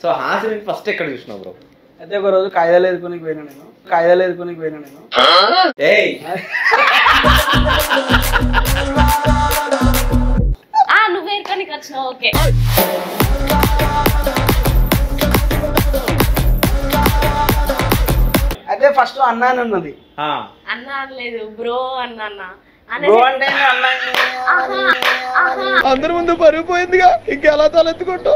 So Hasini first ఎక్కడ చూసినావు bro? అయితే ఒక రోజు కాయిదాలు ఎదుర్కొనికి పోయినా నేను నువ్వు ఎదుర్కొనికి వచ్చినావు. ఓకే, అయితే ఫస్ట్ అన్న అని ఉన్నది. అన్న అనలేదు, బ్రో అన్న. బ్రో అంటే అందరి ముందు పరుగు పోయిందిగా, ఇంకెలా తలెత్తుకుంటా.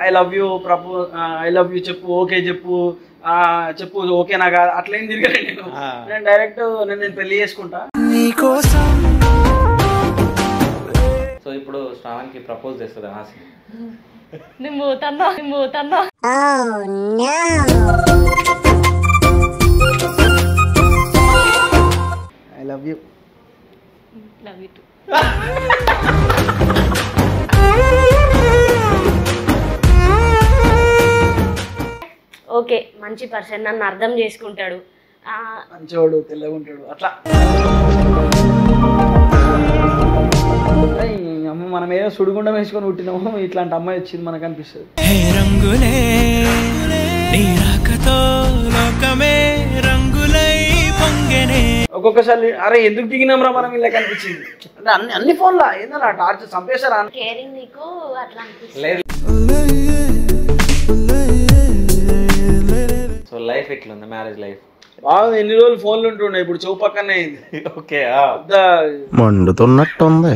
ఐ లవ్ యూ చెప్పు, ఓకే చెప్పు, చెప్పు ఓకే నాకు అట్లేం తిరగలేదు నేను డైరెక్ట్ నేను పెళ్లి చేసుకుంటా. సో ఇప్పుడు శ్రావణ్కి ప్రపోజ్ చేస్తుంది హాసిని. నేను పోతున్నా. I love you. Love you to. Okay, మంచి పర్సన్, నన్ను అర్థం చేసుకుంటాడు, మంచివాడు, తెల్లగా ఉంటాడు, అట్లా. అమ్మ మనం ఏదో సుడిగుండం వేసుకొని పుట్టినాము, ఇట్లాంటి అమ్మాయి వచ్చింది మనకు అనిపిస్తుంది. ఒక్కొక్కసారి అరే ఎందుకు దిగినాం రా మనం ఇలా కనిపించింది అంటే అన్ని ఫోన్లా ఏందన్నా టార్చర్ చంపేశారా కేరింగ్ నీకు అట్లా అనిపిస్తుంది. లేదు. సో లైఫ్ ఎట్లుంది, మ్యారేజ్ లైఫ్? బాగుంది. ఎన్ని రోజులు ఫోన్లు ఉంటుండే, ఇప్పుడు చెవు పక్కనే అయింది. ఓకే, మండుతున్నట్టుంది.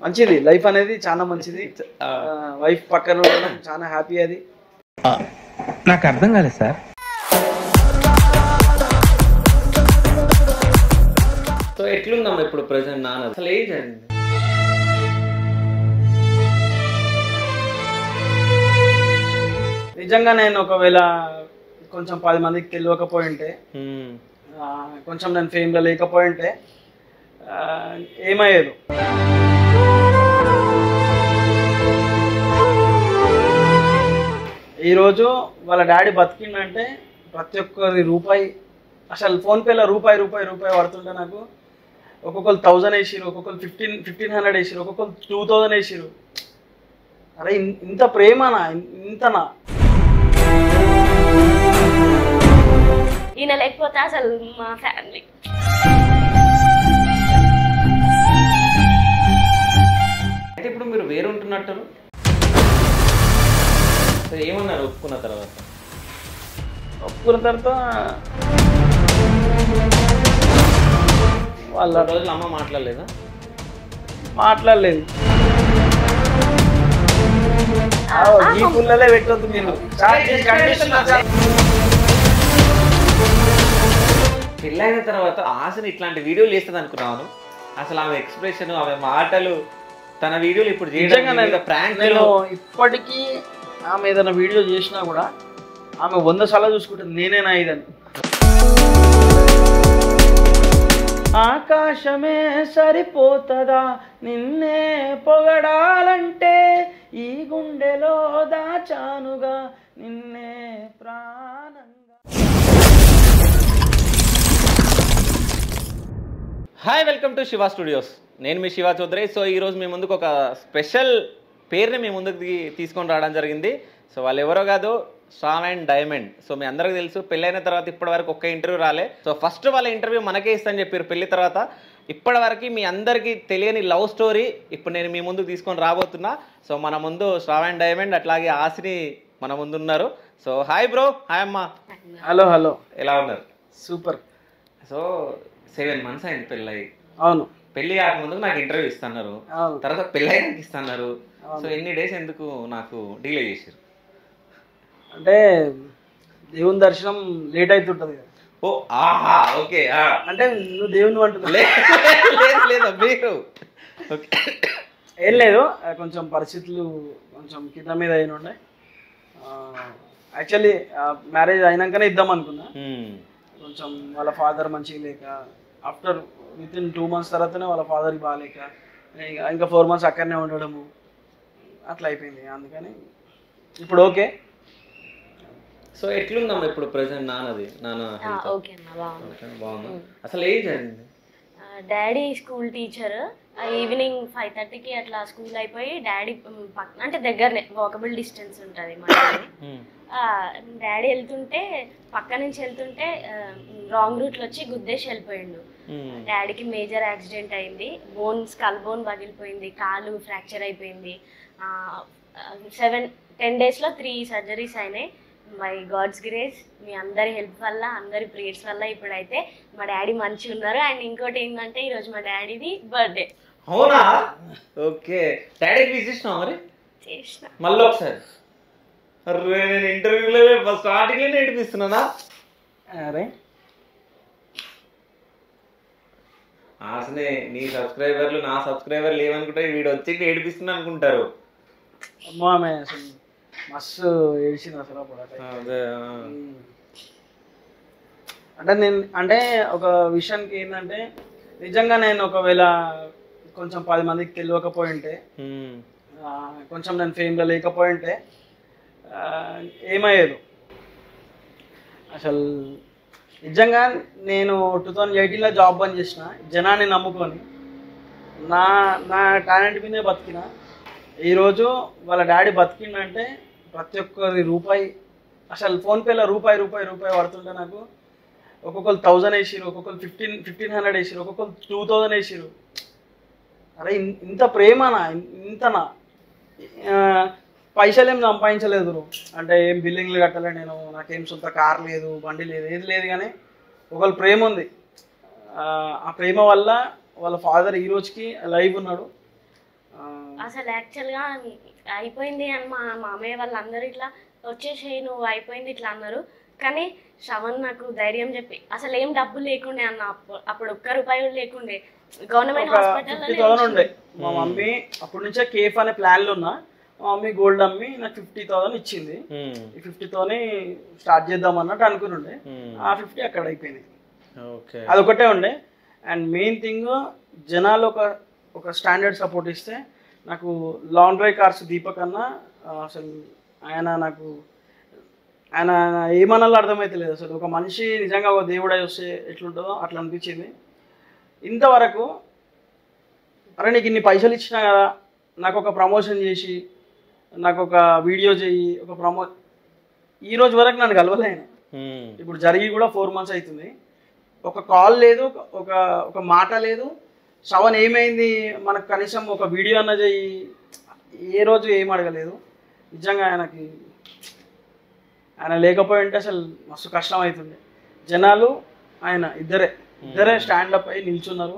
మంచిది లైఫ్ అనేది, చాలా మంచిది. వైఫ్ పక్కన ఉండడం చాలా హ్యాపీ. అది నాకు అర్థం కాలేదు సార్. సో ఎట్లుందమ్మా ఇప్పుడు ప్రెసెంట్ నాన్న? అసలు ఏం జరిగింది? నిజంగా నేను ఒకవేళ కొంచెం 10 మందికి తెలియకపోయింటే, కొంచెం నేను ఫేమ్లో లేకపోయింటే ఏమయ్యేది? ఈరోజు వాళ్ళ డాడీ బతికిండంటే ప్రతి ఒక్కరి రూపాయి, అసలు ఫోన్పేలో రూపాయి పడుతుంటే నాకు ఒక్కొక్కరు 1000 వేసిరు, ఒక్కొక్కరు 1500 వేసిరు, ఒక్కొక్కరు 2000 వేసిరు. అరే ఇంత ప్రేమనా, ఇంతనా? ఈయన లేకపోతే అసలు మా ఫ్యామిలీ. అయితే ఇప్పుడు మీరు వేరు ఉంటున్నట్టు ఏమన్నారు ఒప్పుకున్న తర్వాత? వాళ్ళ రోజులు అమ్మ మాట్లాడలేదా? మాట్లాడలేదు. ఈ పుల్లలే పెట్టొద్దు మీరు. పెళ్ళైన తర్వాత హాసిని ఇట్లాంటి వీడియోలు చేస్తుంది అనుకున్నాను. అసలు ఆమె ఎక్స్ప్రెషన్, ఆమె మాటలు, తన వీడియోలు ఇప్పుడు చేయడం ప్రాంక్. నేను ఇప్పటికీ ఆమె ఏదైనా వీడియో చేసినా కూడా ఆమె 100 సార్లు చూసుకుంటుంది నేనేనా ఇదని. ఆకాశమే సరిపోతదా నిన్నే పొగడాలంటే, ఈ గుండెలో దాచానుగా నిన్నే ప్రాణంగా. Hi, welcome to Shiva studios. నేను మీ శివ చౌదరి. సో ఈరోజు మీ ముందుకు ఒక స్పెషల్ పేరుని మీ ముందుకు తీసుకొని రావడం జరిగింది. సో వాళ్ళు ఎవరో కాదు, శ్రావణ్ డైమండ్. సో మీ అందరికీ తెలుసు, పెళ్ళైన తర్వాత ఇప్పటి వరకు ఒక్క ఇంటర్వ్యూ రాలే. సో ఫస్ట్ వాళ్ళ ఇంటర్వ్యూ మనకే ఇస్తాను చెప్పారు పెళ్లి తర్వాత. ఇప్పటి వరకు మీ అందరికీ తెలియని లవ్ స్టోరీ ఇప్పుడు నేను మీ ముందుకు తీసుకొని రాబోతున్నా. సో మన ముందు శ్రావణ్ డైమండ్, అట్లాగే హాసిని మన ముందు ఉన్నారు. So hi bro. హాయ్ అమ్మా. హలో. ఎలా ఉన్నారు? సూపర్. సో 7 months అయింది పెళ్ళి. అవును. పెళ్లి కాకముందు నాకు ఇంటర్వ్యూ ఇస్తున్నారు, తర్వాత పెళ్ళి అయినాక ఇస్తున్నారు. సో ఎన్ని డేస్ ఎందుకు నాకు డిలే చేశారు? అంటే దేవుని దర్శనం లేట్ అవుతుంటది కదా. ఓ ఆహా, ఓకే. అంటే నువ్వు దేవుని అంటున్నా? లేదు మీరు. ఏం లేదు, కొంచెం పరిస్థితులు కొంచెం కింద మీద అయిన ఉండే. యాక్చువల్లీ మ్యారేజ్ అయినాకనే ఇద్దాం అనుకున్నా. కొంచెం వాళ్ళ ఫాదర్ మంచిగా లేక, ఆఫ్టర్ వితిన్ 2 months తర్వాతనే వాళ్ళ ఫాదర్కి బాగాలేక, ఇంకా 4 months అక్కడనే ఉండడము అట్లా అయిపోయింది. అందుకని ఇప్పుడు ఓకే. సో ఎట్లుందమ్మా ఇప్పుడు ప్రెసెంట్ నాన్నది? ఓకే అన్న, బాగుంది. బాగుంది. అసలు ఏం జరిగింది? డాడీ స్కూల్ టీచర్, ఈవినింగ్ 5:30కి అట్లా స్కూల్ అయిపోయి డాడీ పక్కన అంటే దగ్గరనే వాకబుల్ డిస్టెన్స్ ఉంటుంది మా డాడీ వెళ్తుంటే పక్క నుంచి వెళ్తుంటే రాంగ్ రూట్లో వచ్చి గుద్దేసి వెళ్ళిపోయిండు. డాడీకి మేజర్ యాక్సిడెంట్ అయింది. స్కల్ బోన్ పగిలిపోయింది, కాలు ఫ్రాక్చర్ అయిపోయింది. 7-10 డేస్లో 3 సర్జరీస్ అయినాయి. మై గాడ్స్ గ్రేస్, మీ అందరి హెల్ప్ వల్ల, అందరి ప్రేయర్స్ వల్ల ఇప్పుడైతే మా డాడీ మంచిగా ఉన్నారు. అండ్ ఇంకోటి ఏంటంటే ఈరోజు మా డాడీది బర్త్డే. అవునా? ఓకే. డాడీకి విష్ చేసినావా మరి? చేసిన మళ్ళీ ఒకసారి. అరే నేను ఇంటర్వ్యూలో స్టార్టింగ్లోనే ఏడిపిస్తున్నానా? అరే అసలే నీ సబ్స్క్రైబర్లు నా సబ్స్క్రైబర్లు ఏమనుకుంటారు, వీడు వచ్చి ఏడిపిస్తున్నా అనుకుంటారు. అమ్మా ఆమె అసలు మస్తు ఏడిచింది అసలు అప్పుడు. అదే అంటే ఒక విషయానికి ఏంటంటే నిజంగా నేను ఒకవేళ కొంచెం 10 మందికి తెలియకపోయి ఉంటే, కొంచెం నేను ఫేమ్లో లేకపోయి ఉంటే ఏమయ్యేది అసలు. నిజంగా నేను 2018లో జాబ్ బంద్ చేసిన, జనాన్ని నమ్ముకొని నా టాలెంట్ మీదే బతికిన. ఈరోజు వాళ్ళ డాడీ బతికిండంటే ప్రతి ఒక్కరి రూపాయి, అసలు ఫోన్పేలో రూపాయి పడుతుంటే నాకు ఒక్కొక్కరు 1000 వేసిరు, ఒక్కొక్కరు 1500 వేసిరు, ఒక్కొక్కరు 2000 వేసిరు. అరే ఇంత ప్రేమనా, ఇంతనా? పైసలు ఏం సంపాదించలేదు, అంటే ఏం బిల్డింగ్లు కట్టలే నేను, నాకేం సొంత కార్ లేదు, బండి లేదు, ఏది లేదు, కానీ ఒకళ్ళు ప్రేమ ఉంది. ఆ ప్రేమ వల్ల వాళ్ళ ఫాదర్ ఈ రోజుకి లైవ్ ఉన్నాడు. అసలు యాక్చువల్గా అయిపోయింది అని మా మామయ్య వాళ్ళందరూ ఇట్లా వచ్చేసి నువ్వు అయిపోయింది ఇట్లా అన్నారు. కానీ శ్రవణ్ నాకు ధైర్యం చెప్పి, అసలు ఏం డబ్బు లేకుండే అన్న, అప్పుడు ₹1 కూడా లేకుండే. గవర్నమెంట్ హాస్పిటల్ ఉండే. మా మమ్మీ అప్పటి నుంచే కేఫ్ అనే ప్లాన్లు ఉన్నా. మా మమ్మీ గోల్డ్ అమ్మి నాకు 50,000 ఇచ్చింది. ఈ 50,000 స్టార్ట్ చేద్దాం అన్నట్టు అనుకుని ఆ 50 అక్కడ అయిపోయింది. అదొకటే ఉండే. అండ్ మెయిన్ థింగ్ జనాలు ఒక స్టాండర్డ్ సపోర్ట్ ఇస్తే నాకు లాంగ్ డ్రైవ్ కార్స్ దీపక్ అన్న అసలు ఆయన ఏమన్నా అర్థమైతే లేదు అసలు. ఒక మనిషి నిజంగా ఒక దేవుడై వస్తే ఎట్లుంటుందో అట్లా అనిపించింది. ఇంతవరకు అరే నీకు ఇన్ని పైసలు ఇచ్చినా కదా, నాకు ఒక ప్రమోషన్ చేసి, నాకు ఒక వీడియో చేయి, ఒక ఈ రోజు వరకు నన్ను కలవలేను. ఇప్పుడు జరిగి కూడా 4 months అవుతుంది. ఒక కాల్ లేదు, ఒక మాట లేదు. శ్రవణ్ ఏమైంది, మనకు కనీసం ఒక వీడియో అన్న చేయి, ఏ రోజు ఏం అడగలేదు. నిజంగా ఆయన లేకపోయి ఉంటే అసలు మస్తు కష్టం అవుతుంది. జనాలు ఆయన ఇద్దరే స్టాండప్ అయ్యి నిల్చున్నారు.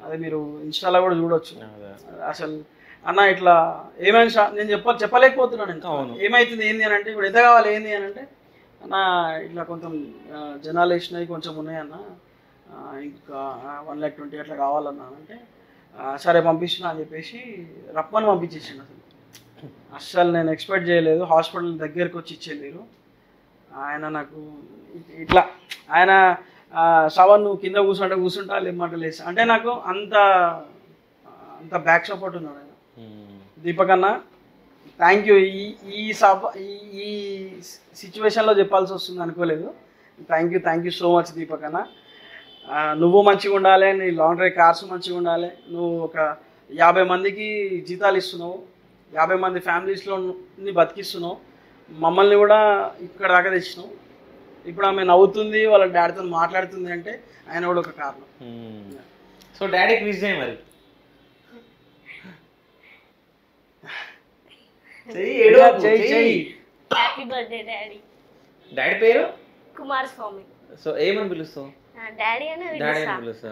అది మీరు ఇన్స్టాలో కూడా చూడొచ్చు. అసలు అన్న ఇట్లా ఏమైంది నేను చెప్పలేకపోతున్నాను. ఏమవుతుంది ఏంది అని అంటే, ఇప్పుడు ఎంత కావాలి ఏంది అని అంటే, అన్న ఇట్లా కొంచెం జనాలు వేసినవి కొంచెం ఉన్నాయన్న, ఇంకా 1,20,000 అట్లా కావాలన్నా అంటే, సరే పంపిస్తున్నా అని చెప్పేసి రప్పని పంపించేసాను. అసలు నేను ఎక్స్పెక్ట్ చేయలేదు. హాస్పిటల్ దగ్గరికి వచ్చి ఇచ్చేలేరు ఆయన. నాకు ఇట్లా ఆయన శ్రవణ్ నువ్వు కింద కూర్చుంటా లేమంట లేసి అంటే నాకు అంత బ్యాక్ సపోర్ట్ ఉన్నాడు ఆయన. దీపక్ అన్న థ్యాంక్ యూ. ఈ సిచ్యువేషన్లో చెప్పాల్సి వస్తుంది అనుకోలేదు. Thank you so much Deepak అన్న. నువ్వు మంచిగా ఉండాలి, నీ లాంగ్ డ్రైవ్ కార్స్ మంచిగా ఉండాలి. నువ్వు ఒక 50 మందికి జీతాలు ఇస్తున్నావు, 50 మంది ఫ్యామిలీస్లో బతికిస్తున్నావు. మమ్మల్ని కూడా ఇక్కడ దాకా తెచ్చినావు. ఇప్పుడు ఆమె నవ్వుతుంది, వాళ్ళ డాడీతో మాట్లాడుతుంది అంటే ఆయన కూడా ఒక కారణం. సో డాడీకి విష్ చేయి మరి. Happy birthday daddy. డాడీ పేరు కుమారస్వామి. సో ఏమని పిలుస్తావు? డాడీ అనే పిలుస్తా.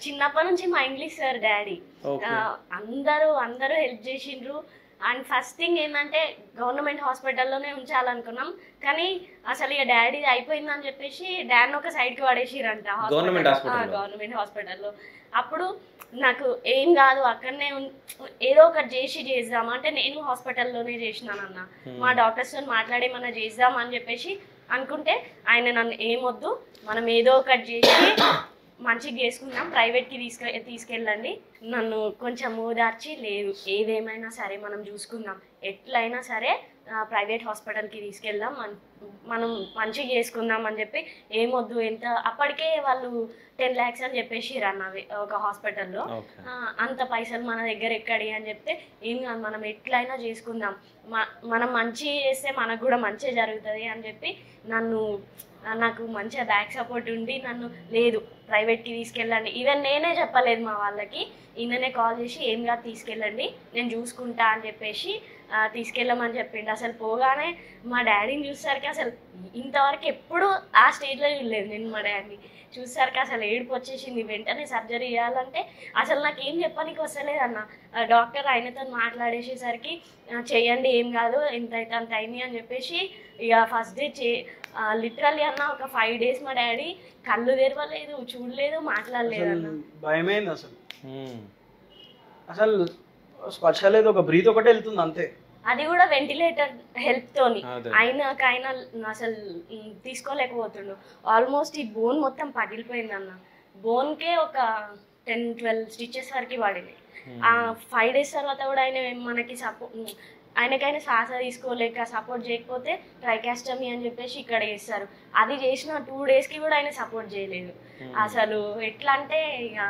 చిన్నప్పటి నుంచి మా ఇంగ్లీష్ సార్ డాడీ. అందరూ హెల్ప్ చేసిండ్రు. అండ్ ఫస్ట్ థింగ్ ఏంటంటే గవర్నమెంట్ హాస్పిటల్లోనే ఉంచాలనుకున్నాం, కానీ అసలు ఇక డాడీ అయిపోయిందని చెప్పేసి డాడీని ఒక సైడ్కి పడేసిరంట గవర్నమెంట్ హాస్పిటల్లో. అప్పుడు నాకు ఏం కాదు అక్కడనే ఏదో ఒకటి చేద్దాం అంటే నేను హాస్పిటల్లోనే చేసినానన్న. మా డాక్టర్స్తో మాట్లాడేమన్నా చేద్దాం అని చెప్పేసి అనుకుంటే ఆయన నన్ను ఏమొద్దు, మనం ఏదో ఒకటి చేసి మంచిగా చేసుకుందాం, ప్రైవేట్కి తీసుకెళ్ళండి. నన్ను కొంచెం ఓదార్చి, లేదు ఏదేమైనా సరే మనం చూసుకుందాం, ఎట్లయినా సరే ప్రైవేట్ హాస్పిటల్కి తీసుకెళ్దాం, మనం మంచిగా చేసుకుందాం అని చెప్పి, ఏమొద్దు ఎంత అప్పటికే వాళ్ళు 10 lakhs అని చెప్పేసిర్రు అన్న ఒక హాస్పిటల్లో. అంత పైసలు మన దగ్గర ఎక్కడి అని చెప్తే, ఏం కాదు మనం ఎట్లయినా చేసుకుందాం, మనం మంచి చేస్తే మనకు కూడా మంచి జరుగుతుంది అని చెప్పి నాకు మంచిగా బ్యాక్ సపోర్ట్ ఉండి, నన్ను లేదు ప్రైవేట్కి తీసుకెళ్ళండి, ఈవెన్ నేనే చెప్పలేదు మా వాళ్ళకి, ఈయననే కాల్ చేసి ఏం కాదు తీసుకెళ్ళండి నేను చూసుకుంటా అని చెప్పేసి తీసుకెళ్ళమని చెప్పిండు. అసలు పోగానే మా డాడీని చూసేసరికి అసలు ఇంతవరకు ఎప్పుడు ఆ స్టేజ్లో చూడలేదు నేను. మా డాడీని చూసేసరికి అసలు ఏడుపు వచ్చేసింది. వెంటనే సర్జరీ చేయాలంటే అసలు నాకు ఏం చెప్పడానికి వస్తలేదన్న. డాక్టర్ ఆయనతో మాట్లాడేసేసరికి చెయ్యండి ఏం కాదు, ఎంత అయితే అంత అయింది అని చెప్పేసి ఇక ఫస్ట్ డే లిటరల్లీ అన్న ఒక 5 days మా డాడీ కళ్ళు తెరవలేదు, చూడలేదు, మాట్లాడలేదు అన్న. భయమైంది అసలు. అసలు స్పర్శ లేదు, ఒక బ్రీత్ ఒకటే వెళ్తుంది అంతే. అది కూడా వెంటిలేటర్ హెల్ప్ తోని. ఆయన అసలు తీసుకోలేకపోతుండు. ఆల్మోస్ట్ ఈ బోన్ మొత్తం పగిలిపోయింది అన్న. బోన్కే ఒక 10-12 stitches వరకు పడినాయి. 5 days తర్వాత కూడా ఆయన మనకి ఆయనకైనా శ్వాస తీసుకోలేక సపోర్ట్ చేయకపోతే ట్రైకాస్టమీ అని చెప్పేసి ఇక్కడ చేస్తారు. అది చేసిన 2 daysకి కూడా ఆయన సపోర్ట్ చేయలేదు. అసలు ఎట్లా అంటే ఇక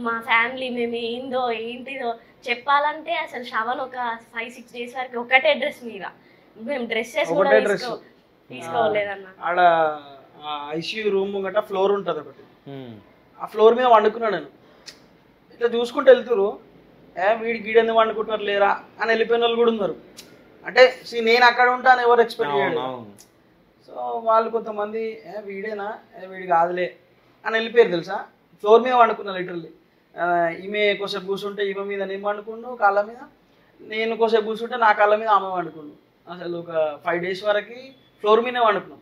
మా ఫ్యామిలీ మేము ఏంటిదో చెప్పాలంటే అసలు శ్రవణ్ ఒక 5-6 days వరకు ఒకటే డ్రెస్ మీద, మేము డ్రెస్సెస్ కూడా తీసుకోలేదన్న. ఆడ ఐసీయూ రూమ్ గట్రా ఫ్లోర్ ఉంటుంది ఒకటి, ఆ ఫ్లోర్ మీద వండుకున్నాడు. నేను ఇట్లా చూసుకుంటూ వెళ్తురు, వీడెందుకు వండుకుంటున్నారు లేరా అని వెళ్ళిపోయిన వాళ్ళు కూడా ఉన్నారు. అంటే నేను అక్కడ ఉంటాను ఎవరు ఎక్స్పెక్ట్ చేయలేదు. సో వాళ్ళు కొంతమంది వీడేనా వీడి కాదులే అని వెళ్ళిపోయారు తెలుసా. ఫ్లోర్ మీద వండుకున్నా లిటరల్లీ. ఈమె కోసేపు కూర్చుంటే ఈమె మీద నేను వండుకుండు కాళ్ళ మీద, నేను కోసేపు కూర్చుంటే నా కాళ్ళ మీద ఆమె వండుకుండు. అసలు ఒక 5 days వరకు ఫ్లోర్ మీదే వండుకున్నాం.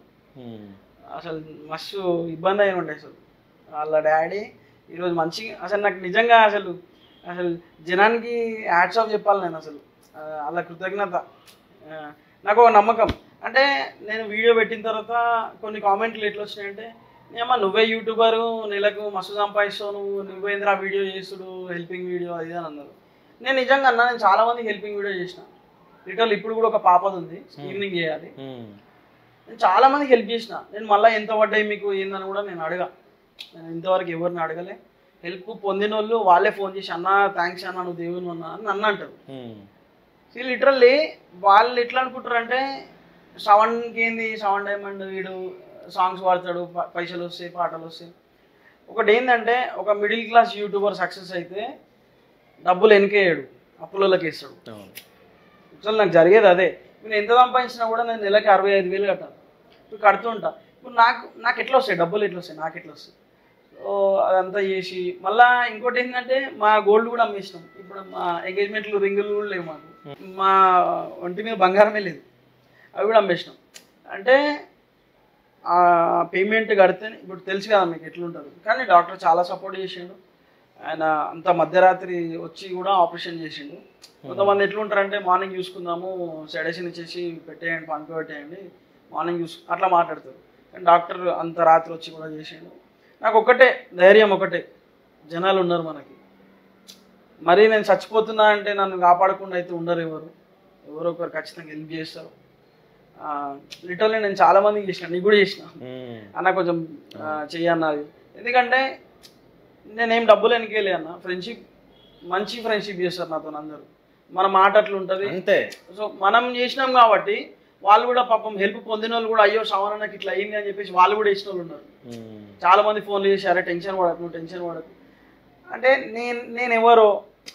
అసలు మస్తు ఇబ్బంది అయిన ఉంటాయి. అసలు వాళ్ళ డాడీ ఈరోజు మంచిగా, అసలు నాకు నిజంగా అసలు జనానికి హ్యాట్స్ ఆఫ్ చెప్పాలి నేను. అసలు అలా కృతజ్ఞత. నాకు ఒక నమ్మకం అంటే, నేను వీడియో పెట్టిన తర్వాత కొన్ని కామెంట్లు ఎట్లా వచ్చినాయంటే, ఏమన్నా నువ్వే యూట్యూబరు, నెలకు మస్తు సంపాదిస్తావు, నువ్వేంద్రా వీడియో చేసుడు, హెల్పింగ్ వీడియో అది అని అన్నారు. నేను నిజంగా అన్నా, నేను చాలా మందికి హెల్పింగ్ వీడియో చేసిన. లిటరల్ ఇప్పుడు కూడా ఒక పాపది ఉంది, ఈవినింగ్ చేయాలి. నేను చాలా మందికి హెల్ప్ చేసిన. నేను మళ్ళీ ఎంత పడ్డాయి మీకు ఏందని కూడా నేను నేను ఇంతవరకు ఎవరిని అడగలే. హెల్ప్ పొందిన వాళ్ళు వాళ్ళే ఫోన్ చేసి అన్న థ్యాంక్స్ అన్న, నువ్వు దేవుని అన్నా అని నన్ను అంటారు. లిటరల్లీ వాళ్ళు ఎట్లా అనుకుంటారంటే, శ్రవణ్కి ఏంది, శ్రవణ్ డైమండ్ వీడు సాంగ్స్ పాడతాడు, పైసలు వస్తాయి, పాటలు వస్తాయి. ఒకటి ఏంటంటే, ఒక మిడిల్ క్లాస్ యూట్యూబర్ సక్సెస్ అయితే డబ్బులు వెనకేయడు, అప్పులకి ఇస్తాడు. అసలు నాకు జరిగేది అదే. నేను ఎంత సంపాదించినా కూడా నేను నెలకి 65,000 కట్టాలి. ఇప్పుడు కడుతుంటా. ఇప్పుడు నాకు ఎట్లా వస్తాయి డబ్బులు, ఎట్లా వస్తాయి, నాకు ఎట్లా వస్తాయి. సో అదంతా చేసి మళ్ళీ ఇంకోటి ఏంటంటే, మా గోల్డ్ కూడా అమ్మేసినాం. ఇప్పుడు మా ఎంగేజ్మెంట్లు రింగులు కూడా లేవు మాకు, మా ఒంటి మీద బంగారమే లేదు, అవి కూడా అమ్మేసినాం. అంటే ఆ పేమెంట్ కడితే ఇప్పుడు తెలుసు కదా మీకు ఎట్లుంటుంది. కానీ డాక్టర్ చాలా సపోర్ట్ చేసిండు. ఆయన అంత మధ్యరాత్రి వచ్చి కూడా ఆపరేషన్ చేసిండు. కొంతమంది ఎట్లుంటారంటే, మార్నింగ్ చూసుకుందాము, సెడేషన్ ఇచ్చేసి పెట్టేయండి, పనుకోబెట్టేయండి, మార్నింగ్ అట్లా మాట్లాడతారు. కానీ డాక్టర్ అంత రాత్రి వచ్చి కూడా చేసిండు. నాకు ఒకటే ధైర్యం, ఒకటే జనాలు ఉన్నారు మనకి. మరి నేను చచ్చిపోతున్నా అంటే నన్ను కాపాడకుండా అయితే ఉండరు ఎవరో ఒకరు ఖచ్చితంగా హెల్ప్ చేస్తారు. లిటరల్లీ నేను చాలా మందికి చేసిన, నీకు కూడా చేసిన అన్న, కొంచెం చెయ్యన్నది. ఎందుకంటే నేనేం డబ్బులు వెనకేలే అన్న, ఫ్రెండ్షిప్, మంచి ఫ్రెండ్షిప్ చేస్తారు నాతో అందరూ. మన మాట అట్లా ఉంటుంది అంతే. సో మనం చేసినాం కాబట్టి వాళ్ళు కూడా పాపం హెల్ప్ పొందిన వాళ్ళు కూడా, అయ్యో శ్రవణ్ అన్నకి ఇట్లా అయింది అని చెప్పేసి వాళ్ళు కూడా వేసిన వాళ్ళు ఉన్నారు. చాలా మంది ఫోన్లు చేసి, అరే టెన్షన్ పడకు, నువ్వు టెన్షన్ పడకు అంటే, నేను ఎవరో,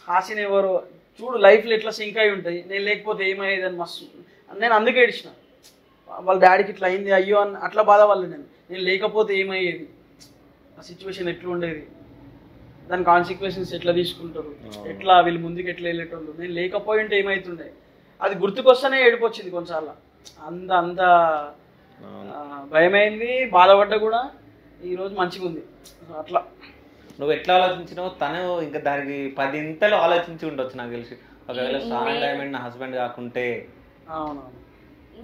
హాసిని ఎవరో చూడు, లైఫ్లో ఎట్లా సింక్ అయి ఉంటాయి. నేను లేకపోతే ఏమయ్యేది అని మస్తు నేను అందుకే ఏడిచిన. వాళ్ళ డాడీకి ఇట్లా అయింది అయ్యో అని అట్లా బాధ వాళ్ళు. నేను లేకపోతే ఏమయ్యేది, ఆ సిచ్యువేషన్ ఎట్లా ఉండేది, దాని కాన్సిక్వెన్సెస్ ఎట్లా తీసుకుంటారు, ఎట్లా వీళ్ళు ముందుకు ఎట్లా వెళ్ళేటోళ్ళు, నేను లేకపోయింటే ఏమవుతుండే, అది గుర్తుకొస్తేనే ఏడిపోచ్చింది కొన్నిసార్లు. అంత భయమైంది, బాధపడ్డా కూడా. ఈరోజు మంచిగా ఉంది. అట్లా నువ్వు ఎట్లా ఆలోచించినావు, తను ఇంకా దానికి 10 ఇంతలు ఆలోచించి ఉండొచ్చు నాకు తెలిసి. ఒకవేళ శ్రవణ్ డైమండ్ నా హస్బెండ్ కాకుంటే. అవునవును.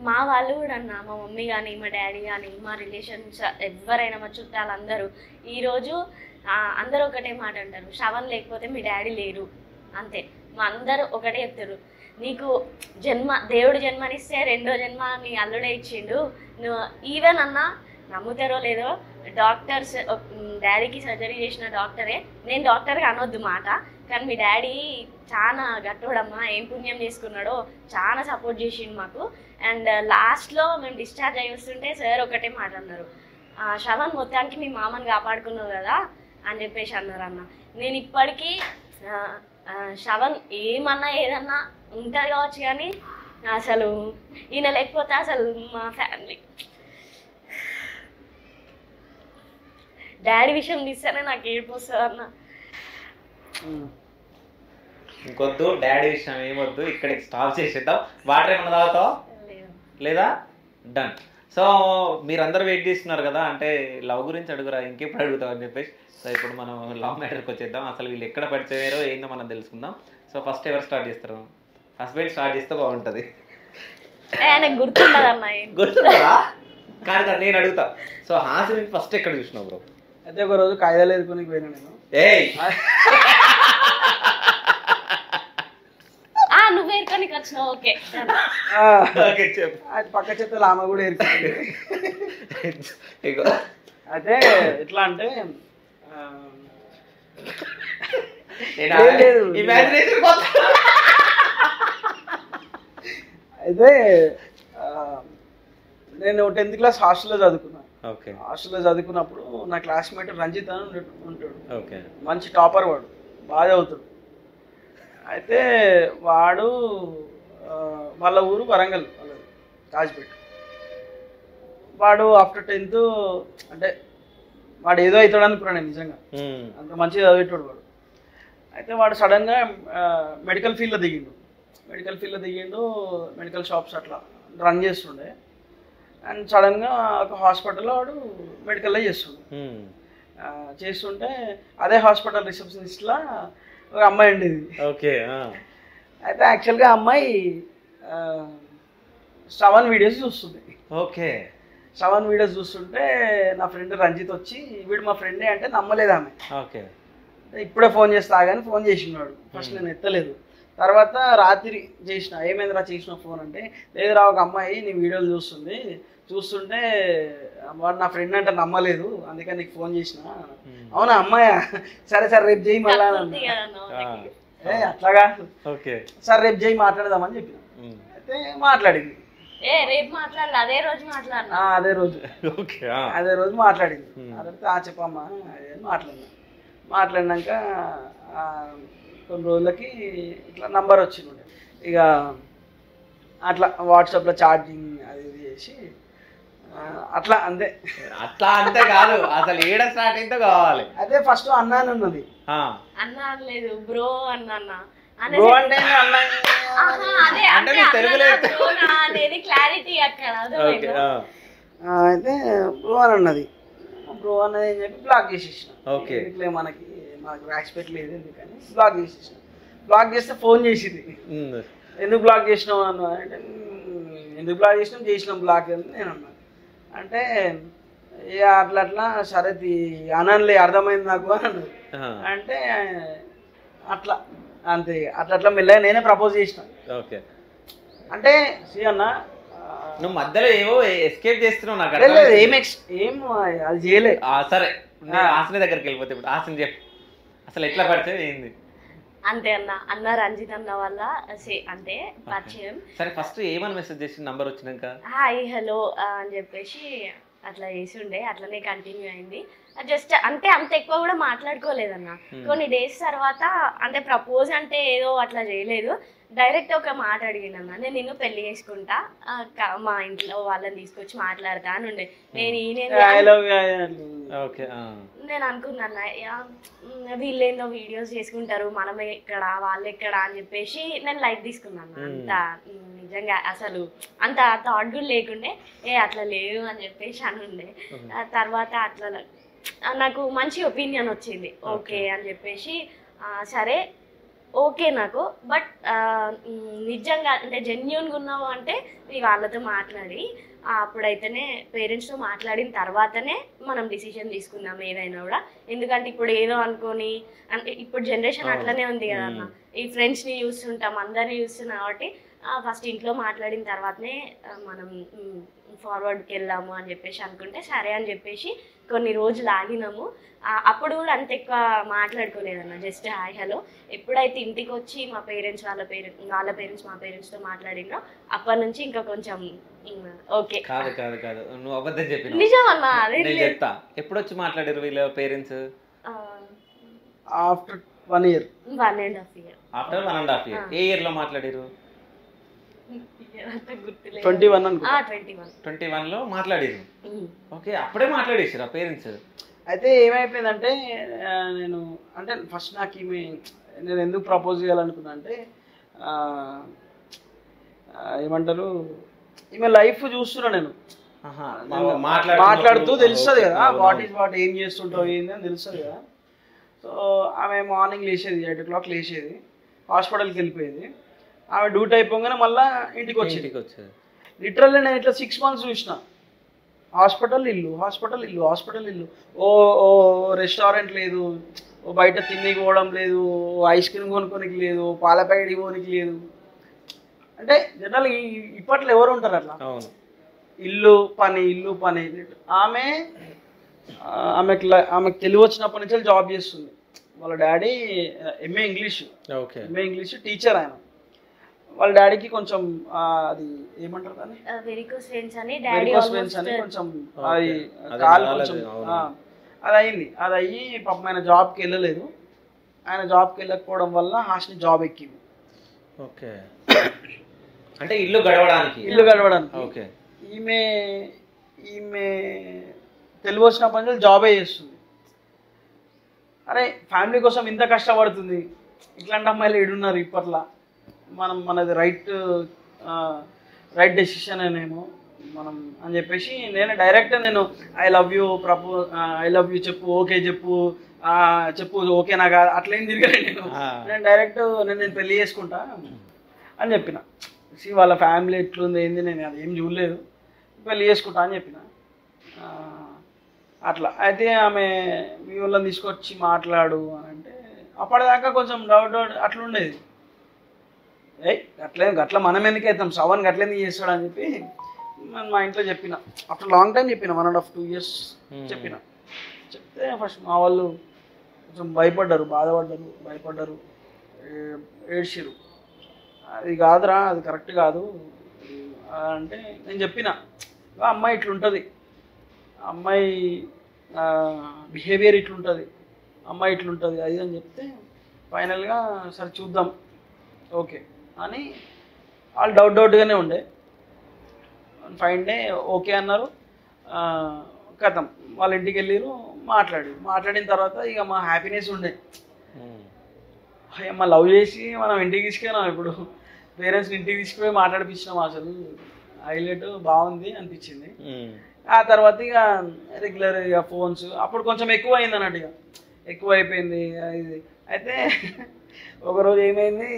మా వాళ్ళు కూడా అన్న, మా మమ్మీ కానీ, మా డాడీ కానీ, మా రిలేషన్స్ ఎవరైనా, మా చుట్టాలందరూ ఈరోజు అందరూ ఒకటే మాట అంటారు, శ్రవణ్ లేకపోతే మీ డాడీ లేరు అంతే. మా అందరూ ఒకటే చెప్తారు, నీకు దేవుడు జన్మనిస్తే రెండో జన్మ నీ అల్లుడే ఇచ్చిండు. నువ్వు ఈవెన్ అన్నా నమ్ముతారో లేదో, డాక్టర్స్ డాడీకి సర్జరీ చేసిన డాక్టరే, నేను డాక్టర్గా అనొద్దు మాట, కానీ మీ డాడీ చాలా గట్టోడమ్మా, ఏం పుణ్యం చేసుకున్నాడో, చాలా సపోర్ట్ చేసిండు మాకు. అండ్ లాస్ట్లో మేము డిశ్చార్జ్ అయ్యి వస్తుంటే సార్ ఒకటే మాట అన్నారు, శ్రవణ్ మొత్తానికి మీ మామని కాపాడుకున్నావు కదా అని చెప్పేసి అన్నారు అన్న. నేను ఇప్పటికీ శ్రవణ్ ఏమన్నా ఏదన్నా ఉంటుంది కావచ్చు, కానీ అసలు ఈయన లేకపోతే అసలు మా ఫ్యామిలీ డాడీ విషయం తీస్తేనే నాకు ఏడుపు వస్తుంది అన్న. ఇంకొద్దు డాడీ విషయం ఏమొద్దు, ఇక్కడికి స్టాప్ చేసేద్దాం. వాటర్ ఏమన్నా తాగుతావా లేదా? డన్. సో మీరందరూ వెయిట్ చేస్తున్నారు కదా, అంటే లవ్ గురించి అడుగురా, ఇంకెప్పుడు అడుగుతావు అని చెప్పేసి. సో ఇప్పుడు మనం లవ్ మ్యాటర్కి వచ్చేద్దాం. అసలు వీళ్ళు ఎక్కడ పడిపోయారో ఏందో మనం తెలుసుకుందాం. సో ఫస్ట్ ఎవరు స్టార్ట్ చేస్తారు? హస్బెండ్ స్టార్ట్ చేస్తే బాగుంటుంది. గుర్తుండదన్న, గుర్తుందా? కానీ నేను అడుగుతా. సో హాసిని ఫస్ట్ ఎక్కడ చూసినావు బ్రో? అయితే ఒక రోజు కాయిదాలు ఎదుర్కొని పోయినా నేను. నువ్వు ఏర్కొనికి వచ్చినావు. ఓకే అది పక్క చెత్తలు ఆమె కూడా ఏర్కొంది. అయితే ఎట్లా అంటే అయితే నేను 10th క్లాస్ హాస్టల్లో చదువుకున్నాను. హాస్టల్లో చదువుకున్నప్పుడు నా క్లాస్మేట్ రంజిత్ అని ఉంటాడు, మంచి టాపర్, వాడు బాగా చదువుతాడు. అయితే వాడు వాళ్ళ ఊరు వరంగల్, వాళ్ళది కాజ్పేట్. వాడు ఆఫ్టర్ 10th అంటే వాడు ఏదో అవుతాడు అనుకున్నాను నేను, నిజంగా అంత మంచిగా చదివేటాడు వాడు. అయితే వాడు సడన్గా మెడికల్ ఫీల్డ్లో దిగిండు. మెడికల్ షాప్స్ అట్లా రన్ చేస్తుండే. అండ్ సడన్గా ఒక హాస్పిటల్లో వాడు మెడికల్లో చేస్తుంటే అదే హాస్పిటల్ రిసెప్షనిస్ట్లా ఒక అమ్మాయి ఉండేది. అయితే యాక్చువల్గా అమ్మాయి శ్రవణ్ వీడియోస్ చూస్తుంది. శ్రవణ్ వీడియోస్ చూస్తుంటే నా ఫ్రెండ్ రంజిత్ వచ్చి, వీడు మా ఫ్రెండే అంటే నమ్మలేదు ఆమె. ఇప్పుడే ఫోన్ చేస్తా కానీ ఫోన్ చేసినాడు. ఫస్ట్ నేను ఎత్తలేదు. తర్వాత రాత్రి చేసిన, ఏమైందిరా చేసిన ఫోన్ అంటే, లేదురా ఒక అమ్మాయి నీ వీడియోలు చూస్తుంటే వాడు నా ఫ్రెండ్ అంటే నమ్మలేదు, అందుకని నీకు ఫోన్ చేసిన. అవునా అమ్మాయా, సరే రేపు చేయి మళ్ళా. అట్లాగా సరే రేపు చేయి మాట్లాడదామని చెప్పిన. అయితే మాట్లాడింది. అదే రోజు మాట్లాడింది. మాట్లాడితే చెప్పమ్మా మాట్లాడినాక కొన్ని రోజులకి ఇట్లా నంబర్ వచ్చింది. ఇక అట్లా వాట్సాప్లో చార్జింగ్ అది ఇది చేసి అట్లా అంతే. అంతే కాదు, అసలు ఏడ స్టార్ట్ అయితే కావాలి. అదే ఫస్ట్ అన్నా అని ఉన్నది, అన్నా లేదు బ్రో అన్నా. బ్రో అంటే అనేది క్లారిటీ అక్కడ. అయితే బ్రో అని అన్నది. బ్రో అన్నది అని చెప్పి బ్లాక్ చేసేసిన. మనకి రెస్పెక్ట్ లేదు ఎందుకని బ్లాక్ చేసేసిన. బ్లాక్ చేస్తే ఫోన్ చేసింది, ఎందుకు బ్లాక్ చేసినావు అన్న అంటే, ఎందుకు బ్లాక్ చేసినాం బ్లాక్ అని నేను అన్నాను. అంటే ఇక అట్లా సరే అనలే, అర్థమైంది నాకు అని అన్నది. అంటే అట్లా అంతే. అట్లా మెల్లగా నేనే ప్రపోజ్ చేసిన. అంటే సి అన్న నువ్వు మధ్యలో ఏమో ఎస్కేప్ చేస్తున్నావు, నాకు ఏం అది చేయలే. సరే హాసిని దగ్గరికి వెళ్ళిపోతే ఇప్పుడు హాసిని చెప్పు అసలు ఎట్లా పడితే ఏంది? అంతే అన్న రంజిత్ అన్న వల్ల అంటే పరిచయం. సరే ఫస్ట్ ఏమని మెసేజ్ చేసి నంబర్ వచ్చినాక హాయ్ హలో అని చెప్పేసి అట్లా చేసి ఉండే, అట్లనే కంటిన్యూ అయింది. జస్ట్ అంటే అంత ఎక్కువ కూడా మాట్లాడుకోలేదన్న. కొన్ని డేస్ తర్వాత అంటే ప్రపోజ్ అంటే ఏదో అట్లా చేయలేదు, డైరెక్ట్ ఒక మాట అడిగిందన్న, నేను నిన్ను పెళ్లి చేసుకుంటా, మా ఇంట్లో వాళ్ళని తీసుకొచ్చి మాట్లాడతా అని ఉండే. నేను అనుకున్నాను వీళ్ళేందో వీడియోస్ చేసుకుంటారు, మనం ఎక్కడ వాళ్ళు ఎక్కడ అని చెప్పేసి నేను లైట్ తీసుకున్నాను. అంత నిజంగా అసలు అంత థాట్ కూడా లేకుండే, అట్లా లేదు అని చెప్పేసి అని ఉండే. తర్వాత అట్లా నాకు మంచి ఒపీనియన్ వచ్చింది, ఓకే అని చెప్పేసి సరే ఓకే నాకు. బట్ నిజంగా అంటే జెన్యున్గా ఉన్నావు అంటే వాళ్ళతో మాట్లాడి అప్పుడైతేనే పేరెంట్స్తో మాట్లాడిన తర్వాతనే మనం డిసిషన్ తీసుకుందాం ఏదైనా కూడా. ఎందుకంటే ఇప్పుడు ఏదో అనుకొని అంటే ఇప్పుడు జనరేషన్ అట్లనే ఉంది కదా అన్న, ఈ ఫ్రెండ్స్ని చూస్తుంటాం అందరినీ చూస్తున్నాం కాబట్టి ఫస్ట్ ఇంట్లో మాట్లాడిన తర్వాతనే మనం ఫార్వర్డ్కి వెళ్దాము అని చెప్పేసి అనుకుంటే సరే అని చెప్పేసి కొన్ని రోజులు ఆగినాము. అప్పుడు కూడా అంత ఎక్కువ మాట్లాడుకోలేదన్న, జస్ట్ హాయ్ హలో. ఎప్పుడైతే ఇంటికి వచ్చి మా పేరెంట్స్ వాళ్ళ పేరెంట్స్ మా పేరెంట్స్తో మాట్లాడినో అప్పటి నుంచి ఇంకా కొంచెం ఓకే. కాదు కాదు కాదు, నువ్వు అబద్ధం చెప్పిన నిజం అన్న, నేను చెప్తా. ఎప్పుడు వచ్చి మాట్లాడారు వీళ్ళ parents? After 1 year. 1.5 year. After 1.5 year. ఏ ఇయర్ లో మాట్లాడారు? 21 అనుకుంటా. 21 లో మాట్లాడారు. ఓకే, అప్పుడే మాట్లాడేసారు ఆ పేరెంట్స్. అయితే ఏమైపోయిందంటే నేను అంటే ఫస్ట్ నాకు ఈమె నేను ఎందుకు ప్రపోజ్ చేయాలనుకున్నా అంటే ఏమంటారు ఈమె లైఫ్ చూస్తున్నా నేను మాట్లాడుతూ తెలుస్తుంది కదా వాట్ ఈజ్ వాట్, ఏం చేస్తుంటావు ఏంది అని తెలుస్తుంది కదా. సో ఆమె మార్నింగ్ లేచేది 8 o'clock లేచేది, హాస్పిటల్కి వెళ్ళిపోయేది. ఆమె డ్యూటీ అయిపోగానే మళ్ళీ ఇంటికి వచ్చేది. లిటరల్లీ నేను ఇట్లా 6 months చూసిన. హాస్పిటల్ ఇల్లు హాస్పిటల్ ఇల్లు హాస్పిటల్ ఇల్లు, ఓ రెస్టారెంట్ లేదు, ఓ బయట తిండికి పోవడం లేదు, ఐస్ క్రీమ్ కొనుక్కోనికి లేదు, పాల ప్యాకెట్ కొనుక్కోనికి లేదు. అంటే జనరల్ ఇప్పట్లో ఎవరు ఉంటారు అట్లా? ఇల్లు పని ఇల్లు పని. ఆమెకు తెలివి వచ్చినప్పటి నుంచి జాబ్ చేస్తుంది. వాళ్ళ డాడీ ఎంఏ ఇంగ్లీష్ టీచర్. ఆయన వాళ్ళ డాడీకి కొంచెం అది ఏమంటారు దాన్ని వెరికోస్ వెయిన్స్ అని కొంచెం అది కాలు కొంచెం అది అయింది. అది అయ్యి పాపం ఆయన జాబ్కి వెళ్ళలేదు. ఆయన జాబ్కి వెళ్ళకపోవడం వల్ల హాస్ని జాబ్ ఎక్కింది. ఓకే, అంటే ఇల్లు గడవడానికి. ఓకే, ఈమె తెలుగు వచ్చినప్పటి నుంచి జాబే చేస్తుంది. అరే ఫ్యామిలీ కోసం ఇంత కష్టపడుతుంది, ఇట్లాంటి అమ్మాయిలు ఏడున్నారు ఇప్పట్లో. మనది రైట్ డెసిషన్ అనేమో మనం అని చెప్పేసి నేను డైరెక్ట్ ఐ లవ్ యూ చెప్పు, ఓకే చెప్పు ఓకే నాకు అట్లేం తిరిగాను నేను డైరెక్ట్ నేను పెళ్లి చేసుకుంటా అని చెప్పిన. వాళ్ళ ఫ్యామిలీ ఎట్లుంది ఏంది నేను అది ఏం చూడలేదు, పెళ్లి చేసుకుంటా అని చెప్పిన. అట్లా అయితే ఆమె మీ వాళ్ళని తీసుకొచ్చి మాట్లాడు అని అంటే అప్పటిదాకా కొంచెం డౌట్ అట్లుండేది. అట్లా మనం ఎందుకు అవుతాం, శ్రవణ్ అట్లేందుకు చేస్తాడు అని చెప్పి మా ఇంట్లో చెప్పిన. ఆఫ్టర్ లాంగ్ టైం చెప్పిన, 1.5-2 years చెప్పిన. చెప్తే ఫస్ట్ మా వాళ్ళు కొంచెం భయపడ్డారు, ఏడ్చిరు. అది కాదురా, అది కరెక్ట్ కాదు అంటే నేను చెప్పిన అమ్మాయి ఇట్లుంటుంది, అమ్మాయి బిహేవియర్ ఇట్లుంటుంది, అమ్మాయి ఇట్లుంటుంది అది అని చెప్తే ఫైనల్గా సరే చూద్దాం ఓకే అని వాళ్ళు డౌట్గానే ఉండే. ఫైన్ డే ఓకే అన్నారు. కథం వాళ్ళ ఇంటికి వెళ్ళారు, మాట్లాడిన తర్వాత ఇక మా హ్యాపీనెస్ ఉండే. మా లవ్ చేసి మనం ఇంటికి తీసుకెళ్ళాం, ఇప్పుడు పేరెంట్స్ని ఇంటికి తీసుకుపోయి మాట్లాడిపించినాం. అసలు హైలైట్ బాగుంది అనిపించింది. ఆ తర్వాత ఇక రెగ్యులర్ ఇక ఫోన్స్ అప్పుడు కొంచెం ఎక్కువ అయింది అన్నట్టు, ఇక ఎక్కువ అయిపోయింది ఇది. అయితే ఒకరోజు ఏమైంది,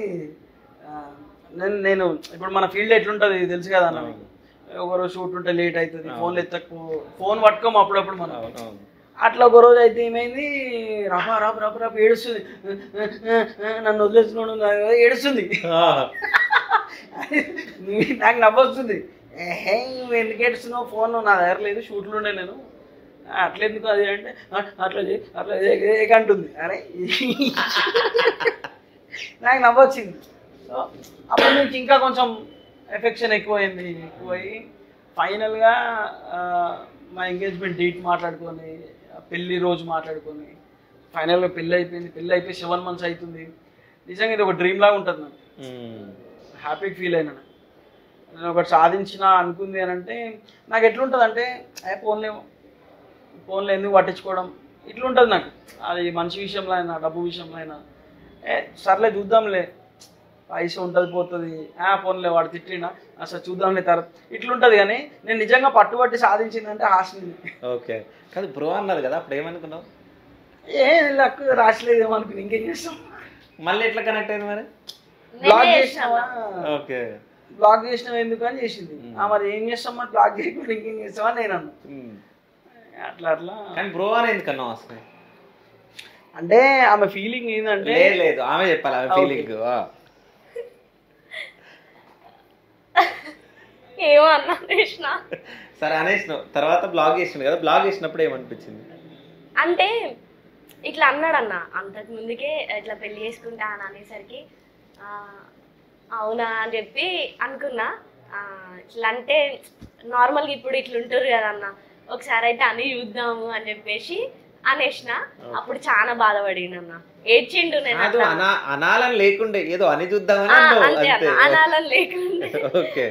నేను ఇప్పుడు మన ఫీల్డ్ ఎట్లుంటుంది తెలుసు కదా అన్న, ఒకరోజు షూట్ ఉంటే లేట్ అవుతుంది, ఫోన్ పట్టుకోము అప్పుడప్పుడు మనం. అట్లా ఒకరోజు అయితే ఏమైంది, రఫా ఏడుస్తుంది, నన్ను వదిలేస్తున్నాడు ఏడుస్తుంది. నాకు నవ్వొస్తుంది, నువ్వు ఎందుకు ఏడుస్తున్నావు, ఫోన్ నా దగ్గర లేదు, షూట్లు ఉండే నేను అట్లెందుకు అది అంటే అట్లా అంటుంది. అరే నాకు నవ్వొచ్చింది. సో అప్పటి నుంచి ఇంకా కొంచెం ఎఫెక్షన్ ఎక్కువయ్యి ఫైనల్గా మా ఎంగేజ్మెంట్ డేట్ మాట్లాడుకొని పెళ్ళి రోజు మాట్లాడుకొని ఫైనల్గా పెళ్ళి అయిపోయి 7 months అవుతుంది. నిజంగా ఇది ఒక డ్రీమ్ లాగా ఉంటుంది నాకు. హ్యాపీగా ఫీల్ అయినా నేను ఒకటి సాధించిన అనుకుంది అని అంటే నాకు ఎట్లుంటుంది అంటే ఫోన్లో ఎందుకు పట్టించుకోవడం ఇట్లుంటుంది నాకు. అది మనిషి విషయంలో అయినా డబ్బు విషయంలో అయినా సర్లే చూద్దాంలే, పైసా ఉంటుంది పోతుంది, ఫోన్లే వాడు తిట్టినా అసలు చూద్దాంలే తర్వాత ఇట్లుంటుంది. కానీ నేను నిజంగా పట్టుబట్టి సాధించిందంటే హాస్ని. ఓకే, కానీ బ్రో అన్నారు కదా, అప్పుడు ఏమనుకున్నావు? లక్ రాసలేదేమో అనుకుని ఇంకేం చేస్తాం. మళ్ళీ ఎట్లా కనెక్ట్ అయింది మరి? బ్లాక్ నేనే చేసినావా, ఓకే. బ్లాక్ చేసినావు ఎందుకు అని చేసింది. మరి ఏం చేస్తాం, మరి బ్లాక్ చేయకుండా ఇంకేం చేస్తామని నేను అన్నా. అట్లా అట్లా కానీ బ్రో అని ఎందుకన్నా వస్తాయి? అంటే ఆమె ఫీలింగ్ ఏంటంటే లేదు ఆమె చెప్పాలి ఆమె ఫీలింగ్. ఏమో అన్నా కృష్ణ. సరే అనేసినావు, తర్వాత బ్లాగ్ చేసిండు కదా, బ్లాగ్ చేసినప్పుడు ఏమనిపించింది? అంటే ఇట్లా అన్నాడన్న అంతకు ముందుకే ఇట్లా పెళ్లి చేసుకుంటా అని అనేసరికి అవునా అని చెప్పి అనుకున్నా. ఇట్లా అంటే నార్మల్గా ఇప్పుడు ఇట్లా ఉంటారు కదన్న, ఒకసారి అయితే అని చూద్దాము అని చెప్పేసి అనేసిన. అప్పుడు చాలా బాధపడిండు అన్న, ఏడ్చిండు. నేను అనాలని లేకుండే ఏదో అని చూద్దామని అంతే అన్న, అనాలని లేకుండే ఓకే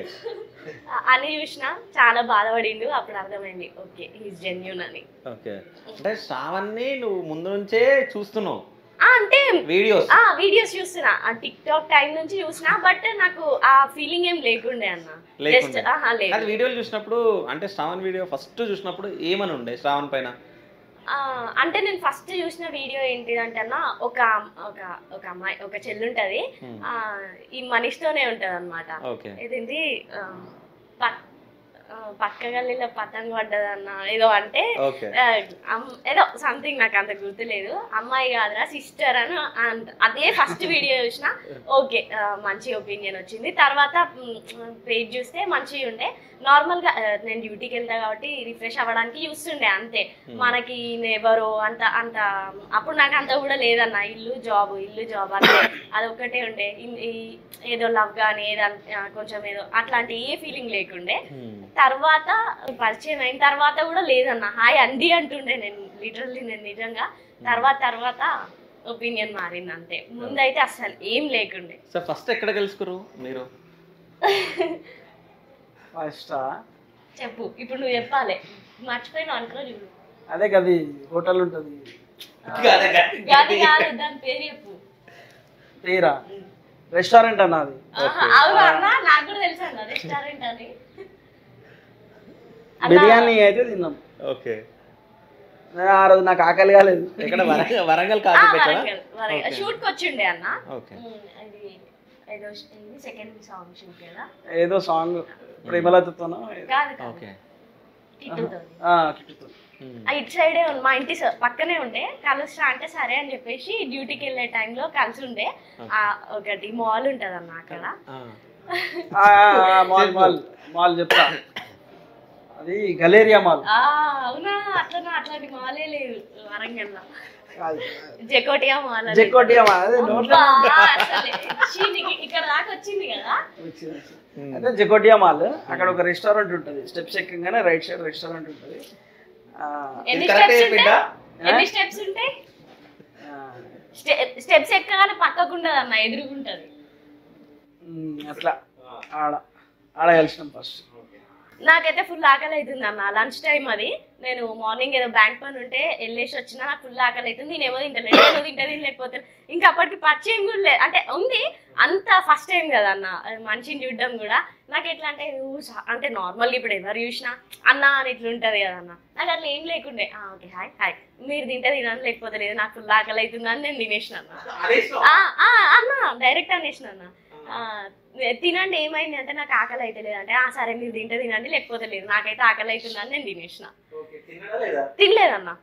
అని చూసిన. చాలా బాధపడిండు. అప్పుడు అర్థమైంది ఓకే హీస్ జెన్యూన్ అని. ఓకే. అంటే శ్రావణ్ని నువ్వు ముందు నుంచే చూస్తున్నావు? అంటే వీడియోస్ చూస్తున్నా, టిక్ టాక్ టైం నుంచి చూసినా. బట్ నాకు ఆ ఫీలింగ్ ఏం లేకుండే అన్న. వీడియోలు చూసినప్పుడు అంటే శ్రావణ్ వీడియో ఫస్ట్ చూసినప్పుడు ఏమని ఉండే శ్రావణ్ పైన? అంటే నేను ఫస్ట్ చూసిన వీడియో ఏంటిదంటే అన్న, ఒక అమ్మాయి ఒక చెల్లి ఉంటది, ఈ మనీష్తోనే ఉంటది అనమాట. ఇదేంటి పక్క గల్లీలో పతంగ పడ్డదన్న ఏదో అంటే ఏదో సంథింగ్, నాకు అంత గుర్తులేదు. అమ్మాయి కాదురా సిస్టర్ అని అదే ఫస్ట్ వీడియో చూసిన. ఓకే మంచి ఒపీనియన్ వచ్చింది. తర్వాత పేజ్ చూస్తే మంచిగా ఉండే. నార్మల్గా నేను డ్యూటీకి వెళ్తా కాబట్టి రిఫ్రెష్ అవ్వడానికి చూస్తుండే అంతే. మనకి ఎవరో అంత అంత అప్పుడు నాకు అంత కూడా లేదన్న, ఇల్లు జాబ్ అంతే, అదొక్కటే ఉండే. ఏదో లవ్ కానీ ఏదో కొంచెం ఏదో అట్లాంటి ఏ ఫీలింగ్ లేకుండే. తర్వాత పరిచయం అయిన తర్వాత కూడా లేదన్న, హాయ్ అండి అంటుండే నేను లిటరల్లీ. నేను నిజంగా తర్వాత ఒపీనియన్ మారింది అంతే. ముందైతే అసలు ఏం లేకుండే. సో ఫస్ట్ ఎక్కడ కలుసుకురు మీరు? ఫస్ట్ చెప్పు, ఇప్పుడు నువ్వు చెప్పాలి, మర్చిపోయినా అనుకో చూడు. అదే గది హోటల్ ఉంటది, గది కాదు దాని పేరు చెప్పు. పేరా? రెస్టారెంట్ అన్నది. అవునా అన్న, నాకు కూడా తెలుసు అన్న రెస్టారెంట్ అని. బిర్యానీ అయితే తిన్నాం. ఓకే. ఆ రోజు నాకు ఆకలి కాలేదు. ఇక్కడ వరంగల్ షూట్ కి వచ్చిండే అన్న. సెకండ్ సాంగ్ షూట్ కదా, ఏదో సాంగ్ ప్రేమలతోనో ఇటు సైడే మా ఇంటి పక్కనే ఉండే. కలుస్తా అంటే సరే అని చెప్పేసి డ్యూటీకి వెళ్ళే టైంలో కలిసి ఉండే. ఒకటి మాల్ ఉంటది అన్న అక్కడ. మాల్ చెప్తా, అది గలేరియా మాల్. అవునా, అట్లాంటి మాలే లేదు వరంగల్ లో. జకోటియా మాల్. ఇక్కడ దాకా వచ్చింది కదా. అంటే జకోటియా మాల్, అక్కడ ఒక రెస్టారెంట్ ఉంటుంది. స్టెప్స్ ఎక్కగానే రైట్ సైడ్ రెస్టారెంట్ ఉంటుంది. ఎన్ని స్టెప్స్ ఉంటాయి? స్టెప్స్ ఎక్కగానే పక్కకు ఉండదు అన్న, ఎదురుగుంటది. అట్లా ఆడ కలిసినాం ఫస్ట్. నాకైతే ఫుల్ ఆకలి అవుతుంది అన్న. లంచ్ టైం అది. నేను మార్నింగ్ ఏదో బ్యాంక్ పని ఉంటే వెళ్ళేసి వచ్చినా. నాకు ఫుల్ ఆకలి అవుతుంది. నేనేమో తింటలేదు లేకపోతే ఇంకా అప్పటికి పరిచయం కూడా లేదు. అంటే ఉంది అంత ఫస్ట్ టైం కదా అన్న మనిషిని చూడడం కూడా. నాకు ఎట్లా అంటే అంటే నార్మల్గా ఇప్పుడు ఎవరు చూసినా అన్న అని ఇట్లా ఉంటుంది కదా అన్న. నాకు అట్లా ఏం లేకుండే. ఓకే హాయ్ మీరు తినని లేకపోతే లేదు, నాకు ఫుల్ ఆకలి అవుతుంది అని నేను తినేసిన అన్న. డైరెక్ట్ అనేసిన అన్న, తినండి ఏమైంది అంటే నాకు ఆకలి అయితే లేదంటే సరే మీరు తినండి లేకపోతే లేదు, నాకైతే ఆకలి అవుతుందని నేను తినేసిన. తినలేదన్నా,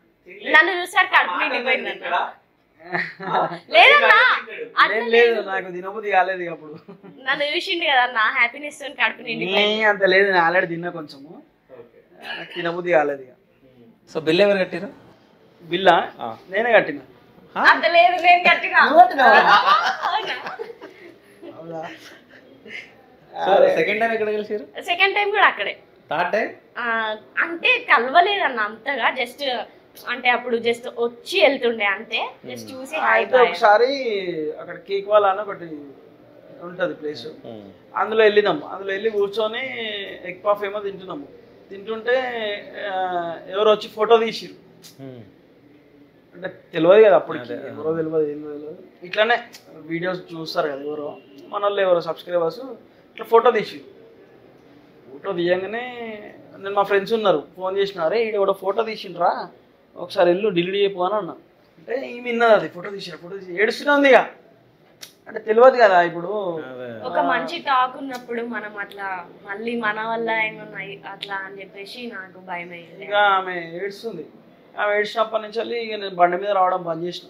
నన్ను చూసారు కడుపు నిండిపోయిందన్న. లేదన్నా నాకు తినబుద్ధి కాలేదు. అప్పుడు నన్ను చూసిండు కదన్నా హ్యాపీనెస్ తో కడుపు నిండిపోయింది. అంత లేదు, నేను ఆల్రెడీ తిన్నా కొంచెము, తినబుద్ధి కాలేదు. సో బిల్ ఎవరు కట్టిరు? బిల్లా నేనే కట్టినా. అంత లేదు, నేను కట్టినా. సెకండ్ టైం ఎక్కడ కలిసారు? సెకండ్ టైం కూడా అక్కడే. థర్డ్ టైం అంటే కలవలేదన్న అంతగా, జస్ట్ అంటే అప్పుడు జస్ట్ వచ్చి వెళ్తుండే అంతే, జస్ట్ చూసి. ఒకసారి అక్కడ కేక్ వాళ్ళ అని ఒకటి ఉంటది ప్లేస్, అందులో వెళ్ళినాము. అందులో వెళ్ళి కూర్చొని ఎగ్ పఫ్ ఏమో తింటుంటే ఎవరు వచ్చి ఫోటో తీసిరు. అంటే తెలియదు కదా అప్పటికి, ఎవరో తెలియదు. ఇట్లానే వీడియోస్ చూస్తారు కదా ఎవరో మన వాళ్ళు, ఎవరో సబ్స్క్రైబర్స్ ఇట్లా ఫోటో తీయగానే నేను మా ఫ్రెండ్స్ ఉన్నారు, ఫోన్ చేసినారే ఈడ కూడా ఫోటో తీసిండ్రా ఒకసారి వెళ్ళు డిలీట్ చేయపో అని అన్నా. అంటే ఈమె విన్నది, అది ఫోటో తీసి ఏడుస్తున్నా ఉంది. ఇక అంటే తెలియదు కదా ఇప్పుడు. ఒక మంచి టాక్ ఉన్నప్పుడు మనం అట్లా మళ్ళీ మన వల్ల ఏమన్నా అట్లా అని చెప్పేసి నాకు భయం అయ్యింది. ఇక ఆమె ఏడుస్తుంది. ఆమె ఏడ్చినప్పటి నుంచి ఇక నేను బండి మీద రావడం బంద్ చేసిన.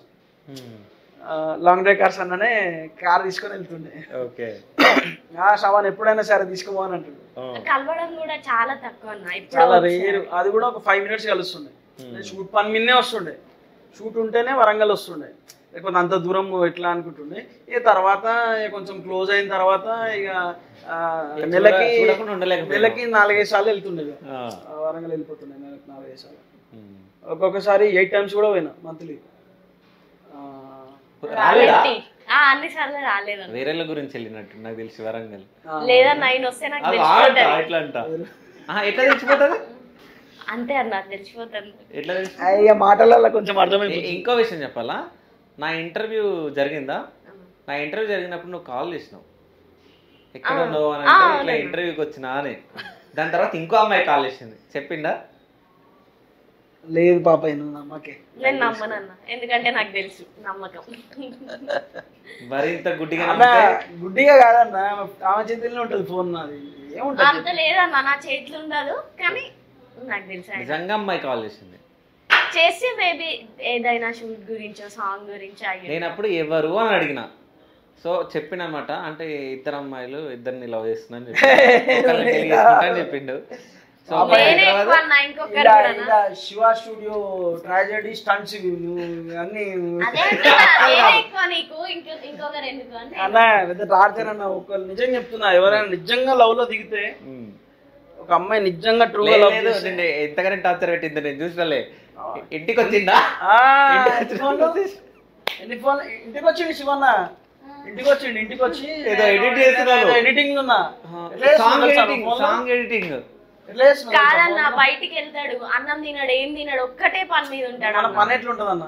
లాంగ్ డ్రైవ్ కార్స్ అన్ననే కార్ తీసుకొని వెళ్తుండే. శ్రవణ్ ఎప్పుడైనా సరే తీసుకోమని అంటుండే. కలవడం కూడా చాలా తక్కువ అన్న, చాలా రేరు. అది కూడా ఒక 5 minutes కలుస్తుండే. షూట్ పని మిన్నే వస్తుండే, షూట్ ఉంటేనే వరంగల్ వస్తుండే, లేకపోతే అంత దూరం ఎట్లా అనుకుంటుండే. ఇక తర్వాత కొంచెం క్లోజ్ అయిన తర్వాత ఇక నెలకి 4-5 సార్లు వెళ్తుండే. వరంగల్ వెళ్ళిపోతుండే నెలకి 4-5 సార్లు. ఒక్కొక్కసారి 8 times కూడా పోయినా మంత్లీ. అన్ని సార్లు రాలేదు. వేరే గురించి వెళ్ళినట్టు నాకు తెలిసి వరంగల్ లేదా 9 వస్తే నాకు ఎట్లా తెలిసిపోతుంది అంతే అన్న, తెలిసిపోతుంది. ఎట్లా ఇక మాటలలో కొంచెం అర్థమైంది. ఇంకో విషయం చెప్పాలా, నా ఇంటర్వ్యూ జరిగిందా, నా ఇంటర్వ్యూ జరిగినప్పుడు నువ్వు కాల్ చేసినావు ఎక్కడ ఉన్నావు అని అంటే ఇట్లా ఇంటర్వ్యూకి వచ్చినా అని. దాని తర్వాత ఇంకో అమ్మాయి కాల్ చేసింది, చెప్పిందా? లేదు పాప, నమ్మకే. నేను నమ్మనన్నా, ఎందుకంటే నాకు తెలుసు నమ్మకం. మరింత గుడ్డిగా గుడ్డిగా కాదన్నా, ఆమె చేతిలో ఉంటుంది ఫోన్. నాది ఏముంటుంది అంత లేదన్నా, నా చేతిలో ఉండదు, కానీ నాకు తెలుసు. నిజంగా అమ్మాయి కాల్ చేసింది చేసి మేబీ ఏదైనా షూట్ గురించో సాంగ్ గురించో. నేను అప్పుడు ఎవరు అని అడిగిన, సో చెప్పినమాట అంటే 2 అమ్మాయిలు 2ని లవ్ చేస్తున్నాను చెప్పిండు. శివ స్టూడియో ట్రాజెడీ స్టంట్స్ అన్ని టార్చర్ అన్న. ఒక నిజం చెప్తున్నా, ఎవరైనా నిజంగా లవ్ లో దిగితే, ఒక అమ్మాయి నిజంగా ట్రూగా లవ్ చేస్తుంది, ఎంతగానే టార్చర్ పెట్టింది నేను చూసినలే. ఇంటికి వచ్చిందా, ఇంటికి వచ్చింది శివన్న, ఇంటికి వచ్చి ఏదో ఎడిట్ చేస్తున్నాను, ఎడిటింగ్ ఉన్నా సాంగ్ ఎడిటింగ్. కాదన్న, బయటికి వెళ్తాడు, అన్నం తినడు, ఏం తినడు, ఒక్కటే పని మీద ఉంటాడు. పని ఎట్లుంటది అన్న?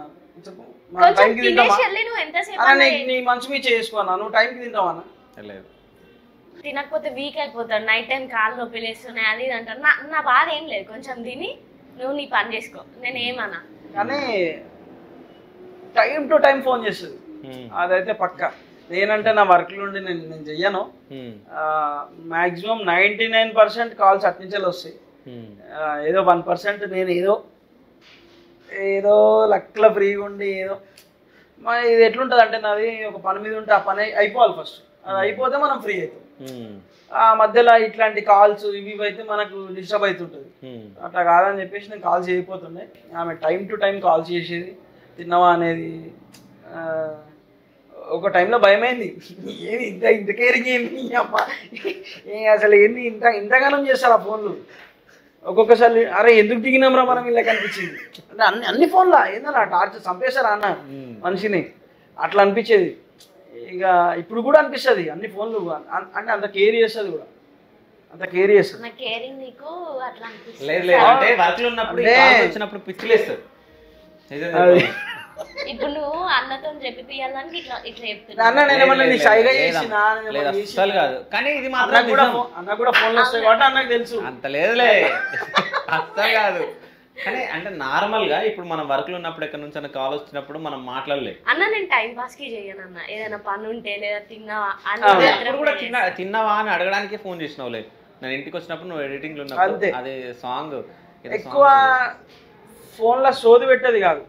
నువ్వు ఎంతసేపు నీ మంచి మీద చేసుకోనా, నువ్వు టైంకి తింటావా? తినకపోతే వీక్ అయిపోతాడు, నైట్ టైం కాళ్ళు నొప్పి లేస్తున్నాయి అది ఇది అంటారు. నా బాధ ఏం లేదు, కొంచెం తిని నువ్వు నీ పని చేసుకో, నేను ఏమన్నా. కానీ టైం టు టైం ఫోన్ చేస్తుంది, అదైతే పక్కా. నేనంటే నా వర్క్ నుండి నేను చెయ్యను. మాక్సిమం 99% కాల్స్ అట్నుంచే వస్తాయి. ఏదో 1% నేను ఏదో లక్ల ఫ్రీగా ఉండి ఏదో. మరి ఇది ఎట్లుంటుంది అంటే, నాది ఒక పని మీద ఉంటే ఆ పని అయిపోవాలి ఫస్ట్, అది అయిపోతే మనం ఫ్రీ అవుతాం. ఆ మధ్యలో ఇట్లాంటి కాల్స్ ఇవి అయితే మనకు డిస్టర్బ్ అవుతుంటుంది. అట్లా కాదని చెప్పేసి నేను కాల్స్ చేయకపోతుండే. ఆమె టైం టు టైం కాల్స్ చేసేది, తిన్నావా అనేది. ఒక టైంలో భయమైంది, ఏమి ఇంత కేరింగ్ ఏంటి అమ్మా, అసలు ఏంది ఇంతగానం చేస్తారు ఆ ఫోన్లు. ఒక్కొక్కసారి అరే ఎందుకు దిగినాంరా మనం ఇలా కనిపించింది. అంటే అన్ని ఫోన్లా ఏందన్నా టార్చర్ చంపేశారా అన్న మనిషిని, అట్లా అనిపించేది. ఇక ఇప్పుడు కూడా అనిపిస్తుంది, అన్ని ఫోన్లు అంటే అంత కేర్ చేస్తుంది కూడా, అంత కేర్ చేస్తుంది. ఇప్పుడు నువ్వు అన్నతో చెప్పియాలని ఇట్లా చెప్తున్నా. అన్న నేను ఏమన్నా నీ సైగా చేసినా? అసలు కాదు, కానీ ఇది మాత్రం అన్న కూడా ఫోన్లు వస్తాయి కాబట్టి అన్నకు తెలుసు. అంత లేదులే, అస్సలు కాదు. కానీ అంటే నార్మల్ గా ఇప్పుడు మనం వర్క్ లో ఉన్నప్పుడు ఎక్కడి నుంచి అన్న కాల్ వచ్చినప్పుడు మనం మాట్లాడలేదు. అన్న నేను టైం పాస్ కి చేయను అన్న, ఏదైనా పని ఉంటే లేదా తిన్నావా కూడా తిన్నావా అని అడగడానికి ఫోన్ చేసినావు. లేదు నేను ఇంటికి వచ్చినప్పుడు నువ్వు ఎడిటింగ్ లో ఉన్నప్పుడు అదే సాంగ్ ఎక్కువ ఫోన్లో సోది పెట్టేది కాదు,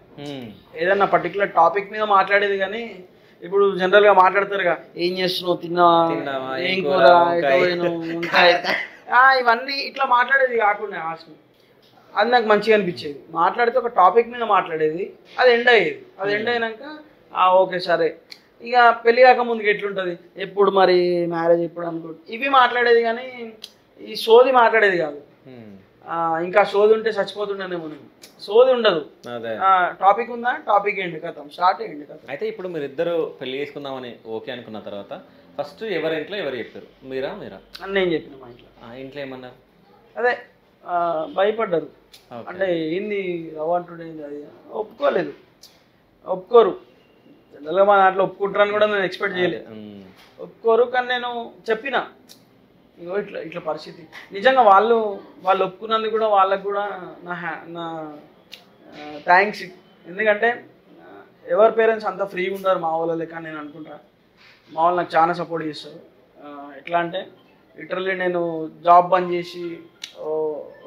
ఏదన్నా పర్టికులర్ టాపిక్ మీద మాట్లాడేది. కానీ ఇప్పుడు జనరల్ గా మాట్లాడతారుగా, ఏం చేస్తున్నావు, తిన్నావా, ఏం కూర, ఇవన్నీ ఇట్లా మాట్లాడేది కాకుండా ఆశ. అది నాకు మంచిగా అనిపించేది. మాట్లాడితే ఒక టాపిక్ మీద మాట్లాడేది, అది ఎండ్ అయ్యేది. అది ఎండ్ అయినాక ఓకే సరే. ఇక పెళ్లి కాక ముందుకు ఎట్లుంటుంది, ఎప్పుడు మరి మ్యారేజ్ ఎప్పుడు అనుకుంటు ఇవి మాట్లాడేది, కానీ ఈ సోది మాట్లాడేది కాదు. ఇంకా సోది ఉంటే చచ్చిపోతుండేమో. సోది ఉండదు, టాపిక్ ఉందా, టాపిక్ ఎండ్ కథం, స్టార్ట్ ఎండ్ కథం. అయితే ఇప్పుడు మీరు ఇద్దరు పెళ్లి చేసుకుందామని ఓకే అనుకున్న తర్వాత ఫస్ట్ ఎవరి ఇంట్లో ఎవరు చెప్పారు, మీరా అని నేను చెప్పిన. మా ఇంట్లో ఏమన్నారు? అదే భయపడ్డారు. అంటే ఏంది అవాంటుడు ఏంది, అది ఒప్పుకోరు. జనరల్గా మా దాంట్లో ఒప్పుకుంటారని కూడా నేను ఎక్స్పెక్ట్ చేయలేదు. ఒప్పుకోరు. కానీ నేను చెప్పిన ఇగో ఇట్లా పరిస్థితి. నిజంగా వాళ్ళు ఒప్పుకున్నందుకు కూడా వాళ్ళకు కూడా నా థ్యాంక్స్. ఎందుకంటే ఎవరి పేరెంట్స్ అంత ఫ్రీగా ఉంటారు మా వాళ్ళ లెక్క నేను అనుకుంటా. మా వాళ్ళు నాకు చాలా సపోర్ట్ చేస్తారు. ఎట్లా అంటే లిటరల్లీ నేను జాబ్ బంద్ చేసి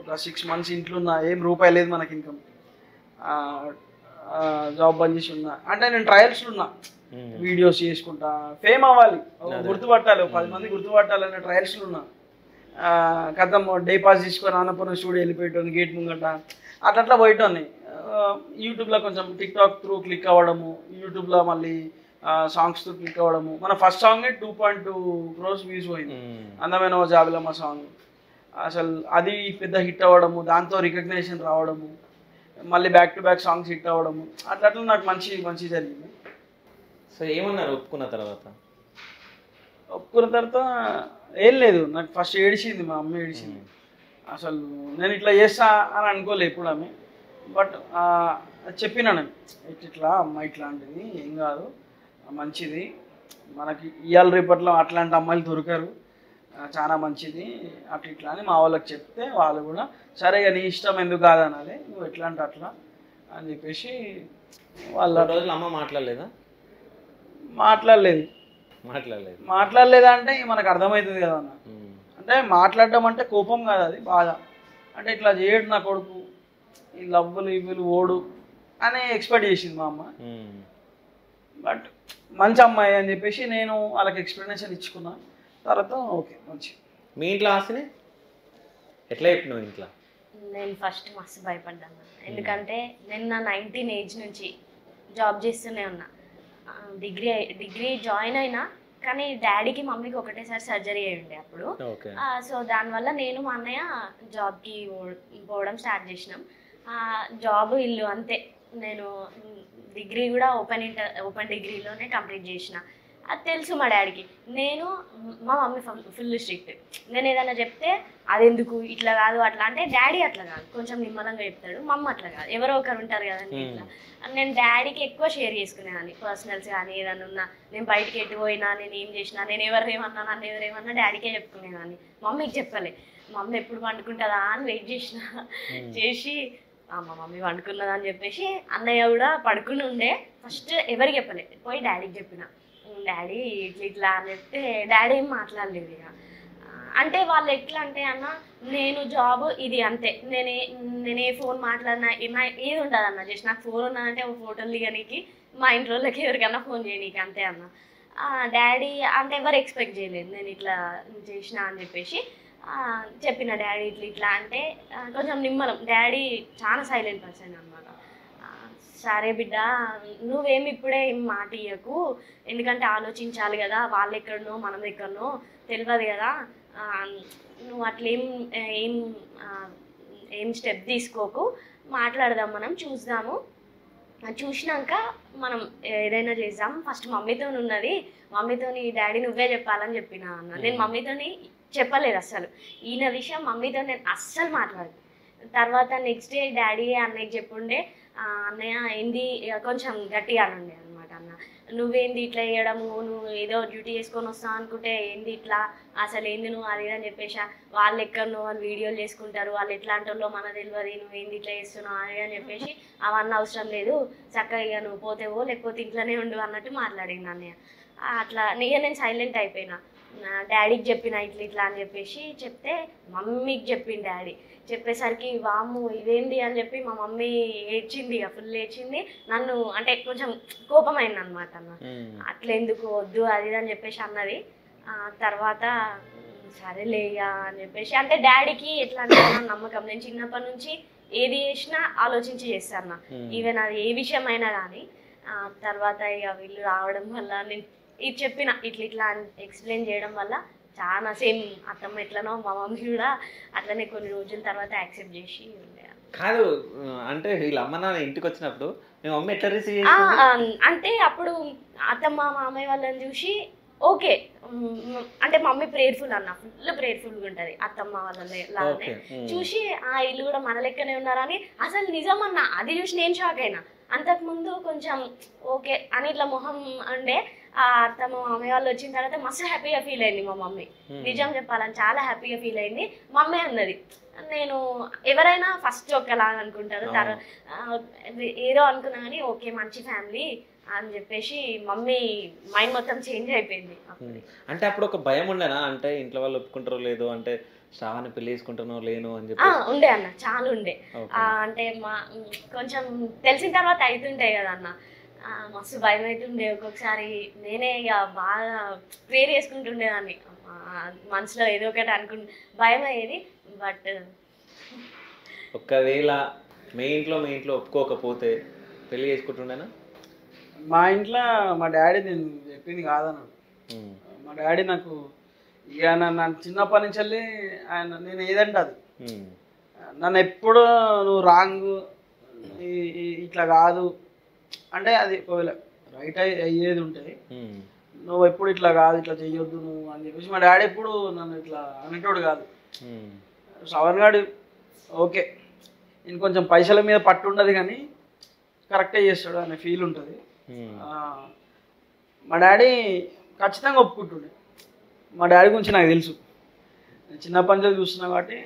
ఒక 6 months ఇంట్లో ఉన్నా, ఏం రూపాయి లేదు మనకి ఇన్కమ్. జాబ్ బంద్ చేసి ఉన్నా అంటే నేను ట్రయల్స్లో ఉన్నా, వీడియోస్ చేసుకుంటా, ఫేమ్ అవ్వాలి, గుర్తుపట్టాలి, 10 మంది గుర్తుపట్టాలనే ట్రయల్స్లో ఉన్నా. కథం డే పాస్ తీసుకొని అన్నపూర్ణ స్టూడియో వెళ్ళిపోయేటోని గేట్ ముంగట అట్లా పోయేటోని. యూట్యూబ్లో కొంచెం టిక్టాక్ త్రూ క్లిక్ అవ్వడము, యూట్యూబ్లో మళ్ళీ సాంగ్స్ త్రూ క్లిక్ అవ్వడము. మన ఫస్ట్ సాంగే 2.2 crores వ్యూస్ పోయింది, అందమైన ఓ జాబిలమ్మ సాంగ్. అసలు అది పెద్ద హిట్ అవ్వడము, దాంతో రికగ్నేషన్ రావడము, మళ్ళీ back to back songs hit అవ్వడము, అట్లా నాకు మంచి జరిగింది. సో ఏమన్నారు ఒప్పుకున్న తర్వాత? ఒప్పుకున్న తర్వాత ఏం లేదు, నాకు ఫస్ట్ ఏడిచింది, మా అమ్మ ఏడిచింది. అసలు నేను ఇట్లా చేస్తా అని అనుకోలే ఎప్పుడు ఆమె. బట్ చెప్పినా నేను ఇట్లా అమ్మ ఇట్లాంటిది ఏం కాదు, మంచిది, మనకి ఇవాళ రేపట్లో అట్లాంటి అమ్మాయిలు దొరకరు, చాలా మంచిది అట్లా ఇట్లా అని మా వాళ్ళకి చెప్తే వాళ్ళు కూడా సరే నీ ఇష్టం ఎందుకు కాదనాలి, నువ్వు ఎట్లా అంటే అట్లా అని చెప్పేసి వాళ్ళ రోజులు అమ్మ మాట్లాడలేదా? మాట్లాడలేదా అంటే మనకు అర్థమవుతుంది కదా అన్న. అంటే మాట్లాడడం అంటే కోపం కాదు, అది బాధ. అంటే ఇట్లా చేయడు నా కొడుకు, ఈ లవ్వులు ఇవ్వులు ఓడు అని ఎక్స్పెక్ట్ చేసింది మా అమ్మ. బట్ మంచి అమ్మాయి అని చెప్పేసి నేను వాళ్ళకి ఎక్స్ప్లెనేషన్ ఇచ్చుకున్నా. తర్వాత ఓకే మంచి. మీ ఇంట్లో ఆస్తిని ఎట్లా చెప్పినావు ఇంట్లో? నేను ఫస్ట్ మస్తు భయపడ్డాను, ఎందుకంటే నేను నా 19 ఏజ్ నుంచి జాబ్ చేస్తూనే ఉన్నా. డిగ్రీ జాయిన్ అయినా, కానీ డాడీకి మమ్మీకి ఒకటేసారి సర్జరీ అయి ఉండే అప్పుడు. సో దానివల్ల నేను మా అన్నయ్య జాబ్కి పోవడం స్టార్ట్ చేసినాం. జాబ్ ఇల్లు అంతే. నేను డిగ్రీ కూడా ఓపెన్ డిగ్రీలోనే కంప్లీట్ చేసిన. అది తెలుసు మా డాడీకి. మా మమ్మీ ఫుల్ స్ట్రిక్ట్. నేను ఏదైనా చెప్తే అది ఎందుకు ఇట్లా కాదు అట్లా అంటే, డాడీ అట్లా కాదు, కొంచెం నిమ్మలంగా చెప్తాడు. మమ్మ అట్లా కాదు, ఎవరో ఒకరు ఉంటారు కదండి ఇట్లా. నేను డాడీకి ఎక్కువ షేర్ చేసుకునేదాన్ని, పర్సనల్స్ కానీ ఏదైనా ఉన్నా. నేను బయటకి ఎటు పోయినా, నేను ఏం చేసినా, నేను ఎవరేమన్నా నన్ను ఎవరేమన్నా డాడీకే చెప్పుకునేదాన్ని, మమ్మీకి చెప్పలే. మమ్మీ ఎప్పుడు వండుకుంటుందా అని వెయిట్ చేసి మా మమ్మీ వండుకున్నదని చెప్పేసి అన్నయ్య కూడా పడుకుని ఉండే. ఫస్ట్ ఎవరికి చెప్పలే, పోయి డాడీకి చెప్పిన. డాడీ ఇట్లా అని చెప్తే డాడీ ఏం మాట్లాడలేదు ఇక. అంటే వాళ్ళు ఎట్లా అంటే అన్న, నేను జాబ్ ఇది అంతే, నేనే ఫోన్ మాట్లాడినా ఏది ఉండదు అన్న. జస్ట్ నాకు ఫోన్ ఉన్నదంటే ఒక ఫోటోలు దిగనీకి, మా ఇంట్లోకి ఎవరికైనా ఫోన్ చేయనీకి, అంతే అన్న. డాడీ అంటే ఎవరు ఎక్స్పెక్ట్ చేయలేదు నేను ఇట్లా చేసిన అని చెప్పేసి చెప్పిన. డాడీ ఇట్లా అంటే కొంచెం నిమ్మలం. డాడీ చాలా సైలెంట్ పర్సన్ అనమాట. సరే బిడ్డ, నువ్వేమి ఇప్పుడే ఏం మాట ఇయ్యకు, ఎందుకంటే ఆలోచించాలి కదా, వాళ్ళు ఎక్కడనో మనం ఎక్కడనో తెలియదు కదా, నువ్వు అట్లేం ఏం స్టెప్ తీసుకోకు, మాట్లాడదాం, మనం చూద్దాము, చూసినాక మనం ఏదైనా చేద్దాం. ఫస్ట్ మమ్మీతో ఉన్నది, మమ్మీతోని డాడీ నువ్వే చెప్పాలని చెప్పిన అన్న. నేను మమ్మీతోని చెప్పలేదు అస్సలు, ఈయన విషయం మమ్మీతో నేను అస్సలు మాట్లాడదు. తర్వాత నెక్స్ట్ డే డాడీ అన్నయ్యకి చెప్పుండే. అన్నయ్య ఏంది కొంచెం గట్టిగా అనుండే అనమాట. అన్న నువ్వేంది ఇట్లా చేయడము, నువ్వు ఏదో డ్యూటీ చేసుకొని వస్తావు అనుకుంటే ఏంది ఇట్లా, అసలు ఏంది నువ్వు అది అని చెప్పేసి, వాళ్ళు ఎక్కడనో వాళ్ళు వీడియోలు చేసుకుంటారు, వాళ్ళు ఎట్లాంటి వాళ్ళో మనకు తెలియదు, నువ్వేంది ఇట్లా చేస్తున్నావు అది అని చెప్పేసి, అవన్నీ అవసరం లేదు, చక్కగా నువ్వు పోతేవో లేకపోతే ఇంట్లోనే ఉండు అన్నట్టు మాట్లాడింది అన్నయ్య. అట్లా నేను సైలెంట్ అయిపోయినా. డాడీకి చెప్పిన ఇట్లా అని చెప్పేసి చెప్తే, మమ్మీకి చెప్పింది డాడీ. చెప్పేసరికి వాము ఇదేంటి అని చెప్పి మా మమ్మీ ఏడ్చింది, ఇక ఫుల్ ఏడ్చింది. నన్ను అంటే కొంచెం కోపం అయింది అనమాట. అన్న అట్లా ఎందుకు వద్దు అది అని చెప్పేసి అన్నది. తర్వాత సరేలేయ్యా అని చెప్పేసి, అంటే డాడీకి ఎట్లా అంటే నమ్మకం, నేను చిన్నప్పటి నుంచి ఏది చేసినా ఆలోచించి చేస్తాను, ఈవెన్ అది ఏ విషయం అయినా కానీ. తర్వాత ఇక వీళ్ళు రావడం వల్ల నేను ఇది చెప్పిన ఇట్లా ఎక్స్ప్లెయిన్ చేయడం వల్ల చాలా సేమ్ అత్తమ్మ ఎట్లనో మా మమ్మీ కూడా అట్లనే కొన్ని రోజుల తర్వాత యాక్సెప్ట్ చేసి ఉండే. కాదు అంటే వీళ్ళ అమ్మ నాన్న ఇంటికి వచ్చినప్పుడు మీ మమ్మీ ఎట్లా రిసీవ్ అంటే అప్పుడు అత్తమ్మ మామయ్య వాళ్ళని చూసి ఓకే అంటే మమ్మీ ప్రేయర్ఫుల్ అన్న, ఫుల్ ప్రేయర్ఫుల్గా ఉంటుంది అత్తమ్మ వాళ్ళ లాగానే. చూసి ఆ ఇల్లు కూడా మన లెక్కనే ఉన్నారని అసలు నిజం అన్న, అది చూసి నేను షాక్ అయినా. అంతకుముందు కొంచెం ఓకే అని ఇట్లా మొహం అంటే ఆ అత్తమ్మ మమ్మీ వాళ్ళు వచ్చిన తర్వాత మస్తు హ్యాపీగా ఫీల్ అయింది మా మమ్మీ. నిజం చెప్పాలని చాలా హ్యాపీగా ఫీల్ అయింది. మమ్మీ అన్నది, నేను ఎవరైనా ఫస్ట్ ఒకలాగా అనుకుంటారు, తర్వాత ఏదో అనుకున్నా కానీ ఓకే మంచి ఫ్యామిలీ అని చెప్పేసి మమ్మీ మైండ్ మొత్తం చేంజ్ అయిపోయింది. అంటే అప్పుడు ఒక భయం ఉండేనా, అంటే ఇంట్లో వాళ్ళు ఒప్పుకుంటారో లేదో, అంటే శ్రావణి పెళ్లి చేసుకుంటానో లేను అని చెప్పి? ఉండే అన్న, చాలా ఉండే. అంటే కొంచెం తెలిసిన తర్వాత అవుతుంటాయి కదా అన్న, మస్తు భయం అవుతుండే. ఒక్కొక్కసారి నేనే ఇక బాగా ప్రేర్ చేసుకుంటుండేదాన్ని, మనసులో ఏదో ఒకటి భయం అయ్యేది. బట్ ఒకవేళ మీ ఇంట్లో ఒప్పుకోకపోతే పెళ్లి చేసుకుంటుండేనా? మా ఇంట్లో మా డాడీ నేను చెప్పింది కాదన్నాడు. మా డాడీ నాకు ఇక నన్ను చిన్నప్పటి నుంచి వెళ్ళి ఆయన నేను ఏదంటే అది నన్ను ఎప్పుడు నువ్వు రాంగ్ ఇట్లా కాదు అంటే, అది ఒకవేళ రైట్ అయ్యేది ఉంటాయి, నువ్వు ఎప్పుడు ఇట్లా కాదు ఇట్లా చెయ్యొద్దు నువ్వు అని చెప్పేసి మా డాడీ ఎప్పుడు నన్ను ఇట్లా అనేటోడు కాదు. శ్రవణ్ గారు ఓకే నేను కొంచెం పైసల మీద పట్టు ఉండదు కానీ కరెక్టే చేస్తాడు అనే ఫీల్ ఉంటుంది. మా డాడీ ఖచ్చితంగా ఒప్పుకుంటుండే. మా డాడీ గురించి నాకు తెలుసు, నేను చిన్నప్పటి నుంచి చూస్తున్నా కాబట్టి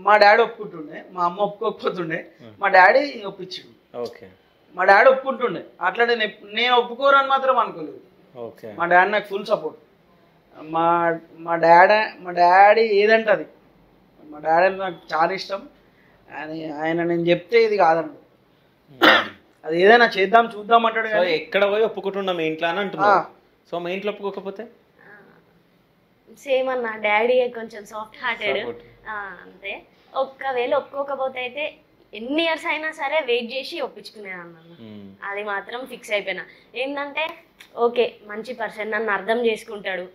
మా డాడీ ఒప్పుకుంటుండే, మా అమ్మ ఒప్పుకోకపోతుండే, మా డాడీ ఒప్పించిండు. ఓకే, మా డాడీ ఒప్పుకుంటుండే. అట్లాంటి నేను ఒప్పుకోరని మాత్రం అనుకోలేదు. మా డాడీ నాకు ఫుల్ సపోర్ట్. మా డాడీ ఏదంటే అది, మా డాడీ నాకు చాలా ఇష్టం. ఆయన నేను చెప్తే ఇది కాదండి, అది ఏదైనా చేద్దాం చూద్దాం అంటాడు. ఎక్కడ పోయి ఒప్పుకుంటున్నా మీ ఇంట్లో అని అంటున్నా. సో మీ ఇంట్లో ఒప్పుకోకపోతే సేమ్ అన్న, డాడీ కొంచెం సాఫ్ట్ హార్టెడ్ అంతే. ఒకవేళ ఒప్పుకోకపోతే అయితే ఎన్ని ఇయర్స్ అయినా సరే వెయిట్ చేసి ఒప్పించుకునేదాన్ని. అది మాత్రం ఫిక్స్ అయిపోయినా. ఏంటంటే ఓకే మంచి పర్సన్, నన్ను అర్థం చేసుకుంటాడు,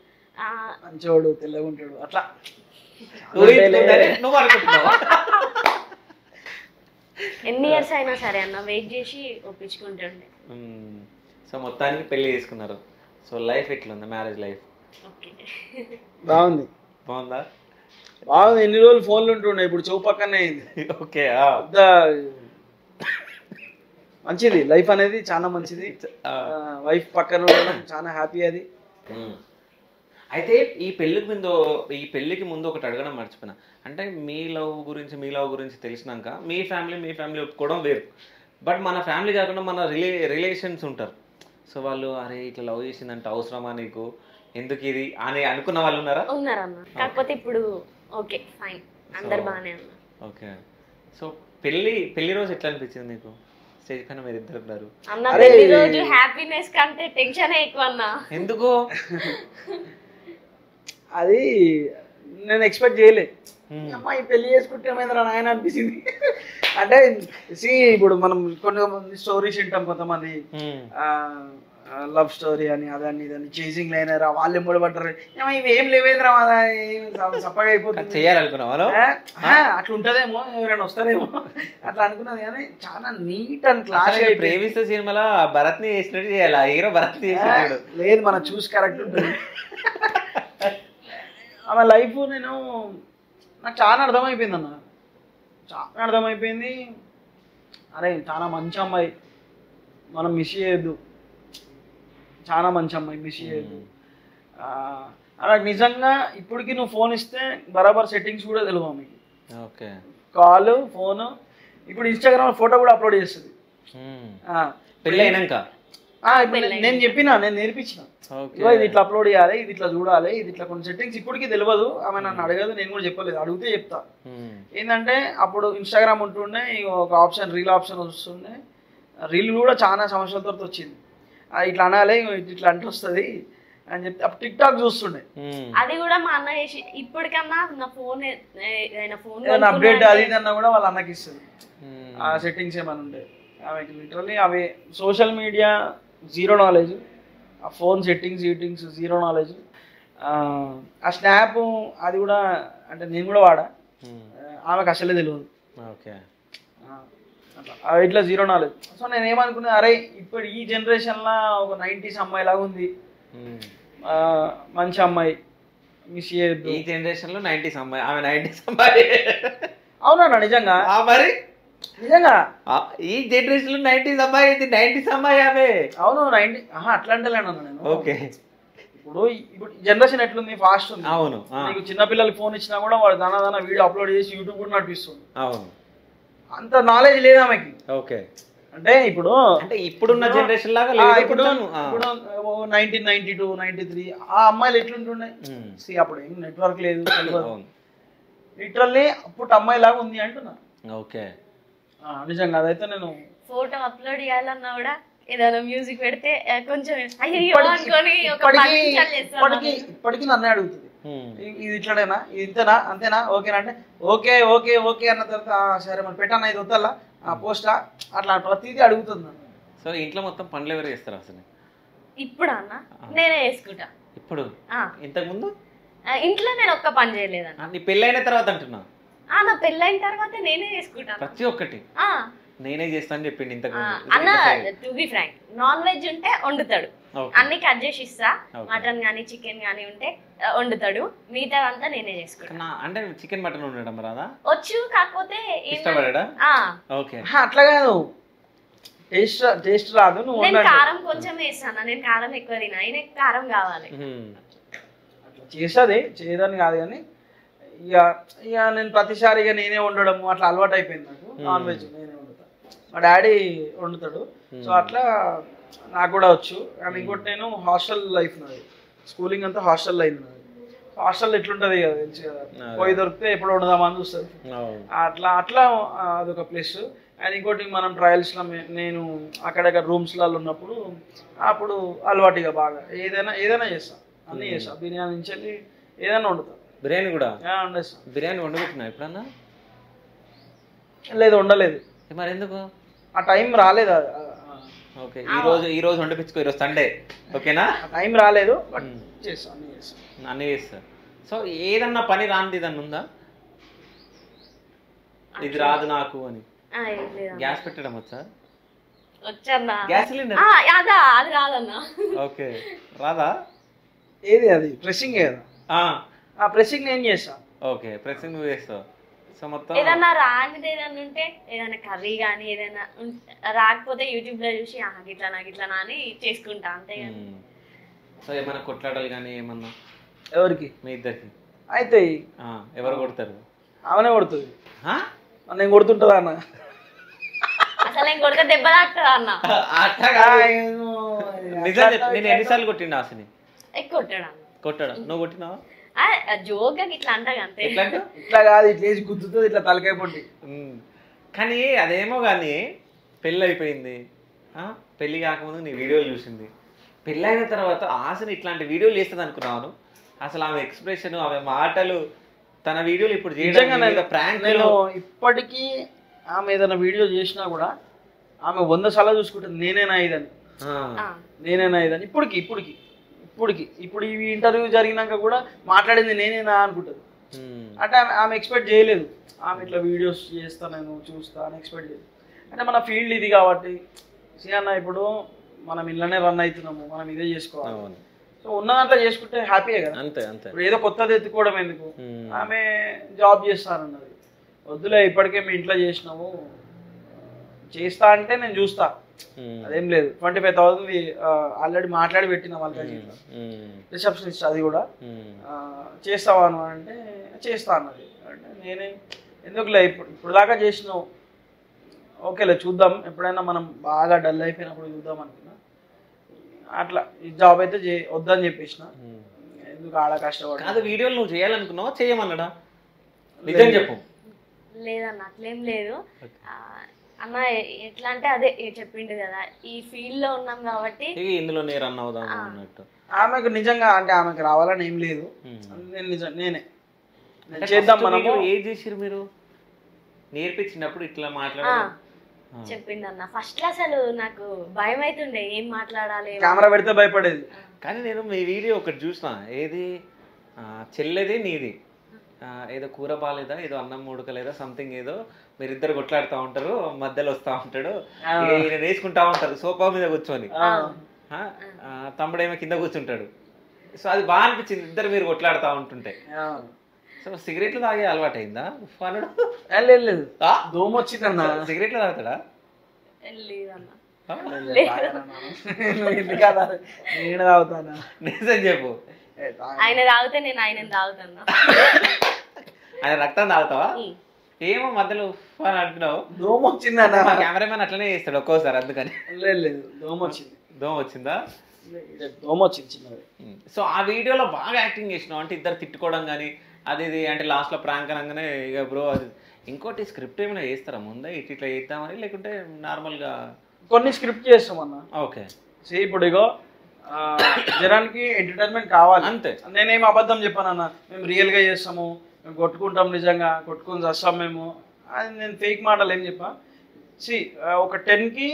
మంచోడు, తెల్లగా ఉంటాడు, అట్లా ఎన్ని ఇయర్స్ అయినా సరే అన్న వెయిట్ చేసి ఒప్పించుకుంటుండే. సో మొత్తానికి పెళ్లి చేసుకున్నారు. సో లైఫ్ ఎట్లుంది, మ్యారేజ్ లైఫ్? బాగుందా? బాగుంది. ఎన్ని రోజులు ఫోన్లు ఉంటుండే, ఇప్పుడు చౌ పక్కనే అయింది. ఓకే, మంచిది లైఫ్ అనేది, చాలా మంచిది. వైఫ్ పక్కన ఉండడం చాలా హ్యాపీ అది. అయితే ఈ పెళ్ళికి ముందు ఒకటి అడగడం మర్చిపోయినా. అంటే మీ లవ్ గురించి తెలిసినాక మీ ఫ్యామిలీ ఒప్పుకోవడం వేరు. బట్ మన ఫ్యామిలీ కాకుండా మన రిలేషన్స్ ఉంటారు. సో వాళ్ళు అరే ఇట్లా లవ్ చేసిందంటే అవసరమా నీకు, ఎందుకు ఇది అని అనుకున్న వాళ్ళు ఉన్నారన్న. కాకపోతే ఇప్పుడు ఓకే ఫైన్, అందరు బాగానే ఉన్నారు. ఓకే, సో పెళ్లి రోజు ఎట్లా అనిపించింది నీకు? స్టేజ్ పైన మీరు ఇద్దరు ఉన్నారు అన్న, పెళ్లి రోజు హ్యాపీనెస్ కంటే టెన్షన్ ఎక్కువ అన్న. ఎందుకు? అది నేను ఎక్స్పెక్ట్ చేయలే. అమ్మాయి పెళ్లి చేసుకుంటే ఏమైందిరా నాయన అనిపించింది. అంటే ఇప్పుడు మనం కొన్ని స్టోరీస్ వింటాం, కొంతమంది లవ్ స్టోరీ అని అదని ఇదని చేసింగ్ లైనరా వాళ్ళు ఎంబడి పడ్డారు, ఇవి ఏం లేవేంద్రా సప్పగా అయిపోతుంది చేయాలనుకున్నావా? అట్లా ఉంటదేమో, ఎవరైనా వస్తారేమో అట్లా అనుకున్నది. కానీ చాలా నీట్ అండ్ క్లాస్. ప్రేమిస్తే సినిమాలో భరత్ ని చేసినట్టు చేయాలి, హీరో భరత్ ని చేసినట్టు లేదు, మనం చూసి కరెక్ట్ ఉంటుంది. ఆమె లైఫ్ నాకు చాలా అర్థమైపోయింది అన్న, చాలా అర్థమైపోయింది. అరే చాలా మంచి అమ్మాయి, మనం మిస్ చేయొద్దు, చాలా మంచి అమ్మాయి, మిస్ చేయొద్దు. అలా నిజంగా ఇప్పటికి నువ్వు ఫోన్ ఇస్తే బరాబర్ సెట్టింగ్స్ కూడా తెలియవు ఆమెకి. ఓకే, కాల్ ఫోన్, ఇప్పుడు ఇన్స్టాగ్రామ్ ఫోటో కూడా అప్లోడ్ చేస్తుంది. పెళ్ళి అయినాక నేను చెప్పిన, నేను నేర్పించిన, ఇది ఇట్లా అప్లోడ్ చేయాలి, ఇది ఇట్లా చూడాలి, ఇది ఇట్లా కొన్ని సెట్టింగ్స్ ఇప్పటికీ తెలియదు. ఆమె నన్ను అడగదు, నేను కూడా చెప్పలేదు, అడిగితే చెప్తా. ఏంటంటే అప్పుడు ఇన్స్టాగ్రామ్ ఉంటుండే, ఒక ఆప్షన్ రీల్ ఆప్షన్ వస్తుండే. రీల్ కూడా చాలా సంవత్సరాల తర్వాత వచ్చింది. ఇట్లా అనాలి, ఇట్లా అంటే వస్తుంది అని చెప్తే అప్పుడు టిక్ టాక్ చూస్తుండే. అది కూడా మా అన్న చేసి ఇప్పటికన్నా నా ఫోన్ అప్డేట్ అది అన్నా కూడా వాళ్ళ అన్నకి ఇస్తుంది. ఆ సెట్టింగ్స్ ఏమైనా ఉండే ఆమెకి లిటరల్లీ అవి సోషల్ మీడియా జీరో నాలెడ్జ్, ఆ ఫోన్ సెట్టింగ్స్ జీరో నాలెడ్జ్. ఆ స్నాప్ అది కూడా అంటే నేను కూడా వాడా, ఆమెకు అసలే తెలియదు. అట్లా ఇట్లా జీరో నాలెడ్జ్. సో నేను ఏమనుకున్నా, అరే ఇప్పుడు ఈ జనరేషన్లో ఒక 90s అమ్మాయి లాగా ఉంది, మంచి అమ్మాయి, మిస్ చేయొద్దు. ఈ జనరేషన్లో 90s అమ్మాయి, ఆమె 90s అమ్మాయి. అవునా నిజంగా? మరి నిజంగా ఈ జనరేషన్ లో 90s అమ్మాయి, 90s అమ్మాయి ఆమె. అవును 90 అట్లా అంటలేను నేను. ఓకే, ఇప్పుడు జనరేషన్ ఎట్లుంది, ఫాస్ట్ ఉంది. అవును, నీకు చిన్నపిల్లలకి ఫోన్ ఇచ్చినా కూడా వాడు దానా వీడియో అప్లోడ్ చేసి యూట్యూబ్ కూడా నడిపిస్తుంది. అవును, అంత నాలెడ్జ్ లేదు ఆమెకి. ఓకే, అంటే ఇప్పుడు ఇప్పుడున్న జనరేషన్ లాగా ఇప్పుడు 1992 93 ఆ అమ్మాయిలు ఎట్లుంటుండే అప్పుడు ఏం నెట్వర్క్ లేదు లిటరల్లీ అప్పుడు అమ్మాయి లాగా ఉంది అంటున్నా. ఓకే నిజంగా అదైతే నేను ఫోటో అప్లోడ్ చేయాలన్నా కూడా ఏదైనా మ్యూజిక్ పెడితే కొంచెం అయ్యో అనుకొని ఒక 10 నిమిషాలు చేస్తాను. ఇప్పటికీ నన్నే అడుగుతుంది ఇది ఇట్లనేనా ఇది ఇంతేనా అంతేనా ఓకేనా అంటే ఓకే ఓకే ఓకే అన్న తర్వాత సరే మరి పెట్టాను ఇది వద్దల్లా పోస్టా అట్లా ప్రతిదీ అడుగుతుంది నన్ను. సో ఇంట్లో మొత్తం పనులు ఎవరు చేస్తారు అసలు? ఇప్పుడు అన్న నేనే చేసుకుంటా. ఇప్పుడు ఇంతకు ముందు ఇంట్లో నేను ఒక్క పని చేయలేదన్న. నీ పెళ్ళైన తర్వాత అంటున్నా? నా పెళ్ళైన తర్వాత నేనే చేసుకుంటా ప్రతి ఒక్కటి నేనే చేస్తాను చెప్పింది ఇంతకు అన్న. To be frank non veg ఉంటే వండుతాడు, అన్ని కట్ చేసి ఇస్తా. మటన్ గానీ చికెన్ గానీ ఉంటే వండుతాడు, మిగతా అంతా నేనే చేసుకుంటా. అంటే చికెన్ మటన్ ఉండడం రాదా? వచ్చు, కాకపోతే ఇష్టపడడా? ఓకే అట్లా కాదు, టేస్ట్ రాదు. నేను కారం కొంచెం వేస్తాను, నేను కారం ఎక్కువ తినా, ఆయన కారం కావాలి. అట్లా చేసేది చేయదని కాదు కానీ ఇక ఇక నేను ప్రతిసారి ఇక నేనే వండడం అట్లా అలవాటు అయిపోయింది నాకు. నాన్ వెజ్ నేనే వండుతాను, మా డాడీ వండుతాడు. సో అట్లా నాకు కూడా వచ్చు. అండ్ ఇంకోటి నేను హాస్టల్ లైఫ్ నాది, స్కూలింగ్ అంతా హాస్టల్లో అయింది నాది. హాస్టల్ ఎట్లుంటది కదా తెలుసు కదా, పోయి దొరికితే ఎప్పుడు వండుదామని చూస్తుంది. అట్లా అట్లా అదొక ప్లస్. అండ్ ఇంకోటి మనం ట్రయల్స్లో నేను అక్కడక్కడ రూమ్స్లలో ఉన్నప్పుడు అప్పుడు అలవాటుగా బాగా ఏదైనా చేస్తాను, అన్నీ చేస్తాను. బిర్యానీ నుంచి వెళ్ళి ఏదైనా వండుతాను. బిర్యానీ కూడా వండేస్తాను. బిర్యానీ వండుకుంటున్నా ఎప్పుడన్నా? లేదు వండలేదు. మరి ఎందుకు? ఆ టైం రాలేదు. ఓకే, ఈ రోజు వండిపించుకో, ఈరోజు సండే ఓకేనా? టైం రాలేదు, చేస్తాను, అన్నీ చేస్తా. సో ఏదన్నా పని రానిది ఏదన్నా ఉందా? ఇది రాదు నాకు అని? గ్యాస్ పెట్టడం వచ్చా? వచ్చన్నా. గ్యాస్ సిలిండర్ అది రాదన్నా. ఓకే, రాదా? ఏది అది ప్రెస్సింగ్ కదా, ఆ ప్రెస్సింగ్ నేను చేస్తా. ఓకే, ప్రెస్సింగ్ నువ్వు చేస్తావు. సో మొత్తం ఏదన్నా రానిది ఏదన్నా ఉంటే, ఏదైనా కర్రీ కానీ ఏదైనా రాకపోతే యూట్యూబ్ లో చూసి గిట్లా అని చేసుకుంటా అంతే. సో ఏమైనా కొట్లాడాలి కానీ ఏమన్నా? ఎవరికి? మీ ఇద్దరికి అయితే ఎవరు కొడతారు? ఆమెనే కొడుతుంది. నేను కొడుతుంటదా అన్న? అసలు నేను కొడితే దెబ్బ తాకుతుందా అన్న? నిజం చెప్పు, నేను ఎన్నిసార్లు కొట్టిండు ఆశని? కొట్టాడా? నువ్వు కొట్టినావా? జోగా ఇట్లా అంటాగా అంతే. ఇట్లా కాదు, ఇట్లా వేసి గుద్దుతుంది, ఇట్లా తలకాయ పొట్టి. కానీ అదేమో కానీ పెళ్ళి అయిపోయింది, పెళ్ళి కాకముందు నీ వీడియోలు చూసింది, పెళ్ళైన తర్వాత ఆశని ఇట్లాంటి వీడియోలు చేస్తుంది అనుకున్నాను. అసలు ఆమె ఎక్స్ప్రెషన్, ఆమె మాటలు, తన వీడియోలు ఇప్పుడు నేను ఇప్పటికీ ఆమె ఏదైనా వీడియో చేసినా కూడా ఆమె 100 సార్లు చూసుకుంటుంది నేనేనా ఇదని. ఇప్పుడు ఈ ఇంటర్వ్యూ జరిగినాక కూడా మాట్లాడింది నేనేనా అనుకుంటుంది. అంటే ఆమె ఎక్స్పెక్ట్ చేయలేదు, ఆమె ఇట్లా వీడియోస్ చేస్తా నేను చూస్తా అని ఎక్స్పెక్ట్ చేయలేదు. అంటే మన ఫీల్డ్ ఇది కాబట్టి అన్న, ఇప్పుడు మనం ఇళ్ళనే రన్ అవుతున్నాము, మనం ఇదే చేసుకోవాలి. సో ఉన్నదంతా చేసుకుంటే హ్యాపీయే కదా. అంతే అంతే. ఇప్పుడు ఏదో కొత్తది ఎత్తుకోవడం ఎందుకు? ఆమె జాబ్ చేస్తానన్నది, వద్దులే ఇప్పటికే మీ ఇంట్లో చేసినాము, చేస్తా అంటే నేను చూస్తా, అదేం లేదు. 25,000 ఆల్రెడీ మాట్లాడి పెట్టిన వాళ్ళకి రిసెప్షనిస్ట్, అది కూడా చేస్తావా అని అంటే చేస్తా అన్నది. అంటే నేనే ఎందుకులే ఇప్పుడు దాకా చేసినావు, ఓకేలే చూద్దాం, ఎప్పుడైనా మనం బాగా డల్ అయిపోయినప్పుడు చూద్దాం అనుకున్నా. అట్లా ఈ జాబ్ అయితే వద్దని చెప్పేసిన. ఎందుకు ఆడ కష్టపడ. అది వీడియోలు నువ్వు చేయాలనుకున్నావా, చేయమన్నాడా? నిజం చెప్పు. లేదన్న అట్లేం లేదు అన్న. ఎట్లా అంటే అదే చెప్పిండు కదా, ఈ ఫీల్డ్ లో ఉన్నాం కాబట్టి ఇందులో నేను రన్ అవుదాం అన్నట్టు. ఆమెకు నిజంగా అంటే ఆమెకు రావాలని ఏం లేదు, నేనే చేద్దాం. మనము ఏం చేసిరు మీరు? నేర్పించినప్పుడు ఇట్లా మాట్లాడాలి చెప్పిండన్న. ఫస్ట్ లో అసలు నాకు భయం అవుతుండే, ఏం మాట్లాడాలి, కెమెరా పెడితే భయపడేది. కానీ నేను మీ వీడియో ఒకటి చూసిన, ఏది చెల్లెది నీది, ఏదో కూర బాలేదా, ఏదో అన్నం ఉడకలేదా, సంథింగ్ ఏదో మీరిద్దరు కొట్లాడుతూ ఉంటారు, మధ్యలో వస్తూ ఉంటాడు, ఈయన వేసుకుంటా ఉంటారు సోఫా మీద కూర్చొని, తమ్ముడేమో కింద కూర్చుంటాడు. సో అది బాగా అనిపించింది, ఇద్దరు మీరు కొట్లాడుతూ ఉంటుంటే. సో సిగరెట్లు తాగే అలవాటు అయిందా ఫానుడు? లేదు, దోమ వచ్చిందన్న. సిగరెట్లు తాగుతాడా? నేను తాగుతానా? నిజం చెప్పు. ఆయన తాగితే నేను ఆయన తాగుతాను. ఆయన రక్తం తాగుతావా? ఏమో మధ్యలో అని అంటున్నావు. దోమ వచ్చిందన్న. మా కెమెరామెన్ అట్లనే చేస్తాడు ఒక్కోసారి, అందుకని. లేదు దోమ వచ్చింది. దోమ వచ్చిందా? దోమ వచ్చింది చిన్నది. సో ఆ వీడియోలో బాగా యాక్టింగ్ చేసినావు, అంటే ఇద్దరు తిట్టుకోవడం కానీ అది ఇది, అంటే లాస్ట్లో ప్రాంక్ అనగానే ఇక బ్రో అది. ఇంకోటి స్క్రిప్ట్ ఏమైనా చేస్తారా ముందే ఇట్లా చేద్దామని, లేకుంటే నార్మల్గా? కొన్ని స్క్రిప్ట్ చేస్తామన్నా. ఓకే. ఇప్పుడు ఇగో జనానికి ఎంటర్టైన్మెంట్ కావాలి అంతే. నేనేం అబద్ధం చెప్పానన్న, మేము రియల్గా చేస్తాము, మేము కొట్టుకుంటాం, నిజంగా కొట్టుకుని చేస్తాం మేము, అది నేను ఫేక్ మాటలు ఏం చెప్పా. ఒక 10కి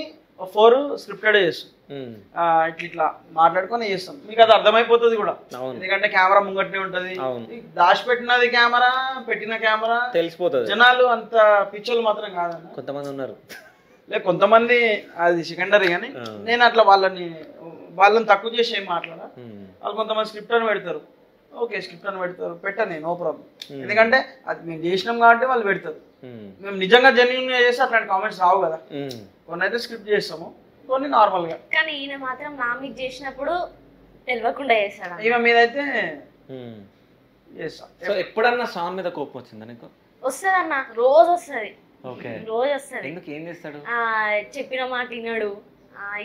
4 స్క్రిప్టెడ్ చేస్తాం. ఇట్లా మాట్లాడుకొని చేస్తాం, మీకు అది అర్థమైపోతుంది కూడా. ఎందుకంటే కెమెరా ముంగట్నే ఉంటది, దాచిపెట్టినది కెమెరా, పెట్టిన కెమెరా తెలిసిపోతుంది. జనాలు అంత పిచ్చోళ్ళు మాత్రం కాదన్న, కొంతమంది ఉన్నారు. కొంతమంది అది సెకండరీ, కానీ నేను అట్లా వాళ్ళని తక్కువ చేసి ఏం మాట్లాడా. వాళ్ళు కొంతమంది స్క్రిప్ట్ అని పెడతారు, ఓకే స్క్రిప్ట్ అని పెడతారు, పెట్టాను నో ప్రాబ్లం. ఎందుకంటే అది మేము చేసినాం కాబట్టి వాళ్ళు పెడతారు. మేము నిజంగా జెన్యూన్గా చేస్తే అట్లాంటి కామెంట్స్ రావు కదా. కొన్ని అయితే స్క్రిప్ట్ చేస్తాము, కొన్ని నార్మల్ గా. కానీ ఈయన మాత్రం నా మీకు చేసినప్పుడు తెలియకుండా చేస్తాడు. ఈమె మీద అయితే చేస్తాం. సో ఎప్పుడన్నా సాంగ్ మీద కోపం వచ్చిందా నీకు? వస్తుంది అన్న, రోజు వస్తుంది. ఓకే, రోజు వస్తుంది. ఎందుకు, ఏం చేస్తాడు? చెప్పిన మాట వినడు.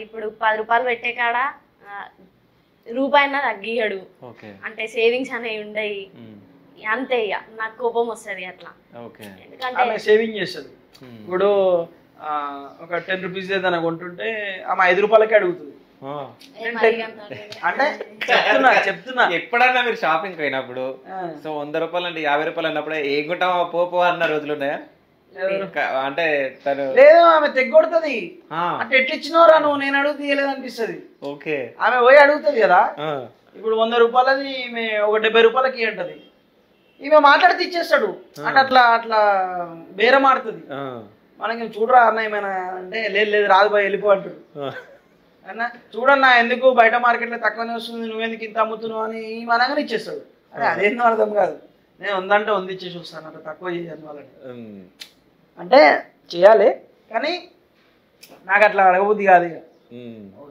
ఇప్పుడు 10 రూపాయలు పెట్టే కాడ రూపాయన్నా తగ్గియడు. అంటే సేవింగ్స్ అనేవి ఉండయి, అంతే. ఇక నాకు కోపం వస్తుంది అట్లా. ఎందుకంటే సేవింగ్ చేస్తుంది. ఇప్పుడు ఒక 10 రూపీస్ ఏదైనా కొంటుంటే ఆమె 5 రూపాయలకి అడుగుతుంది. అంటే చెప్తున్నా ఎప్పుడన్నా మీరు షాపింగ్ అయినప్పుడు సో 100 రూపాయలు అంటే 50 రూపాయలు అన్నప్పుడే ఏం కొంటావా పోపో అన్న రోజులు ఉన్నాయా? అంటే తను లేదు, ఆమె తెగొడుతుంది. అంటే ఎట్లా ఇచ్చినవరా నువ్వు, నేను అడుగు తీయలేదు అనిపిస్తుంది. ఓకే, ఆమె పోయి అడుగుతుంది కదా. ఇప్పుడు 100 రూపాయలది ఈమె ఒక 70 రూపాయలకి అంటది, ఈమె మాట్లాడితే ఇచ్చేస్తాడు. అంటే అట్లా బేరం ఆడుతుంది. మనకి చూడరా అన్న ఏమైనా అంటే, లేదు లేదు రాదు బాయ్ వెళ్ళిపో అంటాడు. అన్న చూడన్నా ఎందుకు బయట మార్కెట్లో తక్కువనే వస్తుంది, నువ్వెందుకు ఇంత అమ్ముతున్నావు అని ఈమె అనగానే ఇచ్చేస్తాడు. అదే అదేందో అర్థం కాదు. నేను ఉందంటే ఉంది ఇచ్చేసి వస్తాను, అట్లా తక్కువ చేయను వాళ్ళని. అంటే చేయాలి, కానీ నాకు అట్లా అడగబుద్ధి కాదు. ఇక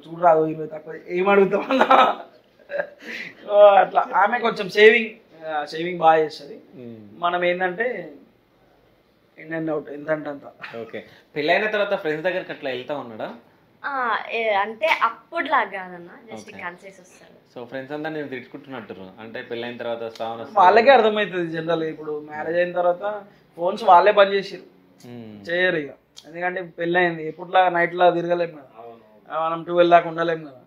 చూడరాదు ఈమె తక్కువ ఏం అడుగుతామన్నా అట్లా. ఆమె కొంచెం సేవింగ్ బాగా చేస్తుంది. మనం ఏంటంటే ఇన్ అండ్ అవుట్ ఎంతంటే అంత. ఓకే, పెళ్ళైన తర్వాత ఫ్రెండ్స్ దగ్గరికి అట్లా వెళ్తా ఉన్నాడా? అంటే అప్పుడు లాగా కాదన్న, జస్ట్ కన్సెస్ వస్తాడు. సో ఫ్రెండ్స్ అంతా నేను తిట్టుకుంటున్నట్టు, అంటే పెళ్ళైన తర్వాత వాళ్ళకే అర్థమవుతుంది. జనరల్ ఇప్పుడు మ్యారేజ్ అయిన తర్వాత ఫోన్స్ వాళ్ళే బంద్ చేసారు, చేయరు ఇక. ఎందుకంటే పెళ్ళయింది, ఎప్పుడులా నైట్ లా తిరగలేము కదా, మనం 12 దాకా ఉండలేము కదా.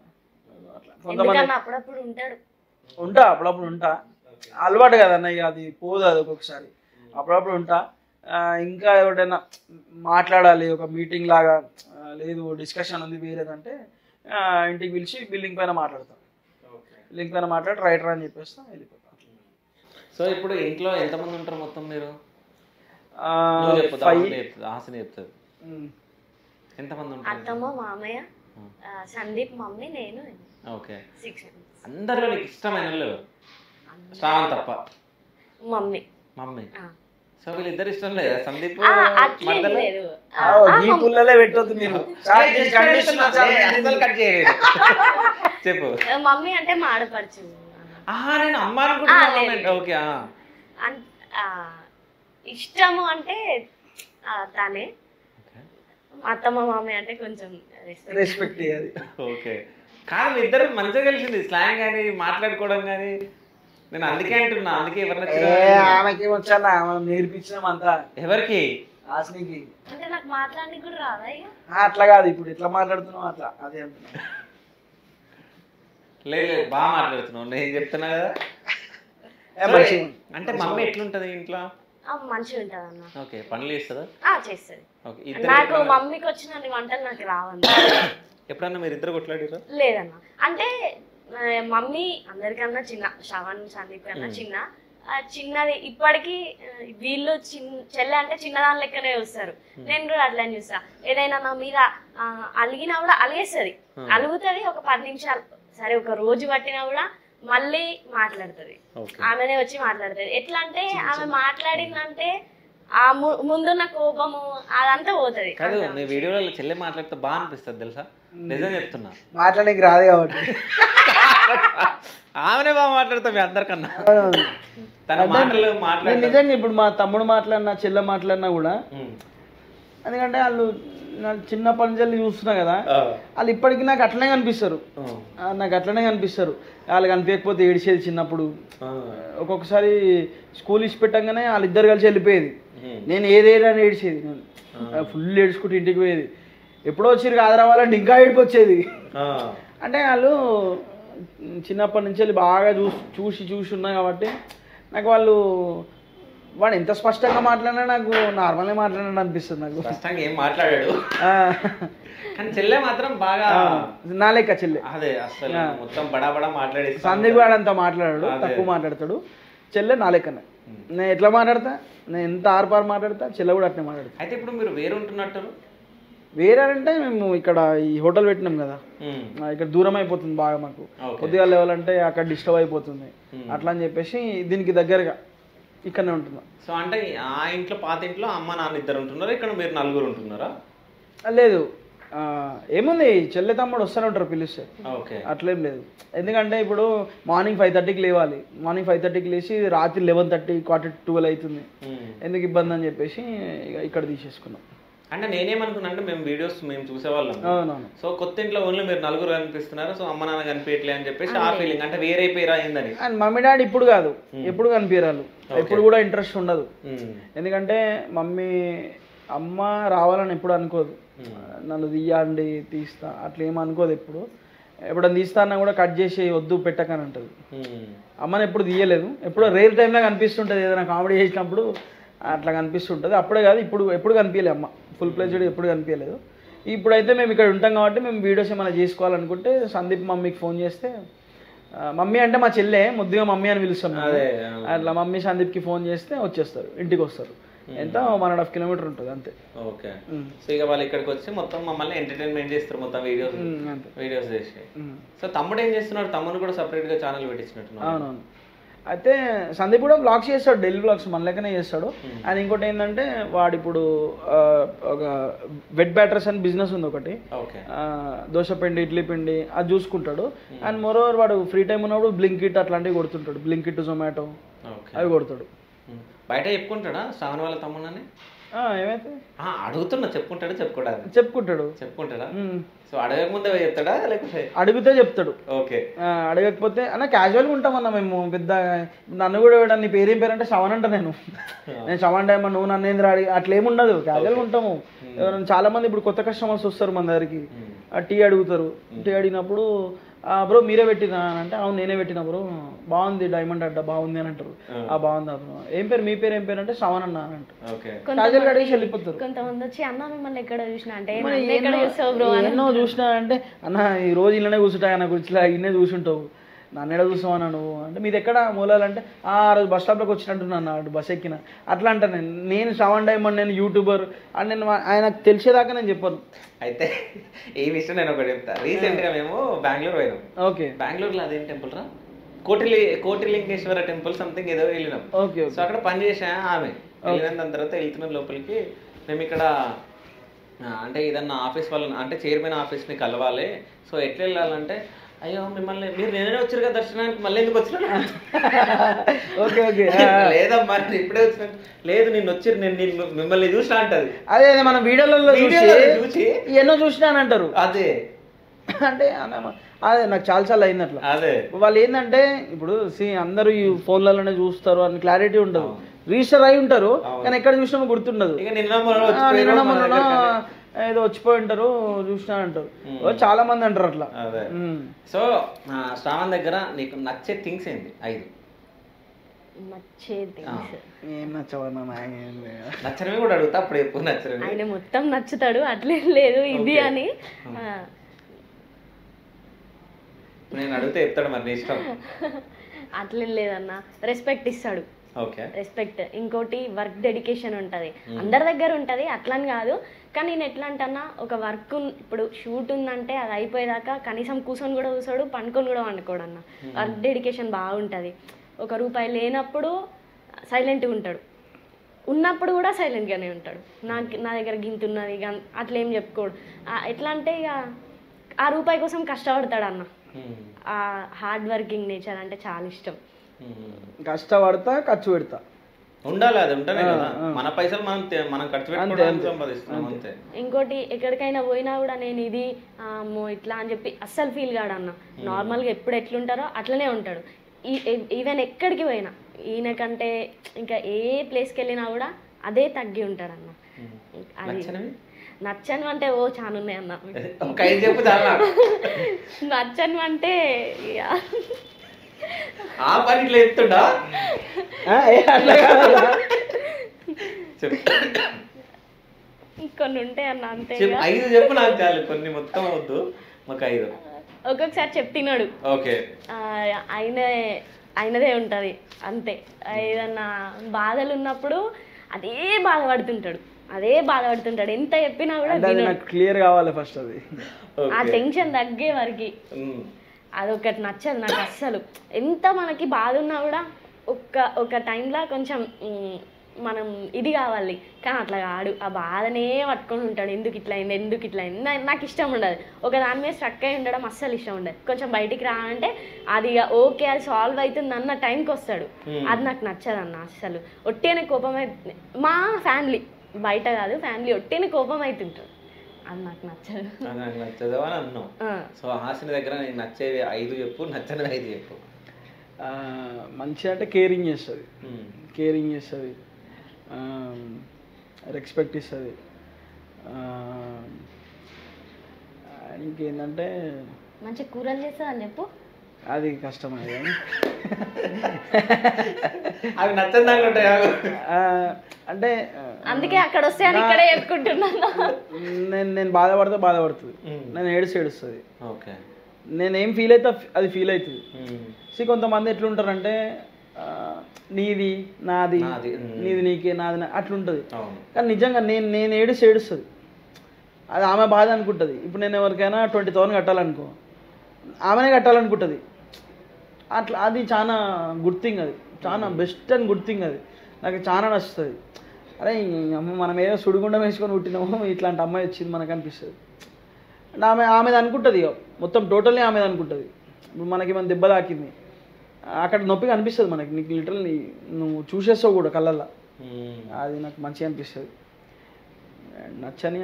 అట్లా కొంతమంది అప్పుడప్పుడు ఉంటా, అలవాటు కదన్న, ఇక అది పోదు. అది ఒక్కొక్కసారి అప్పుడప్పుడు ఉంటా. ఇంకా ఎవరైనా మాట్లాడాలి, ఒక మీటింగ్ లాగా, లేదు డిస్కషన్ ఉంది వేరేదంటే ఇంటికి పిలిచి బిల్డింగ్ పైన మాట్లాడతాం. బిల్డింగ్ పైన మాట్లాడి రైటర్ అని చెప్పేస్తా, వెళ్ళిపోతాం. సో ఇప్పుడు ఇంట్లో ఎంతమంది ఉంటారు మొత్తం మీరు? 5. ఎంతమంది ఉంటారు? అత్తమ్మ, మామయ్య, సందీప్, మమ్మీ, నేను. ఓకే, 6. అందరిలో నీకు ఇష్టమైన వాళ్ళు శ్రావణ్ తప్ప? మమ్మీ. సో వీళ్ళిద్దరు ఇష్టం లేదా? సందీప్ ఈ పుల్లలే పెట్టొద్దు మీరు, చెప్పు. మమ్మీ అంటే మాడపరచు. నేను అమ్మ అనుకుంటున్నా. ఓకే, ఇష్టము అంటే తనే. అత్తమ్మ మామయ్య అంటే కొంచెం రెస్పెక్ట్ ఇవ్వాలి. ఓకే, కానీ మీ ఇద్దరు మంచిగా కలిసింది, స్లాంగ్ కానీ మాట్లాడుకోవడం కానీ. నేను అందుకే అంటున్నా, అందుకే ఆమెకి వచ్చానా నేర్పించినాం అంతా. ఎవరికి? ఆస్నికి. అంటే నాకు మాట్లాడడానికి కూడా రాదా? అట్లా కాదు, ఇప్పుడు ఎట్లా మాట్లాడుతున్నావు అట్లా, అదే అంటున్నా. లేదు బాగా మాట్లాడుతున్నావు, నేను చెప్తున్నా కదా. అంటే మమ్మీ ఎట్లుంటది ఇంట్లో? మంచిగా ఉంటది అన్న. ఓకే, పనులు చేస్తుందా? చేస్తుంది. నాకు మమ్మీకి వచ్చిన వంటలు నాకు రావన్న. ఎప్పుడన్నా మీరు ఇద్దరు కొట్లాడారా? లేదన్న, అంటే మమ్మీ అందరికన్నా చిన్న, శ్రవణ్ సందీప్ కన్నా చిన్నది. ఇప్పటికీ వీళ్ళు చెల్లె అంటే చిన్నదాని లెక్కనే చూస్తారు. నేను కూడా అట్లని చూస్తా. ఏదైనా నా మీద అలిగినా కూడా అలిగేస్తుంది, అలుగుతుంది ఒక 10 నిమిషాలు, సరే ఒక రోజు పట్టినా కూడా మళ్ళీ మాట్లాడుతుంది. ఆమెనే వచ్చి మాట్లాడుతుంది. ఎట్లా అంటే ఆమె మాట్లాడిందంటే ఆ ముందున్న కోపము అదంతా పోతుంది. కాదు నీ వీడియోలో చెల్లె మాట్లాడితే బాగా అనిపిస్తుంది తెలుసా, నిజం చెప్తున్నా. మాట్లాడడానికి రాదు కాబట్టి ఆమెనే బాగా మాట్లాడతాం మీ అందరికన్నా. తన మాటలు నేను నిజంగా ఇప్పుడు మా తమ్ముడు మాట్లాడినా చెల్లె మాట్లాడినా కూడా, ఎందుకంటే వాళ్ళు చిన్నప్పటి నుంచి చూస్తున్నా కదా, వాళ్ళు ఇప్పటికీ నాకు అట్లనే కనిపిస్తారు. వాళ్ళు కనిపించకపోతే ఏడిచేది చిన్నప్పుడు. ఒక్కొక్కసారి స్కూల్ ఇచ్చి పెట్టంగానే వాళ్ళిద్దరు కలిసి వెళ్ళిపోయేది, నేను ఏదేదని ఏడిచేది. నేను ఫుల్ ఏడ్చుకుంటూ ఇంటికి పోయేది. ఎప్పుడో వచ్చి కాదు రావాలంటే ఇంకా ఏడుపు వచ్చేది. అంటే వాళ్ళు చిన్నప్పటి నుంచి వెళ్ళి బాగా చూసి ఉన్నా కాబట్టి నాకు వాడు ఎంత స్పష్టంగా మాట్లాడినా నాకు నార్మల్గా మాట్లాడినట్టు అనిపిస్తుంది. నాకు స్పష్టంగా ఏం మాట్లాడాడు కానీ చెల్లె మాత్రం బాగా నా లెక్క చెల్లె. అదే అసలు మొత్తం బడా మాట్లాడేది. సందీప్ వాడు అంతా మాట్లాడాడు, తక్కువ మాట్లాడతాడు. చెల్లె నా లెక్కనే. నేను ఎట్లా మాట్లాడతా, నేను ఎంత ఆర్పారు మాట్లాడతా, చెల్లె కూడా అట్నే మాట్లాడతా. అయితే ఇప్పుడు మీరు వేరు ఉంటున్నట్టు? వేరే అంటే మేము ఇక్కడ ఈ హోటల్ పెట్టినాం కదా, ఇక్కడ దూరం అయిపోతుంది బాగా మాకు. కొద్దిగా లెవెల్ అంటే అక్కడ డిస్టర్బ్ అయిపోతుంది, అట్లా అని చెప్పేసి దీనికి దగ్గరగా ఇక్కడనే ఉంటున్నాం. సో అంటే ఆ ఇంట్లో పాత ఇంట్లో అమ్మ నాన్న ఇద్దరు ఉంటున్నారా, ఇక్కడ మీరు నలుగురు ఉంటున్నారా? లేదు, ఏముంది చెల్లె తమ్ముడు వస్తూనే ఉంటారు పిలిస్తే, అట్లేం లేదు. ఎందుకంటే ఇప్పుడు మార్నింగ్ 5:30కి లేవాలి, మార్నింగ్ 5:30కి లేచి రాత్రి 11:30 12 అవుతుంది, ఎందుకు ఇబ్బంది అని చెప్పేసి ఇక్కడ తీసేసుకున్నాం. అంటే నేనేమనుకున్నా అంటే మేము చూసేవాళ్ళం. అవునవును. సో కొత్త ఇంట్లో ఓన్లీ మీరు నలుగురు కనిపిస్తున్నారు, సో అమ్మ నాన్న కనిపించట్లే అని చెప్పేసి ఆ ఫీలింగ్, అంటే వేరే పేరు అయిందని. అండ్ మమ్మీ డాడీ ఇప్పుడు కాదు, ఎప్పుడు కనిపించారు, ఎప్పుడు కూడా ఇంట్రెస్ట్ ఉండదు. ఎందుకంటే అమ్మ రావాలని ఎప్పుడు అనుకోదు, నన్ను తీయండి తీస్తా అట్లా ఏమనుకోదు. ఎప్పుడన్నా తీస్తా అన్నా కూడా కట్ చేసి వద్దు పెట్టకని ఉంటుంది. అమ్మని ఎప్పుడు తీయలేదు, ఎప్పుడో రేర్ టైంలో కనిపిస్తుంటుంది, ఏదైనా కామెడీ చేసినప్పుడు అట్లా కనిపిస్తుంటుంది. అప్పుడే కాదు, ఎప్పుడు కనిపించలేదు అమ్మ, ఫుల్ ప్లేజ్డ్ ఎప్పుడు కనిపించలేదు. ఇప్పుడైతే మేము ఇక్కడ ఉంటాం కాబట్టి మేము వీడియోస్ ఏమైనా చేసుకోవాలనుకుంటే సందీప్ మమ్మీకి ఫోన్ చేస్తే, మమ్మీ అంటే మా చెల్లె ముద్దుగా మమ్మీ అని పిలుస్తాం, అట్లా మమ్మీ సందీప్కి ఫోన్ చేస్తే వచ్చేస్తారు, ఇంటికి వస్తారు. ఎంత 1.5 కిలోమీటర్ ఉంటుంది అంతే. ఓకే. సో ఇక వాళ్ళు ఇక్కడికి వచ్చి మొత్తం మమ్మల్ని ఎంటర్టైన్మెంట్ చేస్తారు, మొత్తం వీడియోస్ చేసి. సో తమ్ముడు ఏం చేస్తున్నాడు? తమ్ముడు కూడా సపరేట్గా ఛానల్ పెట్టించినట్టు. అవునవును. అయితే సందీప్ కూడా బ్లాగ్స్ చేస్తాడు, డైలీ బ్లాగ్స్ మన లెక్కనే చేస్తాడు. అండ్ ఇంకోటి ఏంటంటే వాడు ఇప్పుడు ఒక వెట్ బ్యాటర్స్ అని బిజినెస్ ఉంది ఒకటి, దోశ పిండి ఇడ్లీ పిండి అది చూసుకుంటాడు. అండ్ మోరోవర్ వాడు ఫ్రీ టైం ఉన్నప్పుడు బ్లింకిట్ అట్లాంటివి కొడుతుంటాడు, బ్లింకిట్ జొమాటో అవి కొడతాడు. బయట చెప్పుకుంటాడా శ్రావణ్ వాళ్ళ తమ్ముడని? ఏమైతే అడుగుతున్నా, చెప్పుకుంటాడా? సో అడగక ముందే చెప్తాడా లేకపోతే అడిగితే చెప్తాడు? ఓకే. అడగకపోతే అన్న క్యాజువల్గా ఉంటామన్నా మేము. పెద్ద నన్ను కూడా నీ పేరేం పేరు అంటే శ్రవణ్ అంట, నేను శ్రవణ్ టైం నువ్వు నన్నేంద్ర అడిగి అట్లా ఏముండదు, క్యాజువల్గా ఉంటాము. ఎవరైనా చాలా మంది ఇప్పుడు కొత్త కస్టమర్స్ వస్తారు మన దగ్గరికి, టీ అడుగుతారు. టీ అడిగినప్పుడు బ్రో మీరే పెట్టినా అంటే అవును నేనే పెట్టినా బ్రో, బాగుంది డైమండ్ అడ్డ బాగుంది అని అంటారు. బాగుంది బ్రో, ఏం పేరు మీ పేరు ఏం పేరు అంటే శ్రవణ్ అన్న అని అంటారు. అడిగి వెళ్ళిపోతారు. కొంతమంది వచ్చి అన్న మిమ్మల్ని ఎక్కడ చూసినా అంటే ఎన్నో చూసినా అంటే అన్న ఈ రోజు ఇళ్ళనే కూర్చుంటా అన్న గురించి ఇన్నే చూసుంటావు, నన్ను ఎడ చూస్తావు అన్నాడు అంటే మీది ఎక్కడ మూలాలంటే ఆ రోజు బస్ స్టాప్లోకి వచ్చినట్టున్నా బస్ ఎక్కిన అట్లా అంటా. నేను శ్రవణ్ డైమండ్, నేను యూట్యూబర్ అని నేను ఆయనకు తెలిసేదాకా నేను చెప్పాను. అయితే ఈ విషయం నేను ఒకటి చెప్తా. రీసెంట్గా మేము బెంగళూరు పోయినాం. ఓకే. బెంగళూరులో అదేం టెంపుల్ రా, కోటిలింగేశ్వర టెంపుల్ సంథింగ్ ఏదో వెళ్ళినాం. ఓకే. సో అక్కడ పని చేసా ఆమె, వెళ్ళిన దాని తర్వాత వెళ్తున్నాం లోపలికి. మేము ఇక్కడ అంటే ఏదన్నా ఆఫీస్ వాళ్ళని అంటే చైర్మన్ ఆఫీస్ని కలవాలి, సో ఎట్లా వెళ్ళాలంటే అయ్యో మిమ్మల్ని మీరు నేనే వచ్చారు కదా దర్శనానికి, మళ్ళీ ఎందుకు వచ్చినా? Okay okay. లేదమ్మా ఇప్పుడే వచ్చిన, లేదు నేను వచ్చి నేను మిమ్మల్ని చూసినా అంటది. అదే మన వీడియోలలో చూసి ఎన్నో చూసినానంటారు. అదే అంటే అదే నాకు చాలాసార్లు అయింది అట్లా. అదే వాళ్ళు ఏంటంటే ఇప్పుడు అందరూ ఈ ఫోన్లలోనే చూస్తారు అని క్లారిటీ ఉండదు, రిజిస్టర్ అయి ఉంటారు కానీ ఎక్కడ చూసినా గుర్తుండదు. ఏదో వచ్చిపోయి ఉంటారు చూసినా అంటారు, చాలా మంది అంటారు అట్లా. సో శ్రావణ్ దగ్గర నీకు నచ్చే థింగ్స్ ఏంటి? 5 ఏం నచ్చవన్నా, నచ్చనివి కూడా అడుగుతా, అప్పుడు ఎప్పుడు నచ్చనివి. ఆయన మొత్తం నచ్చుతాడు, అట్లేం లేదు ఇది అని. నేను అడిగితే చెప్తాడు మరి నీ ఇష్టం. అట్లేం లేదన్నా, రెస్పెక్ట్ ఇస్తాడు. రెస్పెక్ట్. ఇంకోటి వర్క్ డెడికేషన్ ఉంటుంది, అందరి దగ్గర ఉంటుంది అట్లని కాదు. కానీ నేను ఎట్లా అంటన్నా, ఒక వర్క్ ఇప్పుడు షూట్ ఉందంటే అది అయిపోయేదాకా కనీసం కూర్చొని కూడా కూర్చోడు, పండుకొని కూడా వండుకోడు అన్న. వర్క్ డెడికేషన్ బాగుంటుంది. ₹1 లేనప్పుడు సైలెంట్గా ఉంటాడు, ఉన్నప్పుడు కూడా సైలెంట్గానే ఉంటాడు. నా దగ్గర గింతున్నది అట్లా ఏం చెప్పుకోడు. ఎట్లా అంటే ఇక ఆ రూపాయి కోసం కష్టపడతాడు అన్న. ఆ హార్డ్ వర్కింగ్ నేచర్ అంటే చాలా ఇష్టం. కష్టపడతా ఖర్చు పెడతా ఉండాలి, అది ఉంటేనే కదా మన పైసలు మనం ఖర్చు పెట్టుకోవడానికి సంపాదిస్తున్నాం అంతే. ఇంకోటి ఎక్కడికైనా పోయినా కూడా నేను ఇది అమ్మో ఇట్లా అని చెప్పి అస్సలు ఫీల్ కాడు అన్న. నార్మల్గా ఎప్పుడు ఎట్లుంటారో అట్లనే ఉంటాడు. ఈవెన్ ఎక్కడికి పోయినా ఈయనకంటే ఇంకా ఏ ప్లేస్కి వెళ్ళినా కూడా అదే తగ్గి ఉంటాడు అన్న. అది నచ్చను అంటే చాలా ఉన్నాయి అన్న. నచ్చను అంటే ఆ పని ఇట్లా చెప్తుండా కొన్ని ఉంటాయి అన్న అంతే. 5 చెప్పు నాకు చాలు, కొన్ని మొత్తం వద్దు మాకు 5. ఒక్కొక్కసారి చెప్తున్నాడు ఓకే అయినదే ఉంటుంది అంతే. ఏదన్నా బాధలు ఉన్నప్పుడు అదే బాధపడుతుంటాడు ఎంత చెప్పినా కూడా క్లియర్ కావాలి ఫస్ట్ అది. ఆ టెన్షన్ తగ్గే వరకు అదొకటి నచ్చదు నాకు అస్సలు. ఎంత మనకి బాధ ఉన్నా కూడా ఒక టైంలో కొంచెం మనం ఇది కావాలి, కానీ అట్లా కాడు. ఆ బాధనే పట్టుకొని ఉంటాడు. ఎందుకు ఇట్లా అయింది నాకు ఇష్టం ఉండదు. ఒక దాని మీద స్ట్రక్ అయి ఉండడం అస్సలు ఇష్టం ఉండదు. కొంచెం బయటికి రావాలంటే అది ఓకే అది సాల్వ్ అవుతుంది అన్న టైంకి వస్తాడు. అది నాకు నచ్చదు అన్న అస్సలు. ఒట్టేనే కోపం అవుతుంది. మా ఫ్యామిలీ బయట కాదు, ఫ్యామిలీ ఒట్టేనే కోపం అవుతుంటారు. అది నాకు నచ్చదు అని అన్నావు. సో హాసిని దగ్గర నేను నచ్చేవి 5 చెప్పు, నచ్చని 5 చెప్పు. మంచిగా అంటే కేరింగ్ చేస్తుంది, రెస్పెక్ట్ ఇస్తుంది. ఇంకేంటంటే మంచి కూరలు చేస్తుంది అని చెప్పు. అది కష్టం. అవి నచ్చని అంటే అందుకే అక్కడ వస్తే ఇక్కడే చెప్పుకుంటున్నాను. నేను బాధపడుతుంది, నేను ఏడుస్తుంది. నేనేం ఫీల్ అయితే అది ఫీల్ అవుతుంది. కొంతమంది ఎట్లుంటారంటే నీది నాది, నీది నీకే నాది అట్లుంటుంది. కానీ నిజంగా నేను ఏడుస్తుంది. అది ఆమె బాధ అనుకుంటుంది. ఇప్పుడు నేను ఎవరికైనా 20,000 కట్టాలనుకో, ఆమెనే కట్టాలనుకుంటుంది. అట్లా అది చాలా గుడ్ థింగ్, అది చాలా బెస్ట్ అండ్ గుడ్ థింగ్. అది నాకు చాలా నచ్చుతుంది. అరే అమ్మ మనం ఏదో సుడిగుండం వేసుకొని పుట్టినామో ఇట్లాంటి అమ్మాయి వచ్చింది మనకు అనిపిస్తుంది. అంటే ఆమెది అనుకుంటుంది, ఇక మొత్తం టోటల్లీ ఆమెది అనుకుంటుంది. ఇప్పుడు మనకి మన దెబ్బ తాకింది, అక్కడ నొప్పిగా అనిపిస్తుంది మనకి. నీకు లిటరల్లీ నువ్వు చూసేస్తావు కూడా కళ్ళల్లో. అది నాకు మంచిగా అనిపిస్తుంది. నచ్చని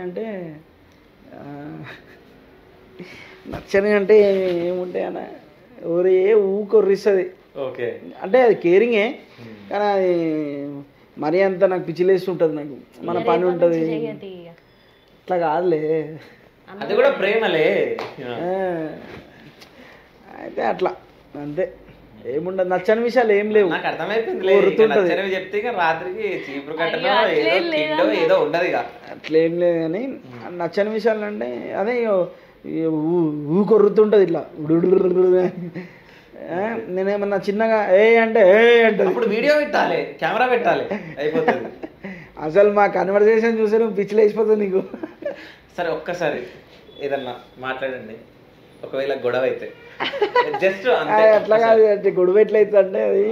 అంటే ఏముంటాయి అన్న, ఎవరే ఊకొర్రిస్తుంది. ఓకే అంటే అది కేరింగే, కానీ అది మరీ అంత నాకు పిచ్చిలేసి ఉంటుంది. నాకు మన పని ఉంటుంది అట్లా కాదులే, అది కూడా ప్రేమలే. అయితే అట్లా అంతే, ఏముండదు. నచ్చని విషయాలు ఏం లేవు. నాకు అర్థమైపోయింది. చెప్తే రాత్రికి చీపురు కట్టలో ఏదో ఉండదు ఇక అట్లేం లేదు. కానీ నచ్చని విషయాలు అంటే అదే ఊకొర్రుతుంటుంది ఇట్లా. నేనేమన్నా చిన్నగా అంటే ఇప్పుడు వీడియో పెట్టాలి, కెమెరా పెట్టాలి, అయిపోతుంది. అసలు మా కన్వర్సేషన్ చూసే నువ్వు పిచ్చిలు వేసిపోతుంది నీకు. సరే ఒక్కసారి ఏదన్నా మాట్లాడండి, ఒకవేళ గొడవ అయితే జస్ట్ అట్లా కాదు. అంటే గొడవ ఎట్లయితుంది అంటే అది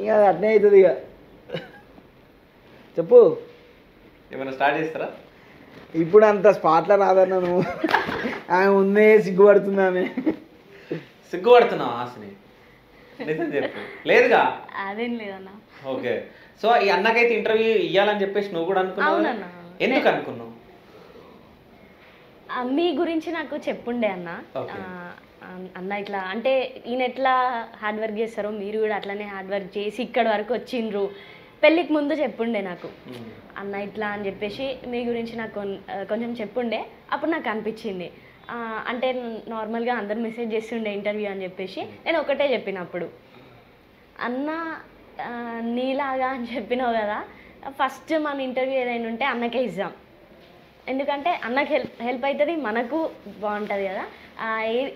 ఇక అట్నే అవుతుంది. ఇక చెప్పు, ఏమైనా స్టార్ట్ చేస్తారా? ఇప్పుడు అంత స్పాట్లో రాదన్నా నువ్వు. ఆమె ఉందే సిగ్గుపడుతుంది. ఆమె సిగ్గుపడుతున్నావు హాసిని? నిజం చెప్పు. లేదుగా? అదేం లేదన్నా. ఓకే. సో ఈ అన్నకైతే ఇంటర్వ్యూ ఇవ్వాలని చెప్పేసి నువ్వు కూడా అనుకున్నావు. ఎందుకు అనుకున్నావు? మీ గురించి నాకు చెప్పుండే అన్న. అన్న ఇట్లా అంటే ఈయన ఎట్లా హార్డ్ వర్క్ చేస్తారో మీరు కూడా అట్లనే హార్డ్ వర్క్ చేసి ఇక్కడ వరకు వచ్చిండ్రు. పెళ్ళికి ముందు చెప్పుండే నాకు అన్న ఇట్లా అని చెప్పేసి మీ గురించి నాకు కొంచెం చెప్పుండే. అప్పుడు నాకు అనిపించింది, అంటే నార్మల్గా అందరు మెసేజ్ చేస్తుండే ఇంటర్వ్యూ అని చెప్పేసి నేను ఒకటే చెప్పినప్పుడు, అన్న నీలాగా అని చెప్పినావు కదా, ఫస్ట్ మన ఇంటర్వ్యూ ఏదైనా ఉంటే అన్నకే ఇద్దాం. ఎందుకంటే అన్నకి హెల్ప్ అవుతుంది, మనకు బాగుంటుంది కదా.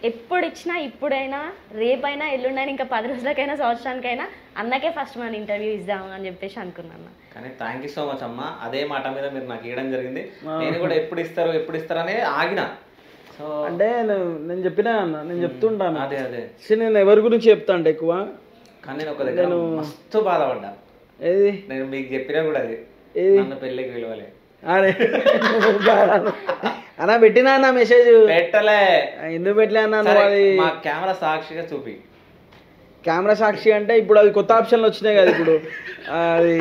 ఎప్పుడు ఇచ్చినా ఇప్పుడైనా రేపైనా ఎల్లుండైనా ఇంకా 10 రోజులకైనా సంవత్సరానికైనా అన్నకే ఫస్ట్ మన ఇంటర్వ్యూ ఇద్దాము అని చెప్పేసి అనుకున్నాను. కానీ థ్యాంక్ యూ సో మచ్ అమ్మ. అదే మాట మీద మీరు నాకు ఇవ్వడం జరిగింది. నేను కూడా ఎప్పుడు ఇస్తారనే ఆగిన. సో అంటే నేను చెప్పినా అన్న, నేను చెప్తుంటాను. అదే నేను ఎవరి గురించి చెప్తా అంటే ఎక్కువ. కానీ నేను ఒక దగ్గర మస్తు బాధపడ్డా. ఏది నేను మీకు చెప్పినా కూడా అది ఏది నన్ను పెళ్ళికి పిలవలే. అరే అన్న పెట్టినా అన్న మెసేజ్ పెట్టలే. ఎందుకు పెట్టలే అన్న సరే, అది మా కెమెరా సాక్షిగా చూపి. కెమెరా సాక్షి అంటే ఇప్పుడు అది కొత్త ఆప్షన్లు వచ్చినాయి కదా ఇప్పుడు అది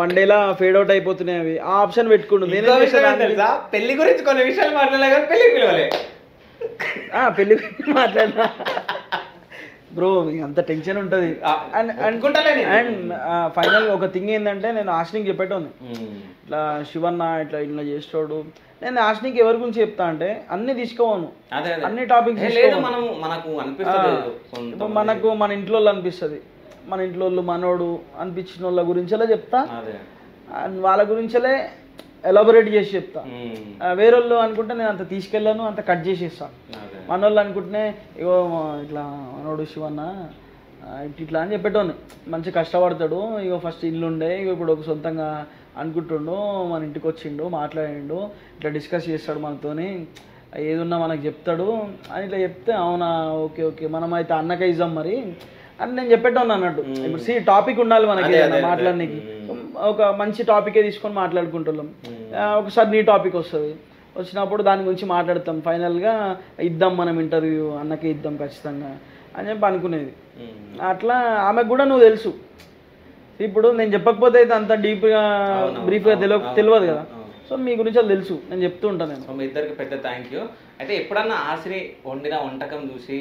1 డేలా ఫేడ్ అవుట్ అయిపోతున్నాయి అవి ఆ ఆప్షన్ పెట్టుకుంటు ఇంకో విషయం ఏంటి తెలుసా? పెళ్లి గురించి కొన్ని విషయాలు మాట్లాడలే కానీ పెళ్ళికి పిలవలే. పెళ్లి మాట్లాడినా బ్రో అంత టెన్షన్ ఉంటుంది. అండ్ ఫైనల్ ఒక థింగ్ ఏంటంటే నేను ఆశ్నికి చెప్పేటోని ఇట్లా శివన్న ఇట్లా ఇట్లా చేస్తాడు. నేను ఆశ్నికి ఎవరి గురించి చెప్తా అంటే అన్ని తీసుకోను, అన్ని టాపిక్స్ మనకు మన ఇంట్లో అనిపిస్తుంది, మన ఇంట్లో మనోడు అనిపించిన వాళ్ళ గురించేలా చెప్తా, వాళ్ళ గురించేలే ఎలాబొరేట్ చేసి చెప్తా. వేరే వాళ్ళు అనుకుంటే నేను అంత తీసుకెళ్ళాను, అంత కట్ చేసేస్తాను. మన వాళ్ళు అనుకుంటే ఇగో ఇట్లా మనోడు శివన్న ఇట్లా అని చెప్పేటోని మంచి కష్టపడతాడు, ఇగో ఫస్ట్ ఇల్లు ఉండే ఇగో ఇప్పుడు ఒక సొంతంగా అనుకుంటుండు, మన ఇంటికి వచ్చిండు, మాట్లాడిండు, ఇట్లా డిస్కస్ చేస్తాడు మనతోని, ఏదున్నా మనకు చెప్తాడు అని ఇట్లా చెప్తే అవునా ఓకే ఓకే మనం అయితే అన్నకే ఇద్దాం మరి అని నేను చెప్పేటోని అన్నట్టు. ఇప్పుడు టాపిక్ ఉండాలి మనకి మాట్లాడడానికి, ఒక మంచి టాపికే తీసుకొని మాట్లాడుకుంటున్నాం. ఒకసారి నీ టాపిక్ వస్తుంది, వచ్చినప్పుడు దాని గురించి మాట్లాడతాం, ఫైనల్గా ఇద్దాం మనం ఇంటర్వ్యూ అన్నకే ఇద్దాం ఖచ్చితంగా అని చెప్పి అనుకునేది. అట్లా ఆమెకు కూడా నువ్వు తెలుసు, ఇప్పుడు నేను చెప్పకపోతే అయితే అంత డీప్గా బ్రీఫ్గా తెలియదు కదా. సో మీ గురించి అది తెలుసు, నేను చెప్తూ ఉంటాను. నేను మీ ఇద్దరికి పెద్ద థ్యాంక్ యూ. అయితే ఎప్పుడన్నా ఆశ్రీ వండిన వంటకం చూసి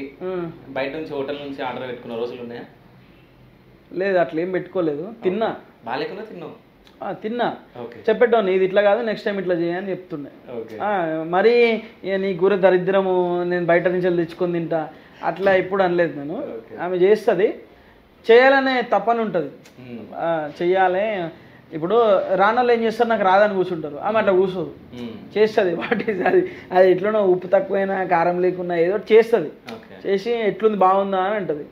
బయట నుంచి హోటల్ నుంచి ఆర్డర్ పెట్టుకున్న రోజులు ఉన్నాయా? లేదు, అట్లా ఏం పెట్టుకోలేదు. తిన్నా, బాగాలేకుండా తిన్నావు? తిన్నా, చెప్పేటోని ఇది ఇట్లా కాదు నెక్స్ట్ టైం ఇట్లా చేయని చెప్తుండే. మరి నీ కూర దరిద్రము నేను బయట నుంచి తెచ్చుకొని తింటా అట్లా ఎప్పుడు అనలేదు నేను. ఆమె చేస్తుంది, చేయాలనే తప్పని ఉంటుంది, చెయ్యాలి. ఇప్పుడు రానోళ్ళు ఏం చేస్తారు, నాకు రాదని కూర్చుంటారు, ఆమె అట్లా కూర్చోదు, చేస్తుంది. వాటి అది ఎట్లనో ఉప్పు తక్కువైనా కారం లేకున్నా ఏదో చేస్తుంది, చేసి ఎట్లుంది బాగుందా అని అంటుంది.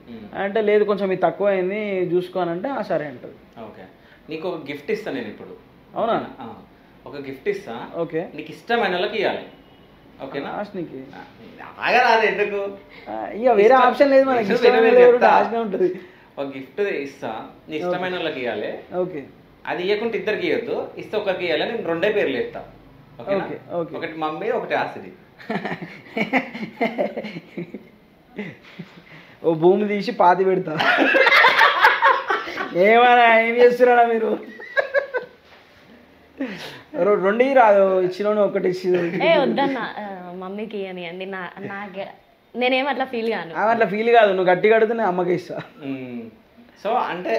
అంటే లేదు కొంచెం ఇది తక్కువైంది చూసుకోనంటే సరే అంటుంది. ఓకే, నీకు ఒక గిఫ్ట్ ఇస్తాను నేను ఇప్పుడు. అవునా? ఒక గిఫ్ట్ ఇస్తా, ఓకే, నీకు ఇష్టమైన వాళ్ళకి ఇవ్వాలి. ఓకేనా? ఆశనికి ఆగరాదు ఎందుకు, ఇక వేరే ఆప్షన్ లేదు మనకి, ఆశనే ఉంటుంది. ఒక గిఫ్ట్ ఇస్తా, నీ ఇష్టమైన వాళ్ళకి ఇవ్వాలి. ఓకే, అది ఇవ్వకుంటే ఇద్దరికి ఇవ్వద్దు, ఇస్తే ఒకరికి ఇవ్వాలి. నేను 2 పేర్లు ఇస్తా. ఓకే, ఒకటి మమ్మీ, ఒకటి ఆశ్రీ. ఓ భూమి తీసి పాతి పెడతా. ఏమన్నా ఏం చేస్తున్నారా మీరు? 2 రాదు, ఇచ్చిన ఒకటి ఇచ్చి వద్దన్నా మమ్మీకి అని అండి. నాకే నేనేం అట్లా ఫీల్ కాను. అట్లా ఫీల్ కాదు, నువ్వు గట్టిగా అడిగితే నేను అమ్మకి ఇస్తా. సో అంటే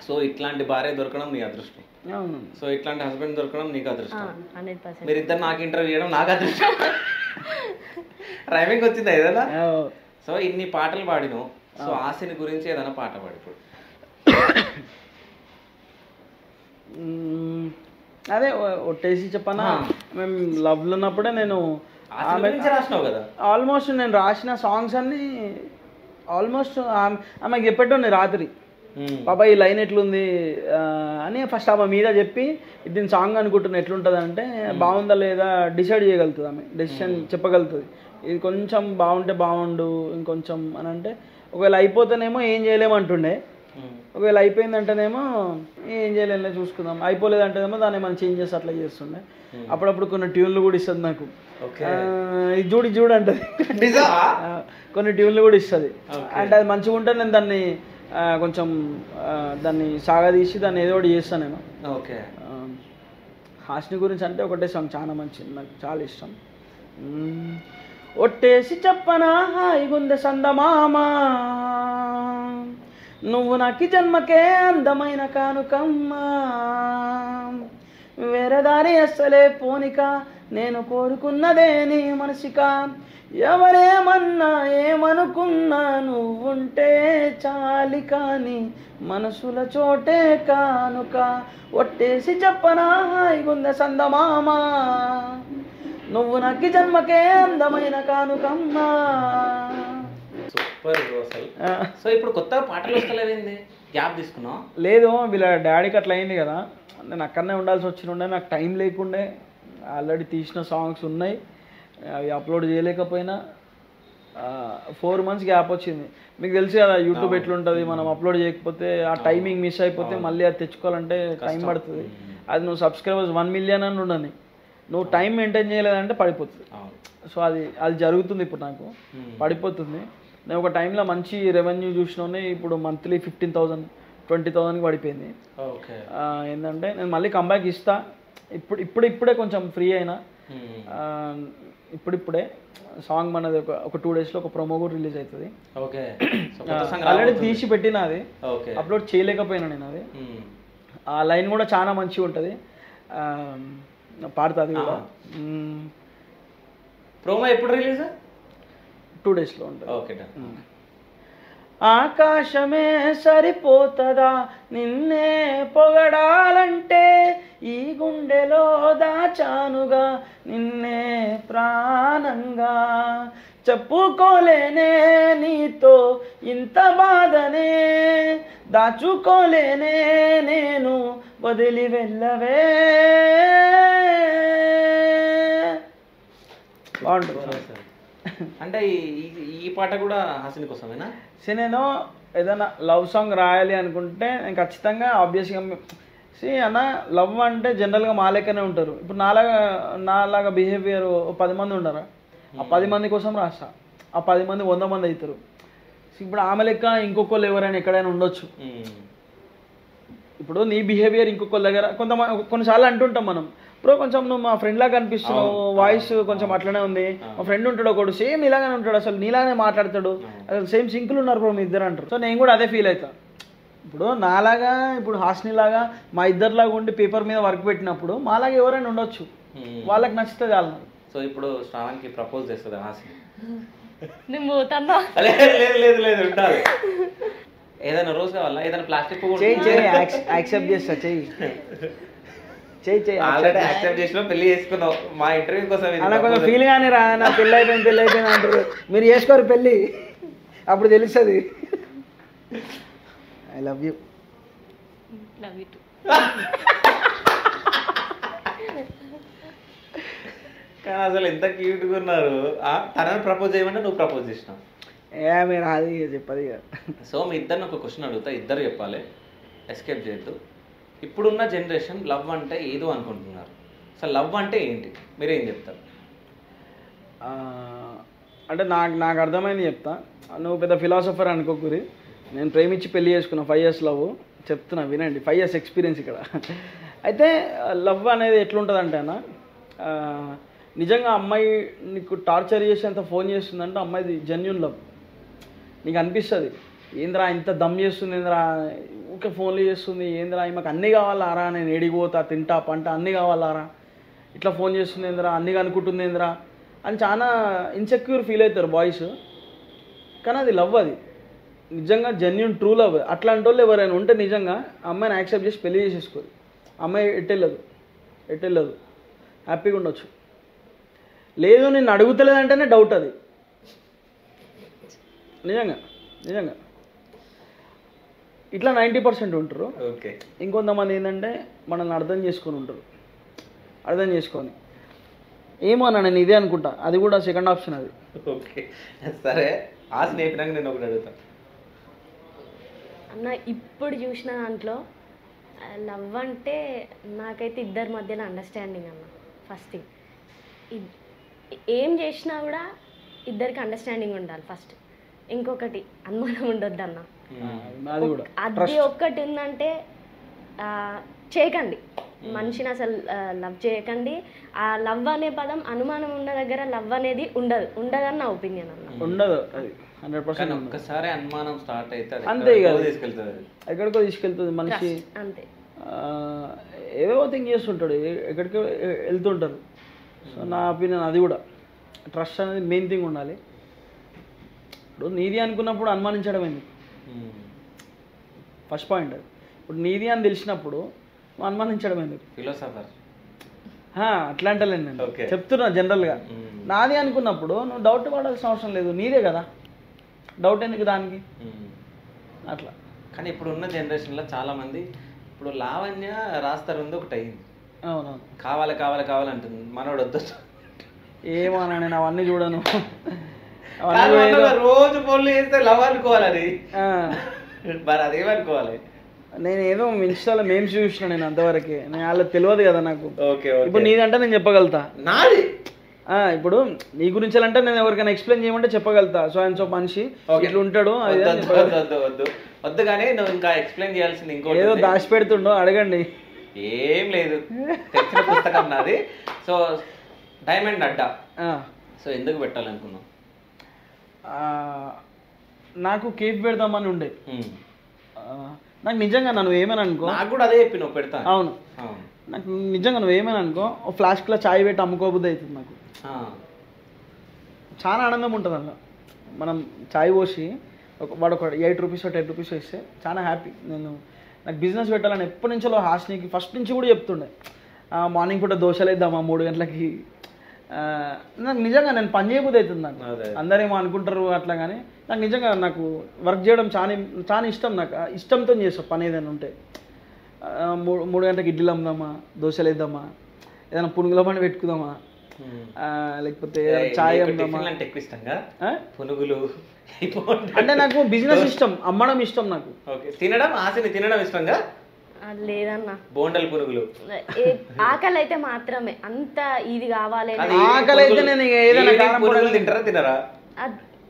సో ఇట్లాంటి భార్య దొరకడం నీ అదృష్టం. సో ఇట్లాంటి హస్బెండ్ దొరకడం నీకు అదృష్టం. మీరిద్దరు నాకు ఇంటర్వ్యూ చేయడం నాకు అదృష్టం. రైమింగ్ వచ్చిందా ఏదైనా? సో ఇన్ని పాటలు పాడిను. సో ఆశని గురించి ఏదైనా పాట పాడు ఇప్పుడు. అదే ఒట్టేసి చెప్పనా, మేము లవ్లో ఉన్నప్పుడే నేను రాసినావు కదా ఆల్మోస్ట్, నేను రాసిన సాంగ్స్ అన్నీ ఆల్మోస్ట్ ఆమెకు చెప్పేటోని రాత్రి, బాబా ఈ లైన్ ఎట్లుంది అని ఫస్ట్ ఆమె మీద చెప్పి దీని సాంగ్ అనుకుంటున్నా ఎట్లుంటుంది అంటే బాగుందా లేదా డిసైడ్ చేయగలుగుతుంది ఆమె, డెసిషన్ చెప్పగలుగుతుంది. ఇది కొంచెం బాగుంటే బాగుండు ఇంకొంచెం అని అంటే, ఒకవేళ అయిపోతేనేమో ఏం చేయలేమంటుండే, ఒకవేళ అయిపోయిందంటేనేమో ఏం చేయలేదులే చూసుకుందాం, అయిపోలేదంటేనేమో దాన్ని మనం చేంజ్ చేసి అట్లా చేస్తుండే. అప్పుడప్పుడు కొన్ని ట్యూన్లు కూడా ఇస్తుంది నాకు, ఇది చూడు అంటది, కొన్ని ట్యూన్లు కూడా ఇస్తుంది. అంటే అది మంచిగా ఉంటే నేను దాన్ని కొంచెం దాన్ని సాగదీసి దాన్ని ఏదో ఒకటి చేస్తాను నేను. ఓకే, హాస్ని గురించి అంటే ఒకటే సాంగ్ చాలా మంచిది, నాకు చాలా ఇష్టం. ఒట్టేసి చెప్పనా హాయిగుందె సందమామా, నువ్వు నాకు జన్మకే అందమైన కానుకమ్మా, వేరే దారి అస్సలే పోనిక, నేను కోరుకున్నదే నీ మనసిక, ఎవరేమన్నా ఏమనుకున్నా నువ్వుంటే చాలి కానీ మనసుల చోటే కానుక, ఒట్టేసి చెప్పనా హాయిగుందె సందమామా, నువ్వు నాకు జన్మకే అందమైన కానుకమ్మా. సూపర్ అసలు. సో ఇప్పుడు కొత్తగా పాటలు వస్తలేవేంది, గ్యాప్ తీసుకున్నావు? లేదు, వీళ్ళ డాడీకి అట్లా అయింది కదా, నేను అక్కడనే ఉండాల్సి వచ్చినుండే, నాకు టైం లేకుండే. ఆల్రెడీ తీసిన సాంగ్స్ ఉన్నాయి, అవి అప్లోడ్ చేయలేకపోయినా 4 months గ్యాప్ వచ్చింది. మీకు తెలుసు కదా యూట్యూబ్ ఎట్లుంటుంది, మనం అప్లోడ్ చేయకపోతే ఆ టైమింగ్ మిస్ అయిపోతే మళ్ళీ అది తెచ్చుకోవాలంటే టైం పడుతుంది. అది నువ్వు సబ్స్క్రైబర్స్ 1 million అని ఉండని, నువ్వు టైం మెయింటైన్ చేయలేదంటే పడిపోతుంది. సో అది జరుగుతుంది ఇప్పుడు నాకు, పడిపోతుంది. నేను ఒక టైంలో మంచి రెవెన్యూ చూసినోనే ఇప్పుడు మంత్లీ 15,000 20,000కి పడిపోయింది. ఏంటంటే నేను మళ్ళీ కంబ్యాక్ ఇస్తా. ఇప్పుడే కొంచెం ఫ్రీ అయినా. ఇప్పుడిప్పుడే సాంగ్ మనది ఒక 2 daysలో ఒక ప్రోమో కూడా రిలీజ్ అవుతుంది. ఆల్రెడీ తీసి పెట్టిన, అది అప్లోడ్ చేయలేకపోయినా నేను. అది ఆ లైన్ కూడా చాలా మంచిగా ఉంటుంది, పాడుతుంది కూడా. ప్రోమో ఎప్పుడు రిలీజ్? 2 daysలో ఉంటుంది. ఆకాశమే సరిపోతదా నిన్నే పొగడాలంటే, ఈ గుండెలో దాచానుగా నిన్నే ప్రాణంగా, చెప్పుకోలేనే నీతో ఇంత బాధనే, దాచుకోలేనే నేను వదిలి వెళ్ళవే. బాగుంటుంది. అంటే ఈ పాట కూడా హాసిని కోసమేనా? నేను ఏదైనా లవ్ సాంగ్ రాయాలి అనుకుంటే నేను ఖచ్చితంగా ఆబ్వియస్గా అన్న లవ్ అంటే జనరల్గా మా లెక్కనే ఉంటారు. ఇప్పుడు నాలాగా బిహేవియర్ 10 మంది ఉండరా, ఆ 10 మంది కోసం రాస్తా. ఆ 10 మంది 100 మంది అవుతారు. ఇప్పుడు ఆమె లెక్క ఇంకొకళ్ళు ఎవరైనా ఎక్కడైనా ఉండొచ్చు. ఇప్పుడు నీ బిహేవియర్ ఇంకొకళ్ళ దగ్గర కొన్నిసార్లు అంటుంటాం మనం, బ్రో కొంచెం నువ్వు మా ఫ్రెండ్ లాగా అనిపిస్తున్నావు, వాయిస్ కొంచెం అట్లనే ఉంది, మా ఫ్రెండ్ ఉంటాడు ఒకడు సేమ్ ఇలాగానే ఉంటాడు, అసలు నీలాగానే మాట్లాడతాడు, అసలు సేమ్ సింకులు ఉన్నారు బ్రో మీ ఇద్దరు అంటారు. సో నేను కూడా అదే ఫీల్ అవుతా. ఇప్పుడు నాలాగా ఇప్పుడు హాస్ని లాగా మా ఇద్దరిలాగా ఉండి పేపర్ మీద వర్క్ పెట్టినప్పుడు మాలాగా ఎవరైనా ఉండొచ్చు, వాళ్ళకి నచ్చితే చాలు. సో ఇప్పుడు శ్రావణ్కి ప్రపోజ్ చేస్తుంది హాస్ని. లేదు ఉండాలి. ఏదైనా రోజు కావాలా, ఏదైనా ప్లాస్టిక్ యాక్సెప్ట్ చేస్తా, చెయ్యి ఆల్రెడీ యాక్సెప్ట్ చేసినా పెళ్లి చేసుకున్నావు. మా ఇంటర్వ్యూ కోసం అలా కొంచెం ఫీల్ గానే రా, నా పెళ్ళి అయిపోయింది అంటారు. మీరు చేసుకోరు పెళ్ళి, అప్పుడు తెలుస్తుంది. I love you. కానీ అసలు ఎంత క్యూట్గా ఉన్నారు. తనని ప్రపోజ్ చేయమంటే నువ్వు ప్రపోజ్ చేసినావు. మీరు అది చెప్పది. సో మీ ఇద్దరిని ఒక క్వశ్చన్ అడుగుతా, ఇద్దరు చెప్పాలి, ఎస్కేప్ చేయొద్దు. ఇప్పుడున్న జనరేషన్ లవ్ అంటే ఏదో అనుకుంటున్నారు. అసలు లవ్ అంటే ఏంటి, మీరేం చెప్తారు? అంటే నాకు అర్థమైంది చెప్తా. నువ్వు పెద్ద ఫిలాసఫర్ అనుకోకూరి. నేను ప్రేమించి పెళ్లి చేసుకున్నా, 5 years లవ్. చెప్తున్నా వినండి, 5 years ఎక్స్పీరియన్స్ ఇక్కడ. అయితే లవ్ అనేది ఎట్లుంటుంది అంటే అన్న, నిజంగా అమ్మాయి నీకు టార్చర్ చేసేంత ఫోన్ చేస్తుందంటే అమ్మాయిది జెన్యూన్ లవ్. నీకు అనిపిస్తుంది ఏంద్రా ఇంత దమ్ చేస్తుంది, ఏంద్రా ఊకే ఫోన్లు చేస్తుంది, ఏంద్రా ఈమెకు అన్నీ కావాలారా, నేను ఏడిపోతా తింటా పంట అన్నీ కావాలారా, ఇట్లా ఫోన్ చేస్తుంది ఏంద్రా, అన్నీ అనుకుంటుంది ఏంద్రా అని చాలా ఇన్సెక్యూర్ ఫీల్ అవుతారు బాయ్స్. కానీ అది లవ్, అది నిజంగా జెన్యూన్ ట్రూ లవ్. అట్లాంటి వాళ్ళు ఎవరైనా ఉంటే నిజంగా అమ్మాయిని యాక్సెప్ట్ చేసి పెళ్లి చేసేసుకోరు. అమ్మాయి ఎట్టెళ్ళదు, హ్యాపీగా ఉండొచ్చు. లేదు నేను అడుగుతలేదంటేనే డౌట్. అది నిజంగా ఇట్లా 90% ఉంటారు. ఓకే, ఇంకొంతమంది ఏంటంటే మనల్ని అర్థం చేసుకొని ఉంటారు. అర్థం చేసుకొని ఏమో అన్న నేను ఇదే అనుకుంటా, అది కూడా సెకండ్ ఆప్షన్ అది. ఓకే సరే, ఆ స్నేహితురానికి నేను ఒకటి అడుగుతాను అన్న. ఇప్పుడు చూసిన దాంట్లో లవ్ అంటే నాకైతే ఇద్దరి మధ్యలో అండర్స్టాండింగ్ అన్న. ఫస్ట్ థింగ్, ఏం చేసినా కూడా ఇద్దరికి అండర్స్టాండింగ్ ఉండాలి ఫస్ట్. ఇంకొకటి అనుమానం ఉండొద్దు అన్న. అది ఒక్కటి ఉందంటే చేయకండి, మనిషిని అసలు లవ్ చేయకండి. ఆ లవ్ అనే పదం అనుమానం ఉన్న దగ్గర లవ్ అనేది ఉండదని నా ఒపీనియన్ అన్న. ఉండదు అది 100%. ఒక్కసారి అనుమానం స్టార్ట్ అయితే అంతే, ఎక్కడికో తీసుకెళ్తుంది మనిషి. అంతే, ఏవో థింక్ చేస్తుంటాడు, ఎక్కడికో వెళ్తుంటారు. సో నా ఒపీనియన్ అది కూడా. ట్రస్ట్ అనేది మెయిన్ థింగ్ ఉండాలి. ఇప్పుడు నీది అనుకున్నప్పుడు అనుమానించడం ఎందుకు, ఫస్ట్ పాయింట్. ఇప్పుడు నీది అని తెలిసినప్పుడు నువ్వు అనుమానించడం ఎందుకు? ఫిలాసఫర్ అట్లా అంటలేను నేను, చెప్తున్నా జనరల్గా. నాది అనుకున్నప్పుడు నువ్వు డౌట్ పడాల్సిన అవసరం లేదు, నీదే కదా, డౌట్ ఎందుకు దానికి అట్లా. కానీ ఇప్పుడు ఉన్న జనరేషన్లో చాలామంది ఇప్పుడు లావణ్య రాస్తారు ఉంది ఒకటి అయింది. అవునవును, కావాలి కావాలి కావాలంటుంది, మనోడు వద్దు. ఏమోనా నేను అవన్నీ చూడను. కాదు అన్న, రోజు ఫోన్లు చేస్తే లవ్ అనుకోవాలి అది, ఆ, మరి అదేమనుకోవాలి? నేను ఏదో ఇన్స్టాలో మేమ్స్ చూసిన నేను అంతవరకే, నేను వాళ్ళకి తెలియదు కదా నాకు. ఓకే ఇప్పుడు నీదంటే నేను చెప్పగలుగుతా, నాది ఇప్పుడు నీ గురించి అంటే నేను ఎవరికైనా ఎక్స్ప్లెయిన్ చేయమంటే చెప్పగలుగుతా. సో అండ్ సో మనిషి ఇట్లా ఉంటాడు, అది ఇది అని చెప్పగలుగుతా. వద్దు కానీ నువ్వు ఇంకా ఎక్స్ప్లెయిన్ చేయాల్సింది ఇంకోటి ఏదో ఉంది. దాచి పెడుతుండో అడగండి. ఏం లేదు, తెలిసిన పుస్తకం నాది. సో డైమండ్ అడ్డా, సో ఎందుకు పెట్టాలనుకున్నావు? నాకు కేక్ పెడదామని ఉండే. నాకు నిజంగా నువ్వు ఏమైనా అనుకో, నాకు కూడా అదే చెప్పి నువ్వు పెడతాను. అవును, నాకు నిజంగా నువ్వు ఏమైనా అనుకో, ఒక ఫ్లాస్క్లో చాయ్ పెట్టి అమ్ముకోబుద్ది అవుతుంది నాకు. చాలా ఆనందం ఉంటుంది అలా. మనం చాయ్ పోసి వాడు ఒక 8 రూపీస్ 10 రూపీస్ ఇస్తే చాలా హ్యాపీ. నాకు బిజినెస్ పెట్టాలని ఎప్పటి నుంచో హాస్నికి ఫస్ట్ నుంచి కూడా చెప్తుండే. మార్నింగ్ పూట దోశలు వేద్దామా 3 గంటలకి. నాకు నిజంగా నేను పని చేయబుద్ది అవుతుంది నాకు. అందరేమో అనుకుంటారు అట్లా, కానీ నాకు నిజంగా నాకు వర్క్ చేయడం చాలా ఇష్టం. నాకు ఇష్టంతో చేస్తాను పని ఏదైనా ఉంటే. 3 గంటలకు ఇడ్లీలు అమ్ముదామా, దోశలు వేద్దామా, ఏదైనా పునుగుల పని పెట్టుకుందామా, లేకపోతే చాయ్ అమ్ముదామా. పునుగులు అంటే నాకు బిజినెస్ ఇష్టం, అమ్మడం ఇష్టం నాకు. తినడం ఆశని తినడం ఇష్టంగా లేదన్నా. బోండల్ పునుగులు ఆకలి అయితే మాత్రమే, అంత ఇది కావాలి. ఆకలి అయితే నేను ఏదైనా తింటారా తినరా?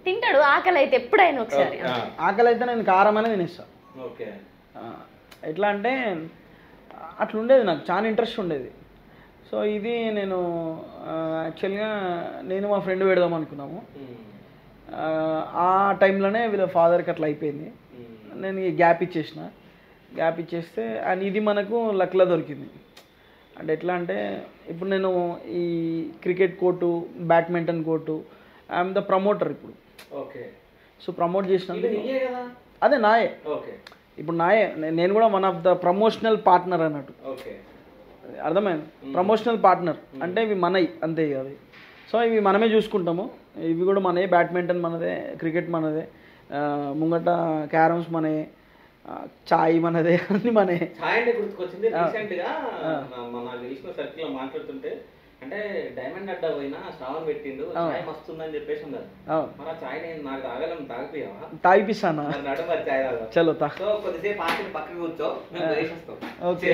తింటాడు ఆకలి అయితే ఎప్పుడైనా ఒకసారి. ఆకలి అయితే నేను కారం అనేది తినేస్తా. ఓకే, ఎట్లా అంటే అట్లా ఉండేది, నాకు చాలా ఇంట్రెస్ట్ ఉండేది. సో ఇది నేను యాక్చువల్గా నేను మా ఫ్రెండ్ పెడదాం అనుకున్నాము. ఆ టైంలోనే వీళ్ళ ఫాదర్కి అట్లా అయిపోయింది. నేను గ్యాప్ ఇచ్చేస్తే అండ్ ఇది మనకు లక్లో దొరికింది. అంటే ఎట్లా అంటే ఇప్పుడు నేను ఈ cricket court, badminton court, I'm the promoter ఇప్పుడు. ఓకే, సో ప్రమోట్ చేసినందుకు అదే నాయే. ఓకే, ఇప్పుడు నాయే, నేను కూడా one of the promotional partner అన్నట్టు. ఓకే, అర్థమైంది? ప్రమోషనల్ పార్ట్నర్ అంటే ఇవి మనవి అంతే. అవి సో ఇవి మనమే చూసుకుంటాము. ఇవి కూడా మనదే, బ్యాడ్మింటన్ మనదే, క్రికెట్ మనదే, ముంగట క్యారమ్స్ మనదే, చాయ్ మనదే, అన్ని మనదే. చాయ్ అంటే గుర్తుకొచ్చింది. రీసెంట్గా నాకు తెలిసిన సర్కిల్లో మాట్లాడుతుంటే, అంటే డైమండ్ అడ్డా పోయినా శ్రావణ్ పెట్టిండు చాయ్ మస్తుందని చెప్పేసి ఉన్నారు. మరి ఆ చాయ్ నేను నాకు తాగాలని తాగిపోయావా? తాగిపిస్తానా? నడు మరి చాయ్ తాగా. చలో సో కొద్దిసేపు ఆశని పక్కకి కూర్చో, మేము వేసేస్తాం. ఓకే.